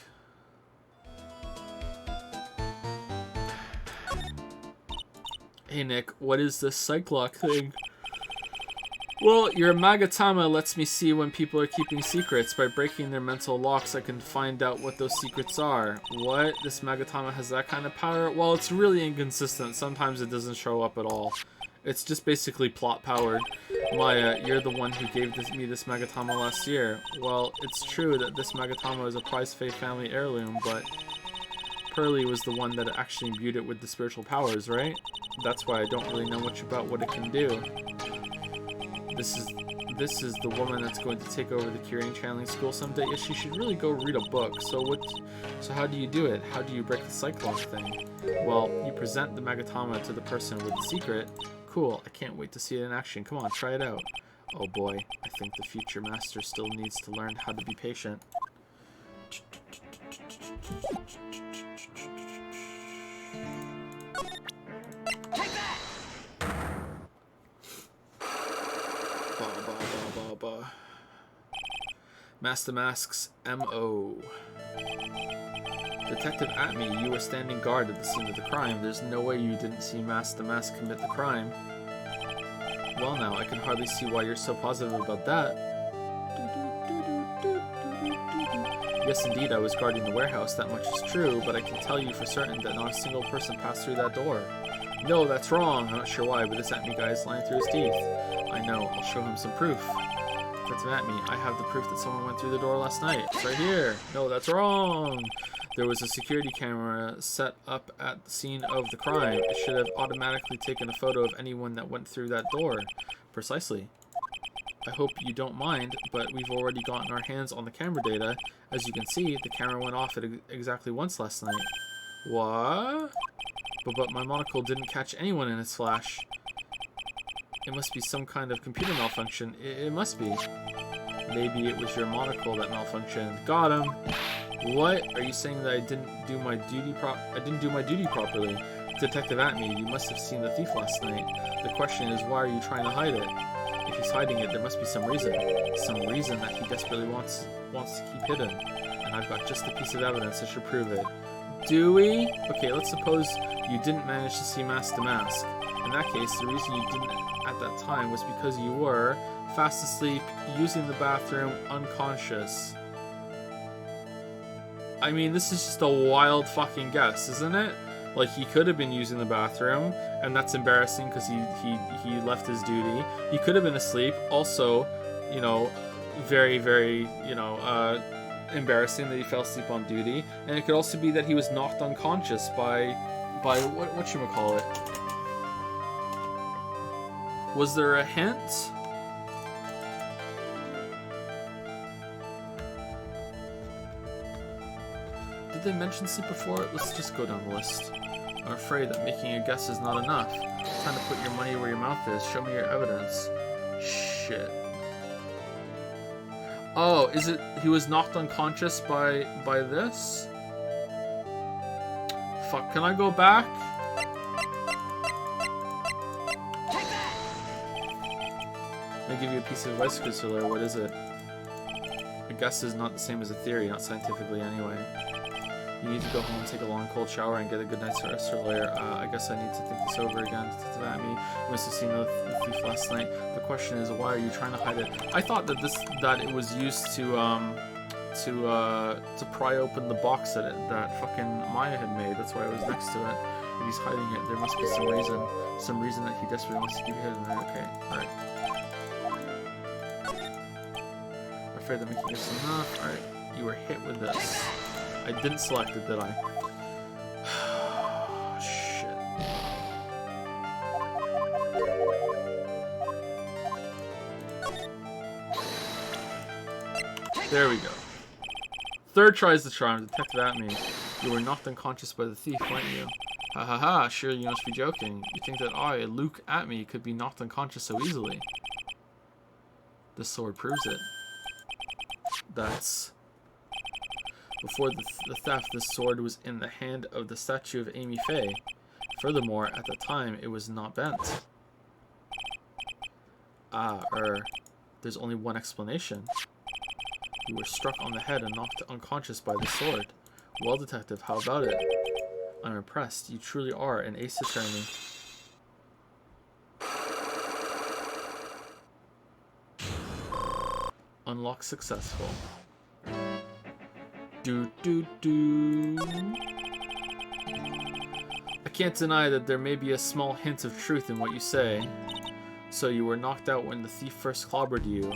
Hey Nick, what is this Psych lock thing? Well, your Magatama lets me see when people are keeping secrets. By breaking their mental locks, I can find out what those secrets are. What? This Magatama has that kind of power? Well, it's really inconsistent. Sometimes it doesn't show up at all. It's just basically plot powered. Maya, you're the one who gave me this Magatama last year. Well, it's true that this Magatama is a Prize Fae family heirloom, but Pearly was the one that actually imbued it with the spiritual powers, right? That's why I don't really know much about what it can do. This is the woman that's going to take over the Kyrian channeling school someday. Yeah, she should really go read a book. So how do you do it? How do you break the Cyclops thing? Well, you present the Magatama to the person with the secret. Cool, I can't wait to see it in action. Come on, try it out. Oh boy, I think the future master still needs to learn how to be patient. Mask the Mask's M.O. Detective Atme, you were standing guard at the scene of the crime. There's no way you didn't see Mask the Mask commit the crime. Well now, I can hardly see why you're so positive about that. Yes indeed, I was guarding the warehouse, that much is true, but I can tell you for certain that not a single person passed through that door. No, that's wrong. I'm not sure why, but this Atme guy is lying through his teeth. I know, I'll show him some proof. Detective Atme, I have the proof that someone went through the door last night. It's right here. No, that's wrong. There was a security camera set up at the scene of the crime. It should have automatically taken a photo of anyone that went through that door. Precisely. I hope you don't mind, but we've already gotten our hands on the camera data. As you can see, the camera went off at exactly once last night. What? But my monocle didn't catch anyone in its flash. It must be some kind of computer malfunction. It must be. Maybe it was your monocle that malfunctioned. Got him. What? Are you saying that I didn't do my duty properly? Detective Atme, you must have seen the thief last night. The question is, why are you trying to hide it? If he's hiding it, there must be some reason. Some reason that he desperately wants to keep hidden. And I've got just a piece of evidence that should prove it. Do we? Okay, let's suppose you didn't manage to see Mask the Mask. In that case, the reason you didn't at that time was because you were fast asleep, using the bathroom, unconscious. I mean, this is just a wild fucking guess, isn't it? Like, he could have been using the bathroom, and that's embarrassing because he left his duty. He could have been asleep. Also, you know, very, very, you know, embarrassing that he fell asleep on duty. And it could also be that he was knocked unconscious by whatchamacallit. Was there a hint? Did they mention sleep before? Let's just go down the list. I'm afraid that making a guess is not enough. It's time to put your money where your mouth is. Show me your evidence. Shit. Oh, is it he was knocked unconscious by this? Fuck, can I go back? I give you a piece of advice, Crusader. What is it? A guess is not the same as a theory, not scientifically anyway. You need to go home, take a long cold shower, and get a good night's rest, Lawyer. I guess I need to think this over again. Detective Atme, you must have seen the thief last night. The question is, why are you trying to hide it? I thought that it was used to pry open the box that fucking Maya had made. That's why I was next to it. If he's hiding it, there must be some reason that he desperately wants to keep hidden there. Okay, all right. I'm afraid that making this enough. All right, you were hit with this. I didn't select it, did I? Shit. There we go. Third tries the charm. Detective Atme. You were knocked unconscious by the thief, weren't you? Ha ha ha, sure you must be joking. You think that I, Luke Atme, could be knocked unconscious so easily? This sword proves it. That's... Before the theft, this sword was in the hand of the statue of Amy Faye. Furthermore, at the time, it was not bent. There's only one explanation. You were struck on the head and knocked unconscious by the sword. Well, detective, how about it? I'm impressed. You truly are an ace attorney. Unlock successful. Do. I can't deny that there may be a small hint of truth in what you say. So you were knocked out when the thief first clobbered you.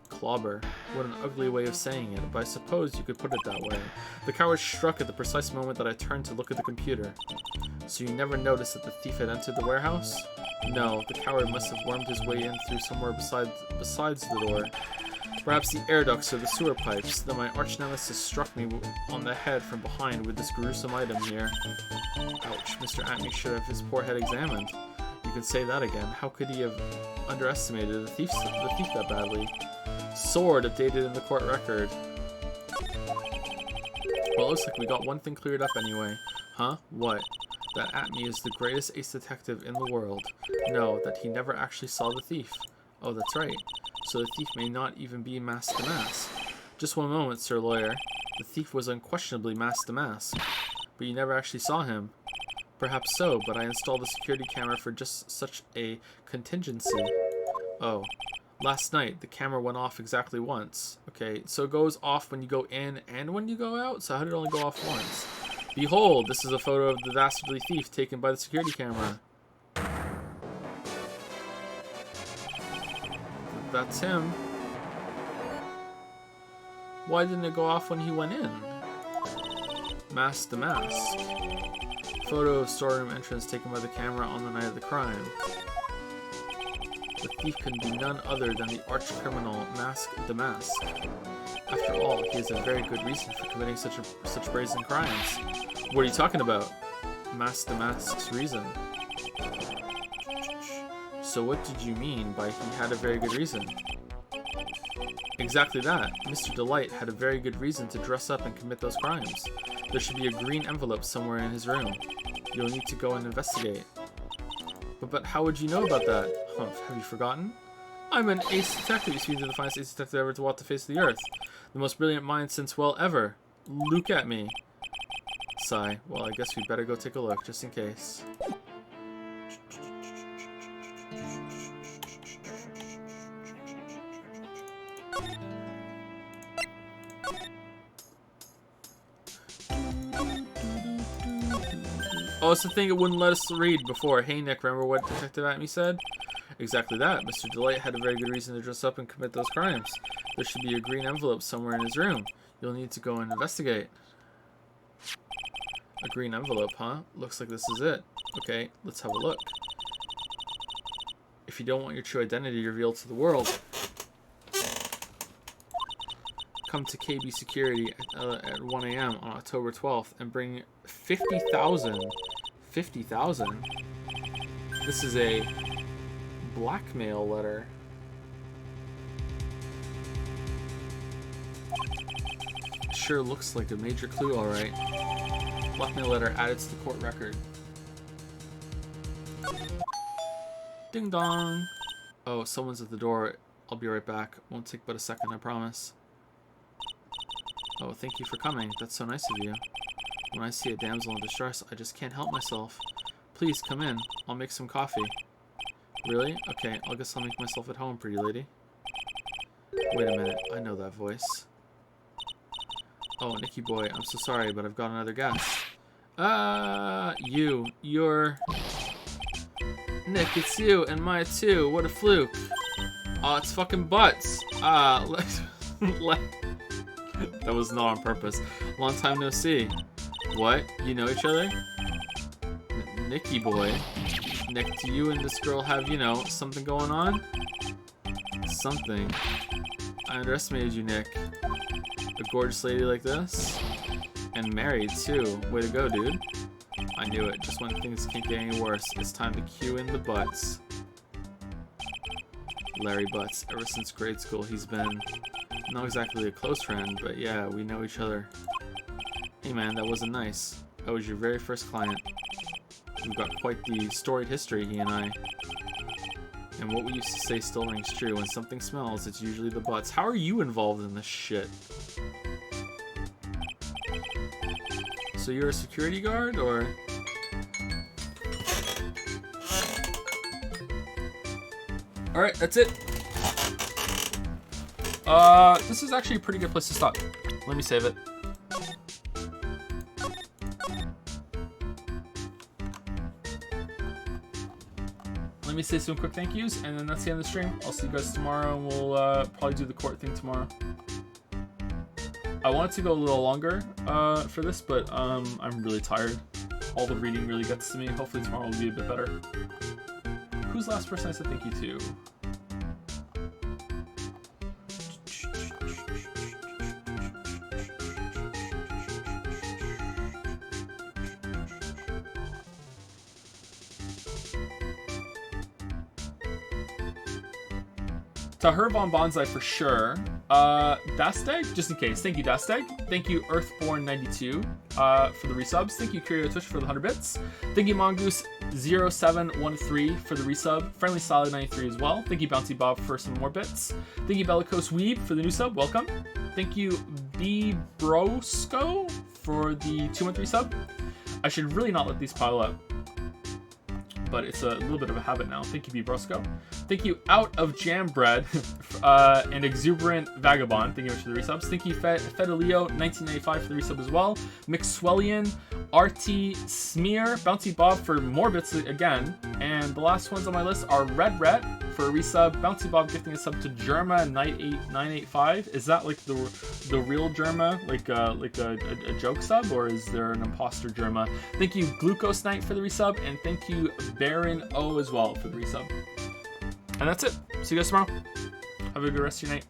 Clobber. What an ugly way of saying it, but I suppose you could put it that way. The coward struck at the precise moment that I turned to look at the computer. So you never noticed that the thief had entered the warehouse? No, the coward must have wormed his way in through somewhere besides the door. Perhaps the air ducts or the sewer pipes. Then my arch nemesis struck me on the head from behind with this gruesome item here. Ouch, Mr. Atme should have his poor head examined. You could say that again. How could he have underestimated the thief that badly? Sword updated in the court record. Well, it looks like we got one thing cleared up anyway. Huh? What? That Atme is the greatest ace detective in the world. No, that he never actually saw the thief. Oh, that's right. So the thief may not even be mask to mask. Just one moment, Sir Lawyer. The thief was unquestionably mask to mask. But you never actually saw him. Perhaps so, but I installed a security camera for just such a contingency. Oh. Last night, the camera went off exactly once. Okay, so it goes off when you go in and when you go out? So how did it only go off once? Behold, this is a photo of the dastardly thief taken by the security camera. That's him. Why didn't it go off when he went in? Mask to mask. Photo of storeroom entrance taken by the camera on the night of the crime. The thief can be none other than the arch-criminal Mask the Mask. After all, he has a very good reason for committing such brazen crimes. What are you talking about? Mask the Mask's reason. So what did you mean by he had a very good reason? Exactly that. Mr. Delight had a very good reason to dress up and commit those crimes. There should be a green envelope somewhere in his room. You'll need to go and investigate. But how would you know about that? Humph, have you forgotten? I'm an ace detective. You speak to the finest ace detective ever to walk the face of the earth. The most brilliant mind since, well, ever. Look at me. Sigh. Well, I guess we better go take a look, just in case. Oh, it's the thing it wouldn't let us read before. Hey, Nick, remember what Detective Atme said? Exactly that. Mr. Delight had a very good reason to dress up and commit those crimes. There should be a green envelope somewhere in his room. You'll need to go and investigate. A green envelope, huh? Looks like this is it. Okay, let's have a look. If you don't want your true identity revealed to the world, come to KB Security at 1 a.m. on October 12th and bring 50,000. 50,000? This is a blackmail letter. Sure looks like a major clue, alright. Blackmail letter added to the court record. Ding dong! Oh, someone's at the door. I'll be right back. Won't take but a second, I promise. Oh, thank you for coming. That's so nice of you. When I see a damsel in distress, I just can't help myself. Please, come in. I'll make some coffee. Really? Okay, I guess I'll make myself at home, pretty lady. Wait a minute. I know that voice. Oh, Nicky boy, I'm so sorry, but I've got another guest. You're... Nick, it's you, and Maya too. What a fluke. Oh, it's fucking Butts. That was not on purpose. Long time no see. What? You know each other? Nicky boy. Nick, do you and this girl have, you know, something going on? Something. I underestimated you, Nick. a gorgeous lady like this. And married, too. Way to go, dude. I knew it. Just when things can't get any worse, it's time to cue in the butts. Larry Butts. Ever since grade school, he's been not exactly a close friend, but yeah, we know each other. Hey man, that wasn't nice. I was your very first client. We've got quite the storied history, he and I. And what we used to say still rings true. When something smells, it's usually the butts. How are you involved in this shit? So you're a security guard, or? Alright, that's it. This is actually a pretty good place to stop. Let me save it. Let me say some quick thank yous, and then that's the end of the stream. I'll see you guys tomorrow, and we'll probably do the court thing tomorrow. I wanted to go a little longer for this, but I'm really tired. All the reading really gets to me. Hopefully tomorrow will be a bit better. Who's the last person I said thank you to? Tahir Von Bonsai for sure. Dasteg, just in case. Thank you, Dasteg. Thank you, Earthborn92 for the resubs. Thank you, Curio Twitch for the 100 bits. Thank you, Mongoose0713 for the resub. Friendly Solid 93 as well. Thank you, Bounty Bob for some more bits. Thank you, Bellicose Weeb for the new sub. Welcome. Thank you, B Brosco for the 213 sub. I should really not let these pile up, but it's a little bit of a habit now. Thank you, B Brosco. Thank you, Out of Jam Bread and Exuberant Vagabond. Thank you much for the resubs. Thank you, Fedaleo 1995 for the resub as well. Mixwellian, RT Smear, Bouncy Bob for more bits again. And the last ones on my list are Red Ret for a resub. Bouncy Bob gifting a sub to Germa 985. Is that like the real Germa, like a joke sub, or is there an imposter Germa? Thank you, Glucose Knight for the resub, and thank you, Baron O as well for the resub. And that's it. See you guys tomorrow. Have a good rest of your night.